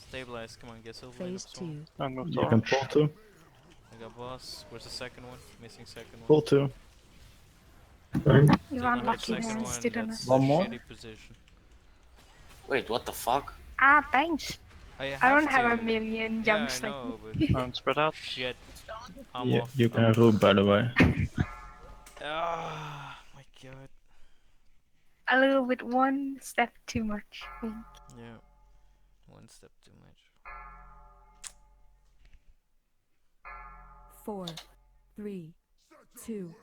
Stabilize, come on, get silver. Phase 2. You can pull 2. I got boss. Where's the second one? Missing second one. Pull 2. You're Don't have unlucky second there, one, student. that's One a more? shitty position. Wait, what the fuck? Ah, thanks. I don't have a million jumps yeah, I like know, you. but spread out. Shit. I'm Yeah, off. you can root, by the way. Ah, my god. A little bit one step too much, I think. Yeah. One step too much. 4, 3, 2,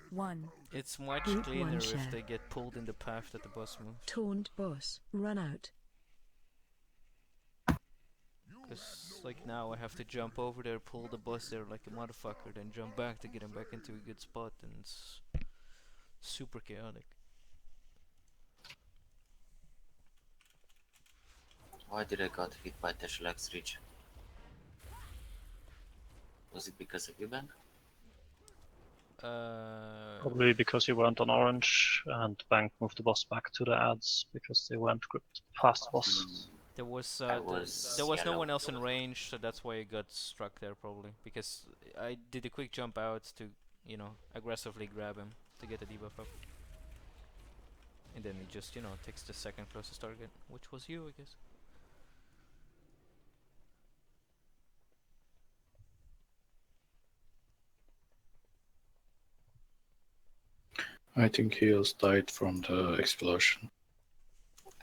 1. It's much Group cleaner 1 if share. they get pulled in the path that the boss moves. Taunt boss. Run out. Because, like, now I have to jump over there, pull the boss there like a motherfucker, then jump back to get him back into a good spot, and it's super chaotic. Why did I got hit by Teshlax Reach? Was it because of you, Ben? Probably because you weren't on orange and Bank moved the boss back to the ads because they weren't gripped past the boss. There was I was there was no yellow. one else in range, so that's why I got struck there probably. Because I did a quick jump out to, you know, aggressively grab him to get the debuff up. And then he just, you know, takes the second closest target, which was you, I guess. I think he has died from the explosion.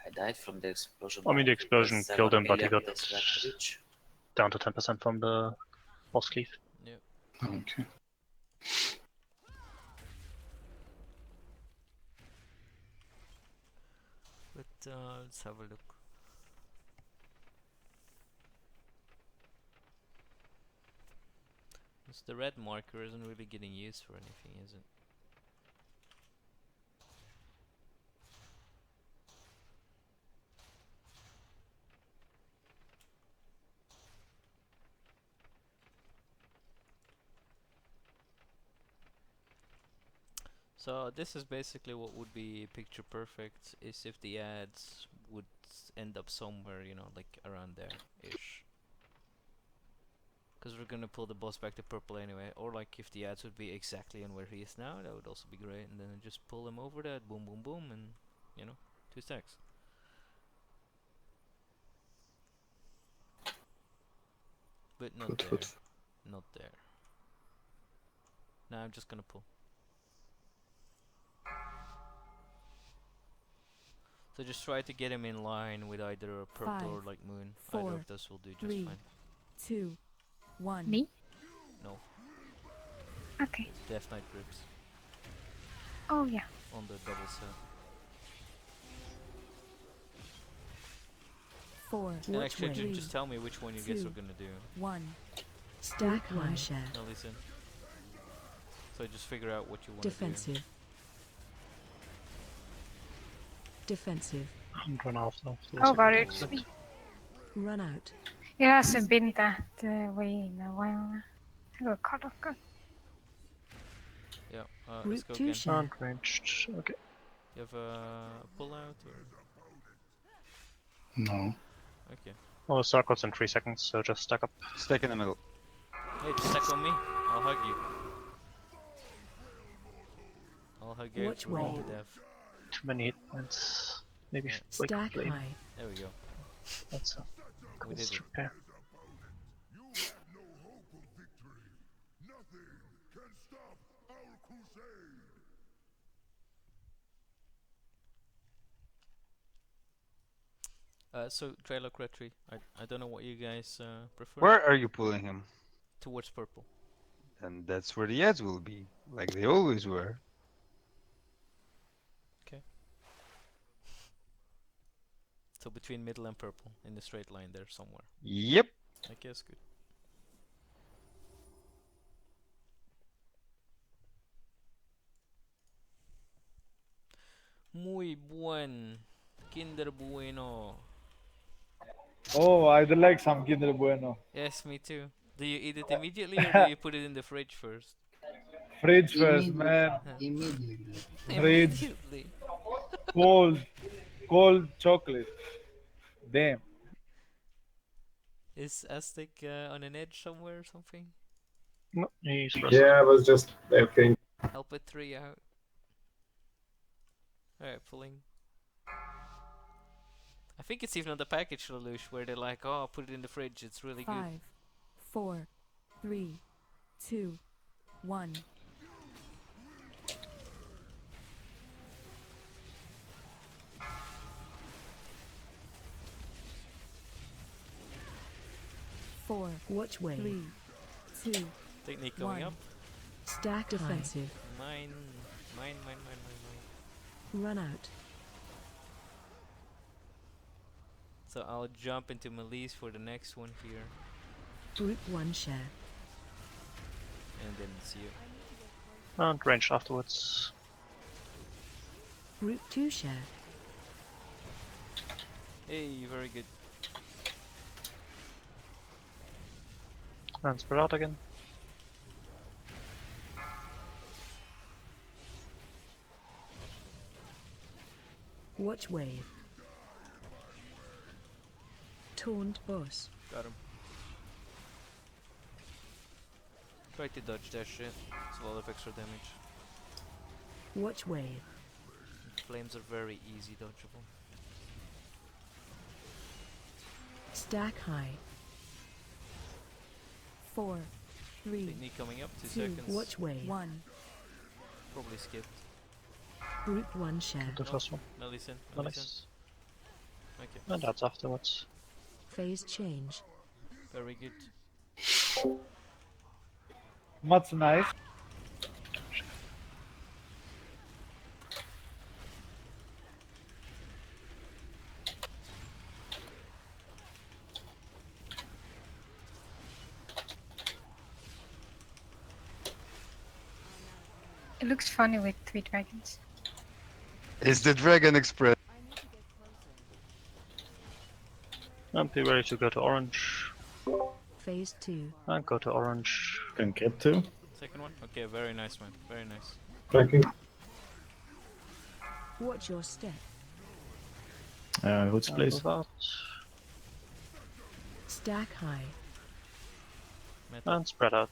I died from the explosion. I mean, the but it explosion was killed him, but he 7 got million Teshlax Reach. down to 10% from the boss cleave. Yep. Okay. But let's have a look. The red marker isn't really getting used for anything, is it? So this is basically what would be picture perfect, is if the ads would end up somewhere, you know, like around there-ish. Because we're gonna pull the boss back to purple anyway, or like if the ads would be exactly on where he is now, that would also be great, and then just pull him over that, boom boom boom, and, you know, 2 stacks. But not there. Not there. Now I'm just gonna pull. So just try to get him in line with either a purple or 5, like moon. 4, Either of those will do just 3, fine. 2, 1. Me? No. Okay. Death Knight grips. Oh yeah. On the double set. 4. And Watch actually, wave. just tell me which one you guys are gonna do. 1. Stack high share. No, listen. So just figure out what you want Defensive. to Defensive. And run after. Oh god, it's me. Run out. It hasn't been that way in a while. I got cut off. God. Yeah, let's Route go 2 again. share. Unranged. Okay. You have a pull out or? No. Okay. Oh, the circle's in 3 seconds, so just stack up. Stack in the middle. Hey, just stack on me. I'll hug you. I'll hug you Watch through way. to death. Too many hit points. Maybe Yeah. wake Stack flame. high. There we go. That's a We did it. repair. So trailer Cretry. I don't know what you guys prefer. Where are you pulling him? Towards purple. And that's where the ads will be, like they always were. Okay. So between middle and purple, in the straight line there somewhere. Yep. I guess good. Muy buen. Kinder bueno. Oh, I'd like some Kinder Bueno. Yes, me too. Do you eat it immediately or do you put it in the fridge first? Fridge first, man. Immediately. Fridge. Immediately. Cold chocolate. Damn. Is Aztec on an edge somewhere or something? No, he's Yeah, I was just thinking. Help it 3 out. Alright, pulling. I think it's even on the package, Lelouch, where they're like, oh, put it in the fridge, it's really good. 5, 4, 3, 2, 1. Four. Watch way. 3, 2. Technique coming up. Stack defensive. Mine. Run out. So I'll jump into Melis for the next one here. Group 1 share. And then it's you. And range afterwards. Group 2 share. Hey, very good. And spread out again. Watch wave. Taunt boss. Got him. Try to dodge that shit. It's a lot of extra damage. Watch wave. Flames are very easy dodgeable. Stack high. 4, 3. Technique coming up. 2 2. seconds. Watch wave. 1. Probably skipped. Group 1 share. The first one. Melis in. Nice. Okay. And that's afterwards. Phase change. Very good. Much nice. It looks funny with 3 dragons. It's the Dragon Express. And be ready to go to orange. Phase 2. And go to orange. Can get to. Second one? Okay, very nice, man. Very nice. Tracking. Watch your step. Roots, please. Stack high. Metal. And spread out.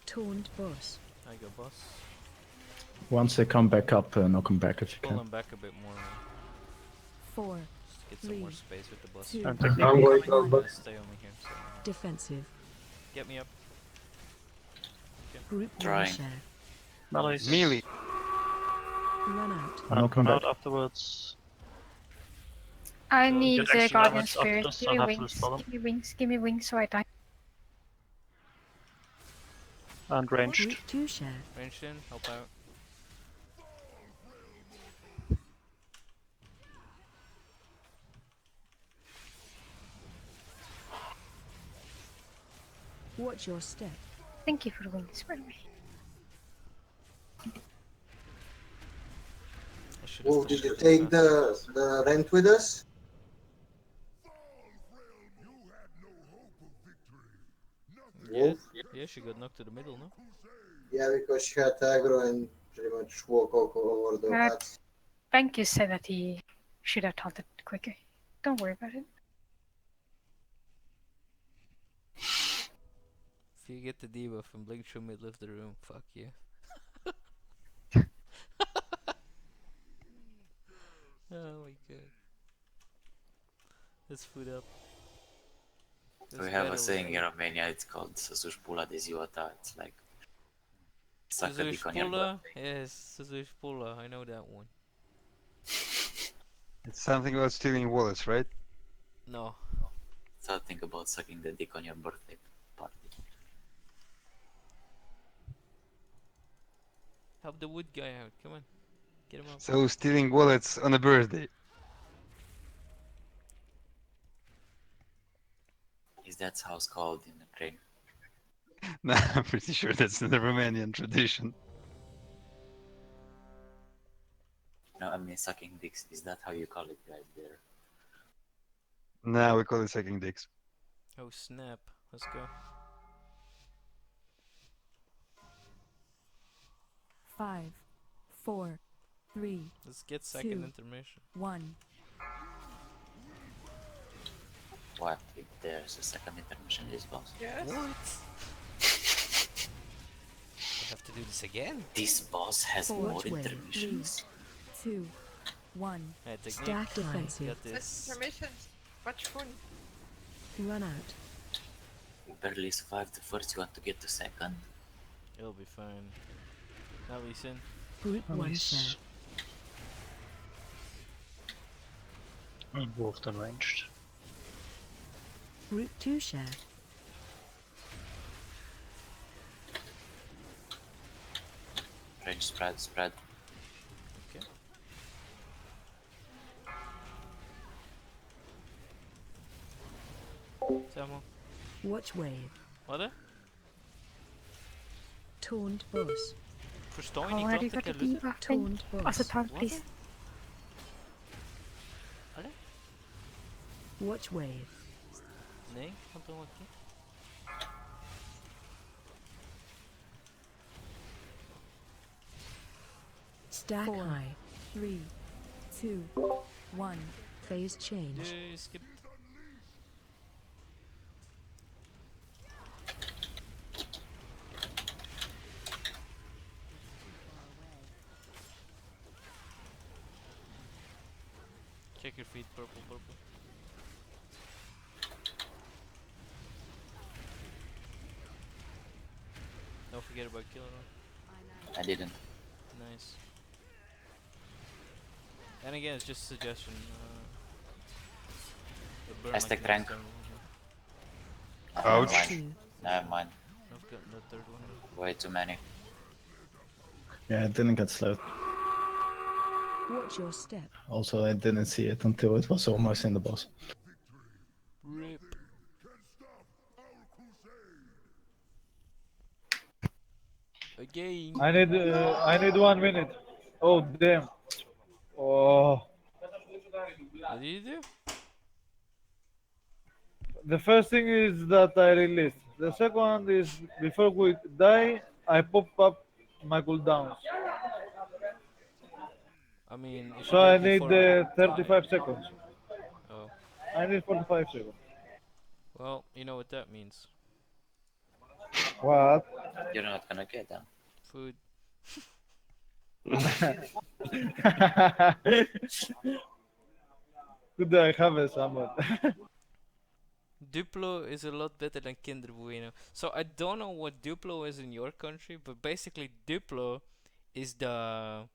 Taunt boss. I go boss. Once they come back up, knock them back if you Pull can. them back a bit more, man. 4. Just get some more space with the boss. 2. And technique. I'm going I'll down, but stay over here. So. Defensive. Get me up. Group 1 Trying. share. Melee. Melee. Run out. And knock Come them out back. afterwards. I So need get extra guardian damage spirit. after, Give me and have to wings. dispel them. Give me wings. Give me wings so I die. And ranged. Group 2 share. Range in, help out. Watch your step. Thank you for the wings, by the way. Wolf, did you take the rent with us? Yeah, yeah, she got knocked to the middle, no? Yeah, because she had aggro and pretty much walk over the hats. Bankus said that he should have taunted quicker. Don't worry about it. If you get the debuff and Blink through mid left the room, fuck you. Oh my god. Let's food up. We have a saying in Romania, it's called să suși pula de ziua ta. It's like suck a dick on your butt. Yes, Suzush Pula, I know that one. It's something about stealing wallets, right? No. Something about sucking the dick on your birthday party. Help the wood guy out, come on. Get him up. So stealing wallets on a birthday. Is that how it's called in Ukraine? No, I'm pretty sure that's in the Romanian tradition. No, I mean sucking dicks. Is that how you call it, guys? There. No, we call it sucking dicks. Oh snap, let's go. 5, 4, 3. Let's get second 2, intermission. 1. What? If there's a second intermission, this boss? Yes. What? I have to do this again? This boss has more intermissions. 3, 2, 1. Stack defensive. Got This this. intermissions. Much fun. Run out. You barely survived the first, you want to get to second? It'll be fine. Now listen. Group 1 share. Wolf unranged. Group 2 share. Range spread. Okay. Samo. Watch wave. Wat? Taunt boss. Förstår ni Already inte got a att jag debuff. Taunt boss. Also taunt, please. Eller? Watch wave. Nej, har inte varit det. Stack high. 3, 2, 1. Phase change. Skip. Check your feet, purple. Don't forget about killing her. I didn't. Nice. And again, it's just a suggestion. Hashtag rank. Ouch. Never mind. I've got the third one. Way too many. Yeah, it didn't get slowed. Watch your step. Also, I didn't see it until it was almost in the boss. Rip. Again. I need 1 minute. Oh damn. Oh. What did you do? The first thing is that I released. The second one is before we die, I pop up my cooldowns. I mean, if So you I did need before- 35 seconds. Oh. I need 45 seconds. Well, you know what that means. What? You're not gonna get them. Food. Good, I have a someone. Duplo is a lot better than Kinder Bueno. So I don't know what Duplo is in your country, but basically Duplo is the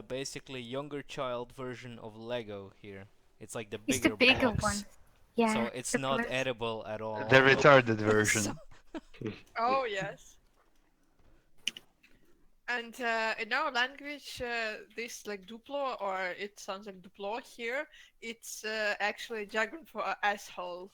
basically younger child version of Lego here. It's like the It's bigger the bigger box. one. Yeah. So it's the not plus. edible at all. The retarded version. Oh yes. And in our language, this like Duplo, or it sounds like Duplo here, it's actually jargon for asshole.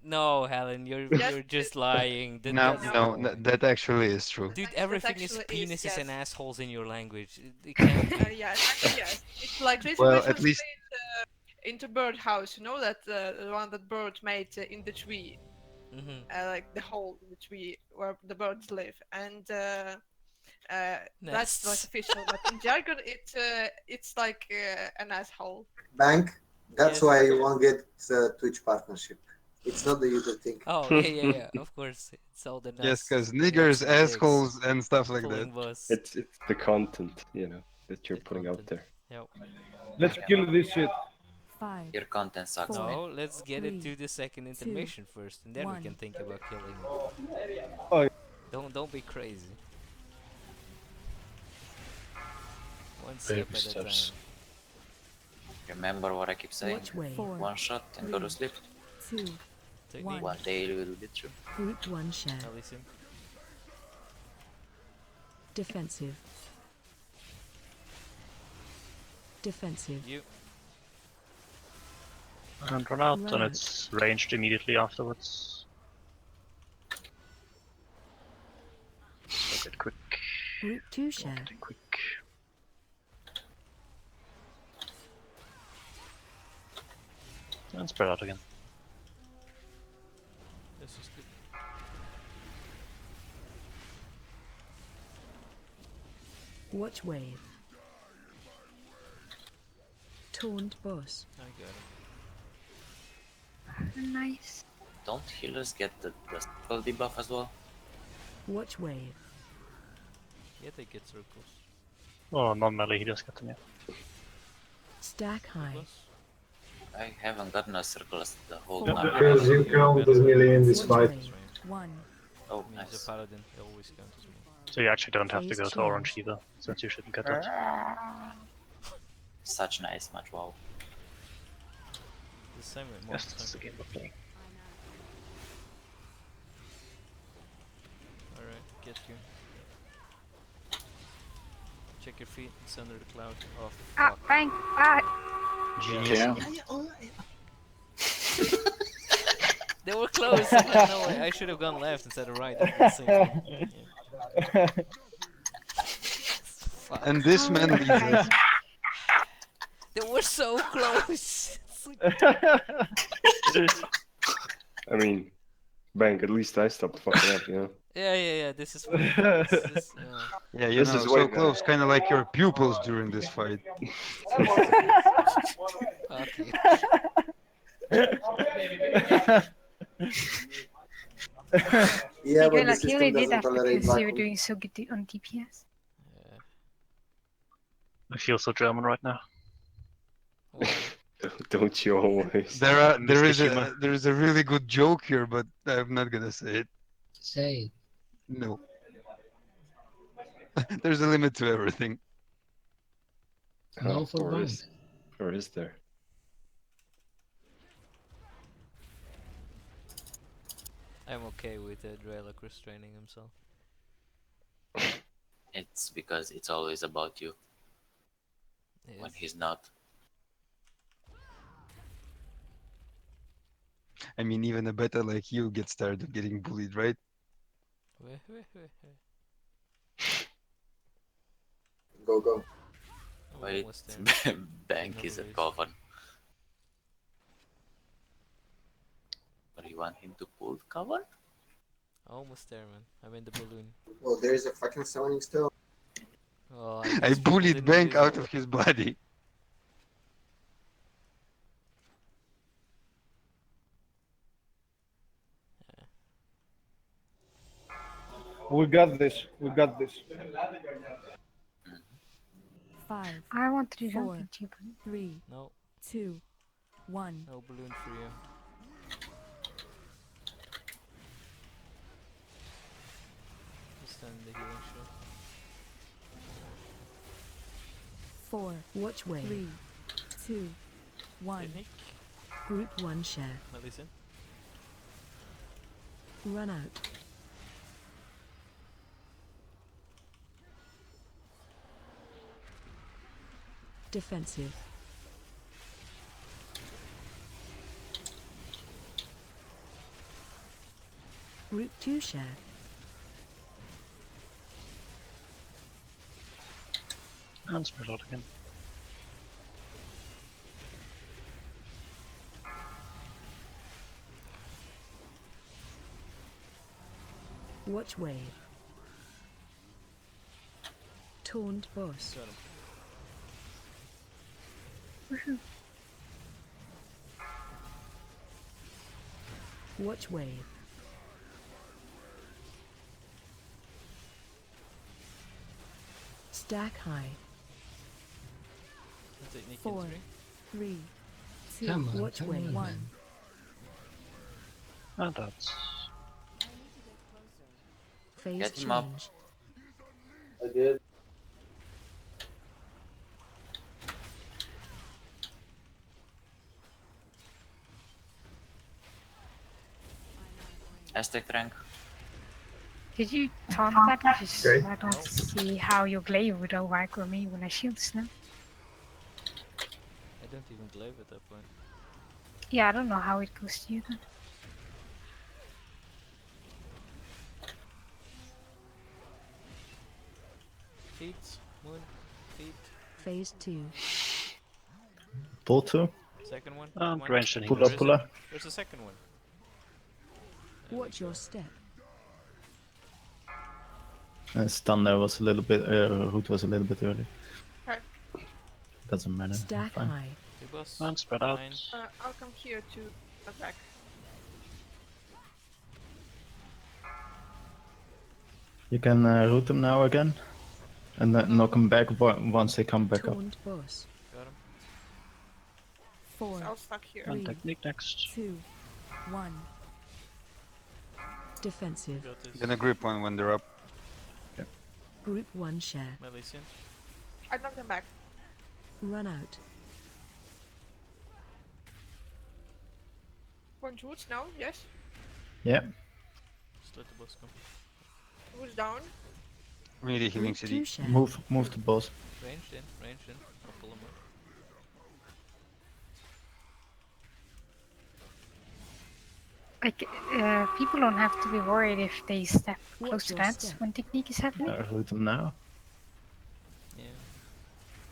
No, Helen, you're just lying. No, That's that actually is true. dude. That Everything is actually is, penises and yes. assholes in your language. It can't be. Yes, actually yes. It's like Well, basically at least into birdhouse. You know that the one that bird made in the tree, like the hole in the tree where the birds live, and that's like Nests. official. But in jargon, it's like an asshole. Bank. That's Yes. why you won't get Twitch partnership. It's not the usual thing. Oh yeah. Of course, it's all the yes, nests. because The nuts niggers, and dicks. assholes, and stuff like that. Pulling bus. It's the content, that you're putting out there. Yep. Let's kill this shit. 5. Your content sucks, man. No, let's get it to Three, the second intermission first, and then we can think about killing it. Oh, Don't be crazy. One step Baby at a time. steps. Remember what I keep saying? Watch way. 4, One shot and go to sleep. 2, Technique. 1. One day you will be true. Group 1 share. Listen. Defensive. Defensive. You. And run out, Run and out. it's ranged immediately afterwards. Get quick. Group 2 share. Quick. And spread out again. This is good. Watch wave. Taunt boss. I got it. Nice. Don't healers get the circle debuff as well? Watch wave. Yeah, they get circles. Oh, non-melee, he does get them, yeah. Stack high. I haven't gotten a circle the whole Yeah, time. because you count as melee in this Watch fight. wave. 1. Oh, He's nice. a paladin. They always count as me. So you actually don't have to Phase go to change. orange either, since you shouldn't get that. Such nice match, wow. The same with Yes, most that's the game we're playing. Alright, get you. Check your feet. It's under the cloud. Oh Ah, fuck. bang! Ah! Yeah. They were close. No, I should have gone left instead of right. That's the same thing. Yeah. Fuck. And this man leads us. They were so close. I mean, Bank, at least I stopped fucking up, Yeah. This is fine. This, Yeah, This is so way better. close, kind of like your pupils during this fight. okay. Yeah, Miguel, but the like, you system only did doesn't that tolerate because you were vacuum. doing so good on DPS. I feel so German right now. Don't you always? There is humor. a really good joke here, but I'm not gonna say it. Say it. No. There's a limit to everything. No for or Bank. or is there? I'm okay with Drelok restraining himself. It's because it's always about you. When he's not. I mean, even a beta like you gets tired of getting bullied, right? Go, go. Wait, almost there. Bank is a Anyways. coven. Or you want him to pull the cover? Almost there, man. I'm in the balloon. Oh, there's a fucking summoning stone. Oh, I guess people bullied didn't Bank use out it. of his body. We got this. We got this. 5. I want to do 4, something cheap. 3, No, 2, 1. no balloon for you. Just done the healing shot. 4. Watch wave. 3, 2, 1. Technique. Group 1 share. Listen. Run out. Defensive. Group 2 share. And spread out again. Watch wave. Taunt boss. Watch wave. Stack high. 4, 3, 2, Come on, watch come wave. on, 1. man. And that's... Phase Get him up. change. I did. Aztec rank. Did you taunt that? Because Okay. I don't see how your glaive would aggro me when I shield snap. I don't even glaive at that point. Yeah, I don't know how it goes to you then. Feet, moon, feet. Phase 2. Pull 2. Second one. And come on. ranged and Pull Where up, is pull it? up. Where's the second one? There we Watch your go. step. Stun there was a little bit, root was a little bit early. Okay. Doesn't matter. Stack Fine. high. Two boss. And spread out. Nine. I'll come here to attack. You can root them now again. And then knock them back once they come back up. Taunt boss. Got him. 4, I'll stuck here. And 3, technique next. 2, 1. Defensive. Got this. Gonna grip one when they're up. Group 1 share. Melisian. I knocked them back. Run out. Punch Woods now, yes. Yeah. Just let the boss come. Woods down. We need a healing Group city. 2 share. Move the boss. Ranged in, ranged in. I'll pull him up. Like, people don't have to be worried if they step Watch close to your that step. when technique is happening. Root them now. Yeah.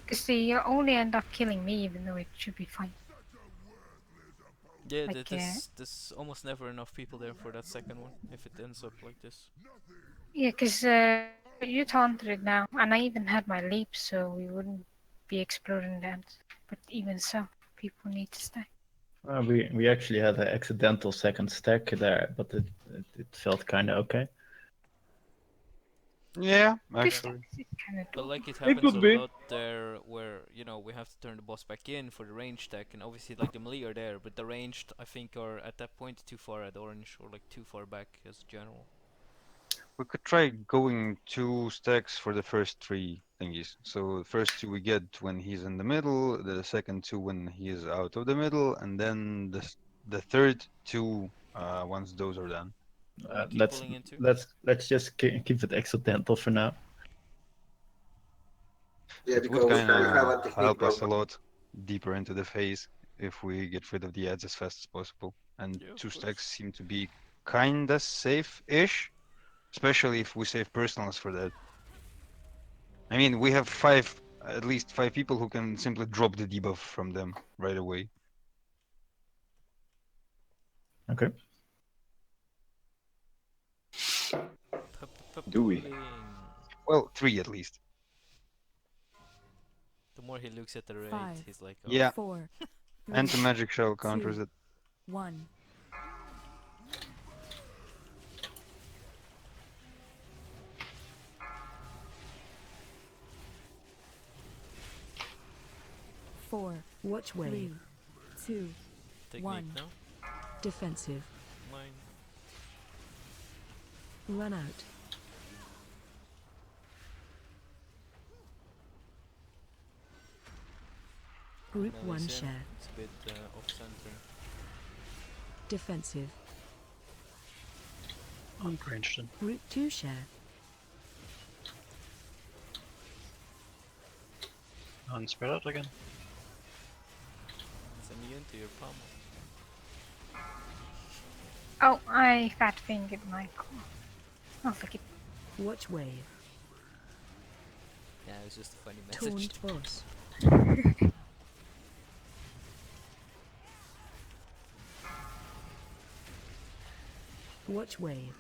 Because they only end up killing me even though it should be fine. Yeah, Like, there's almost never enough people there for that second one, if it ends up like this. Yeah, because you taunted it now, and I even had my leap, so we wouldn't be exploding that. But even so, people need to stack. We actually had an accidental second stack there, but it felt kind of okay. Yeah, This actually. is kind of But like it It happens could a be. lot there where, you know, we have to turn the boss back in for the ranged deck, and obviously like the melee are there, but the ranged I think are at that point too far at orange or like too far back as general. We could try going 2 stacks for the first 3 thingies. So the first 2 we get when he's in the middle, the second 2 when he is out of the middle, and then the third 2 once those are done. Wanna keep Let's pulling into? let's just keep it accidental for now. Yeah, It would because kind I have a of technique help us a problem. lot deeper into the phase if we get rid of the ads as fast as possible. And Yeah, of 2 course. stacks seem to be kinda safe-ish, especially if we save personals for that. I mean, we have at least 5 people who can simply drop the debuff from them right away. Okay. Do we? Pulling. Well, 3 at least. The more he looks at the rate, 5, he's like, oh. Yeah. 4, 3, Anti-magic shell counters 2, it. 1. Four. Watch wave. 3, 2, Technique 1. now. Defensive. Mine. Run out. Group 1 Melisian. share. It's a bit off center. Defensive. And ranged in. Group 2 share. And spread out again. It's immune to your pummel. Oh, I fat fingered my call. I'll forget. Watch wave. Yeah, it was just a funny message. Taunt boss. Watch wave.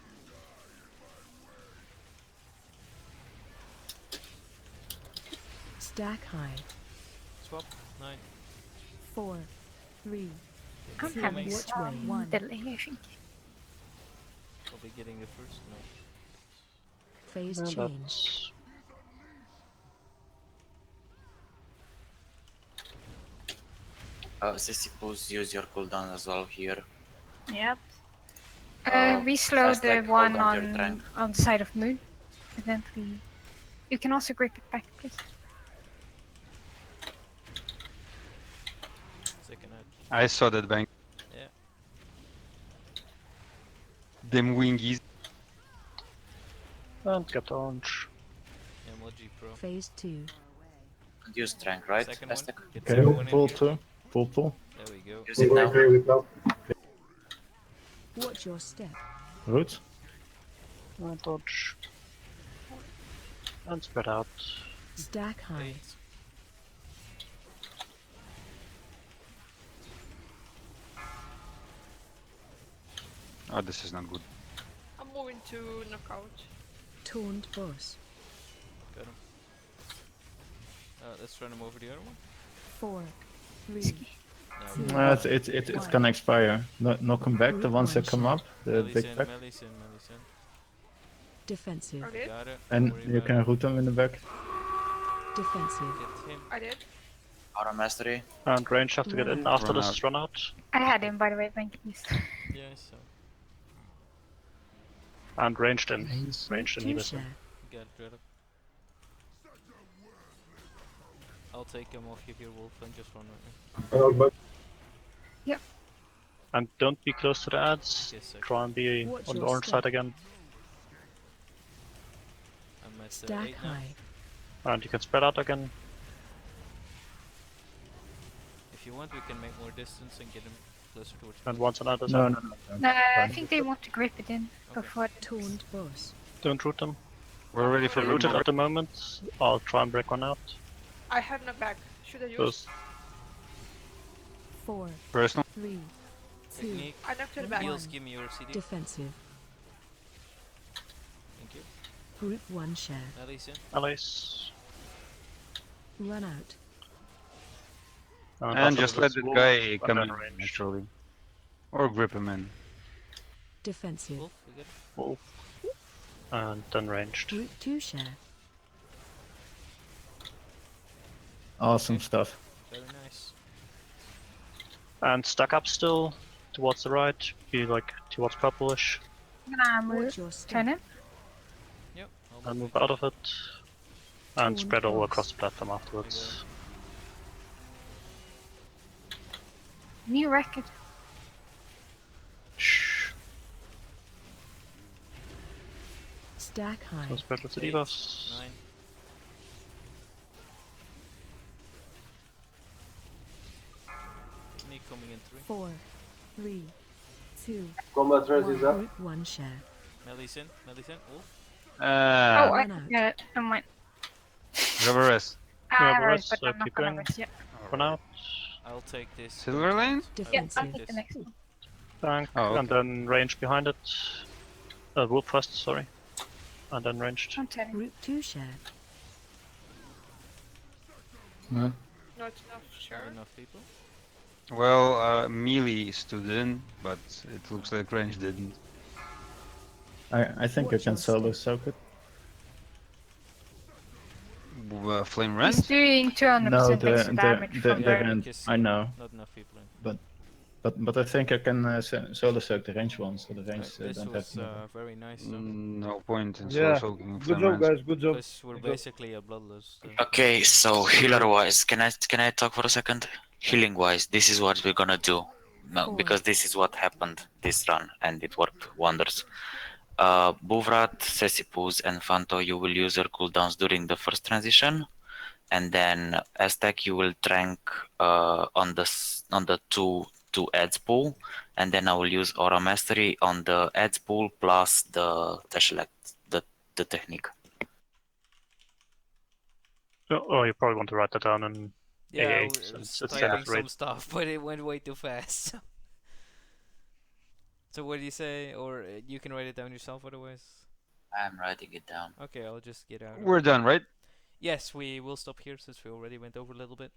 Stack high. Swap. 9. 4, 3. I'm Two. having Watch some wave. 1. delay, I think. I'll be getting the first. No. Phase And change. that's Suppose use your cooldown as well here. Yep. Uh, We slow fast the track, one hold on to your trank. on the side of moon. Eventually. You can also grip it back, please. Second edge. I saw that bang. Yeah. Them wingies. and get orange. Emoji Pro. Phase 2. Use strength, right? Second one. Aztec? Get Okay, second one in pull here. two. Pull. There we go. Use it now. Watch your step. Root. And dodge. And spread out. Stack high. 8. Oh, this is not good. I'm moving to knockout. Taunt boss. Got him. Let's run him over the other one. 4, 3. No. It's gonna expire. Knock them back, the ones that come up, the big pack. Melis in. Defensive. Okay. Got it. And Don't worry you about can it. root them in the back. Defensive. Get him. I did. Auto mastery. And range have to get in after Run this out. is run out. I had him, by the way, thank you. Yeah, so. And ranged in. Range. Ranged in Two Hebus. share. Got it, Dreadlock. I'll take him off you here, Wolf, and just run right now. And don't be close to the ads. Yes, sir. Try and be Watch on the your orange step. side again. I'm at Stack 8 now. high. And you can spread out again. If you want, we can make more distance and get him closer towards And me. once another No. side. No, I think they want to grip it in before. Taunt boss. Don't root them. We're ready for They're rooted root. at the moment. I'll try and break one out. I have no back. Should I use? Those 4, Personal. 3, 2. Technique. I knocked it back. Heals, give me your CD. Defensive. Thank you. Group 1 share. Melis in. allies. Run out. And after just this let the wolf, guy and come then in range. naturally. Or grip him in. Defensive. Wolf, we get it. Wolf. And then ranged. Group 2 share. Awesome stuff. Very nice. And stack up still towards the right. Be like towards purplish. Nah, move. Watch your step. Turn him. Yep. I'll And move move out of it. And Taunt spread all boss. across the platform afterwards. New record. Shh. Stack high. So spread with the 8, debuffs. 9. Me coming in 3. 4, 3, 2. Combat res is up. Group 1 share. Melis in. Wolf. Oh, Ah, I Run out. get it. Never mind. rubber rest. Yeah, I but heard, rest, but so I'm not keep gonna going. risk yet. Run out. I'll take this. Silver lane? I will Yeah, Defensive. I'll take take the this. next one. Tank. Oh, And then range behind it. Wolf first, sorry. And then ranged. I'm turning. Group 2 share. Not enough. Sure. Not enough people. Well, melee stood in, but it looks like range didn't. I think I Watch can your solo step. soak it. Flame He's rend? doing 200% No, extra damage from the there. rend. Because I know, Not enough people in. but I think I can solo soak the range ones, so the range This don't have was to. move. very nice though. No point in Yeah. soaking Good flame job, rends. guys. Good job. Because we're Good job. basically a bloodless. Okay, so healer wise, can I talk for a second? Healing wise, this is what we're gonna do. No, because this is what happened this run and it worked wonders. Buvrat, Sesipus, and Fanto, you will use your cooldowns during the first transition, and then Aztec you will trank on the two to ads pool, and then I will use aura mastery on the ads pool plus the the technique. Oh, you probably want to write that down in Yeah, I A8 was since it's typing standard some rate. stuff, but it went way too fast. So what do you say? Or you can write it down yourself otherwise. I'm writing it down. Okay, I'll just get out. We're done, right? Yes, we will stop here since we already went over a little bit.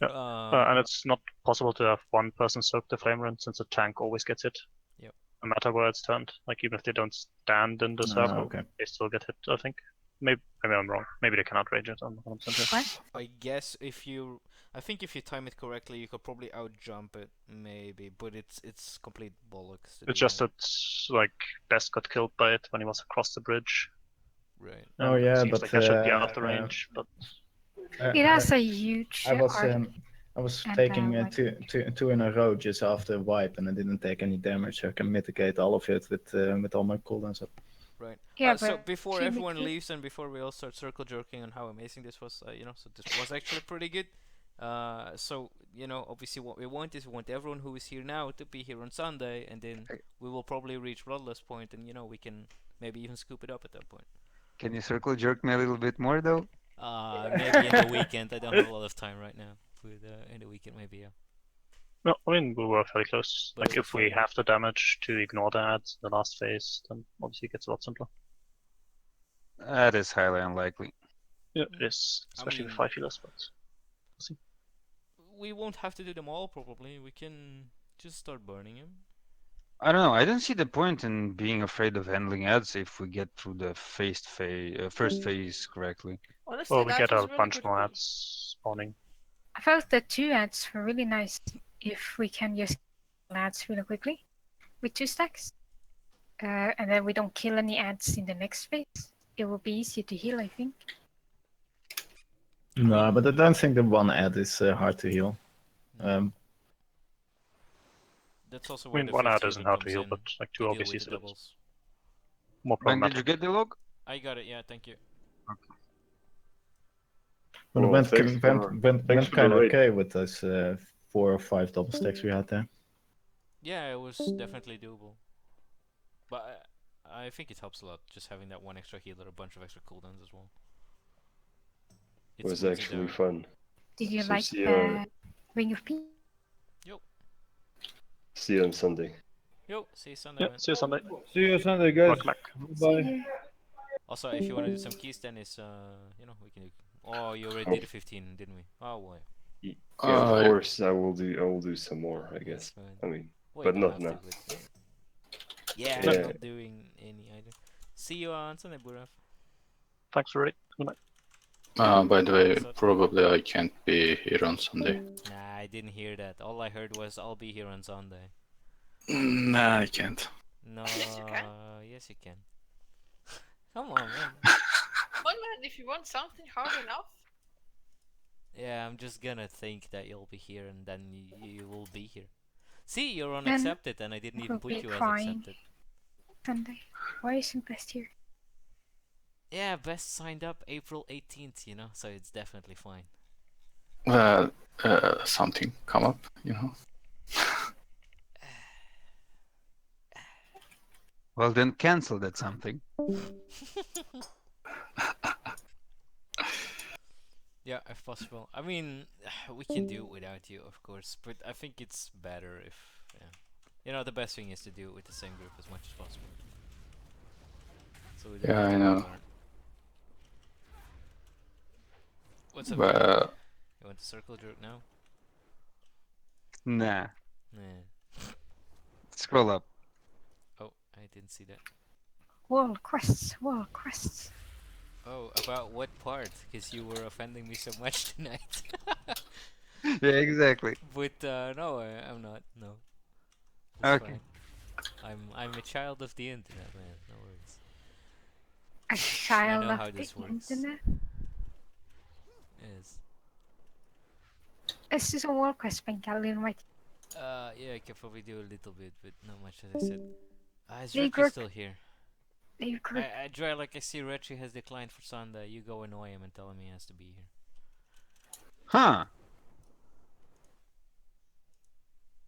Yeah. And it's not possible to have one person soak the flame rune since the tank always gets hit. Yep. No matter where it's turned. Like even if they don't stand in the circle, okay. they still get hit, I think. Maybe I'm wrong. Maybe they cannot range it. I'm 100% sure. I guess I think if you time it correctly, you could probably out jump it, maybe. But it's complete bollocks. It's just that like Best got killed by it when he was across the bridge. Right. Oh And yeah, seems but like that should be out of the range, but It has a huge. I was arc. I was And, taking like- two in a row just after wipe, and I didn't take any damage. So I can mitigate all of it with all my cooldowns up. Right. Yeah, So but before team everyone it- leaves and before we all start circle jerking on how amazing this was, so this was actually pretty good. So obviously what we want is we want everyone who is here now to be here on Sunday, and then we will probably reach Bloodless Point, and we can maybe even scoop it up at that point. Can you circle jerk me a little bit more though? Maybe in the weekend. I don't have a lot of time right now. But in the weekend, maybe yeah. no, I mean we were very close. But Like it was if we fun. have the damage to ignore the ads in the last phase, then obviously it gets a lot simpler. That is highly unlikely. Yeah, it is, especially with 5 healers, but we'll see. We won't have to do them all probably. We can just start burning him. I don't know. I don't see the point in being afraid of handling ads if we get through the first phase correctly. Honestly, Well, we that get was a really bunch good more pool. ads spawning. I felt the 2 ads were really nice if we can just kill ads really quickly with 2 stacks. And then we don't kill any ads in the next phase. It will be easier to heal, I think. No, but I don't think the one ad is hard to heal. That's also I where mean, the one ad fifth isn't healer hard to comes heal, in but like to 2 deal obviously with is the a bit doubles. more When problematic. did you get the log? I got it. Yeah, thank you. But it Well, went thanks for the kind of raid. okay with those 4 or 5 double stacks we had there. Yeah, it was definitely doable. But I think it helps a lot just having that one extra healer, a bunch of extra cooldowns as well. It was smooths actually down. fun. Did you So like see the Ring of Peace? see you on Sunday. Yo, see you Sunday, Yeah, man. see you Sunday. See you Sunday, guys. Welcome back. Bye. Also, if you want to do some keys, then it's we can do. Oh, you already did a 15, didn't we? Oh boy. Yeah, of course I will do some more, I guess. Fine. I mean, Well, but you not don't now. have to, but yeah, Yeah. I'm not doing any either. See you on Sunday, Burav. Thanks for it. Good night. By the way, What's up? probably I can't be here on Sunday. Nah, I didn't hear that. All I heard was I'll be here on Sunday. Nah, I can't. No, Yes, you can. yes, you can. Come on, man. Come on, man, if you want something hard enough. Yeah, I'm just gonna think that you'll be here, and then you will be here. See, you're on Then accepted, and I didn't even we'll put be you as fine. accepted. Sunday. Why isn't Best here? Yeah, Best signed up April 18th, so it's definitely fine. Well, something come up, you know. Well, then cancel that something. Yeah, if possible. I mean, we can do it without you, of course, but I think it's better if, the best thing is to do it with the same group as much as possible. So we don't Yeah, have to I know. work hard. What's up? Well, You want to circle jerk now? Nah. Nah. Scroll up. Oh, I didn't see that. World quests, world quests. Oh, about what part? Because you were offending me so much tonight. Yeah, exactly. But no, I'm not. No. It's Okay. fine. I'm a child of the internet, man. No worries. A child know of how the this works. internet. Yes. Let's do some world quests, Pink. I'll invite Yeah, I can probably do a little bit, but not much as I said. Is Leave Retri group. still here? Leave group. I try like I see Retri has declined for Sunday. You go annoy him and tell him he has to be here. Huh.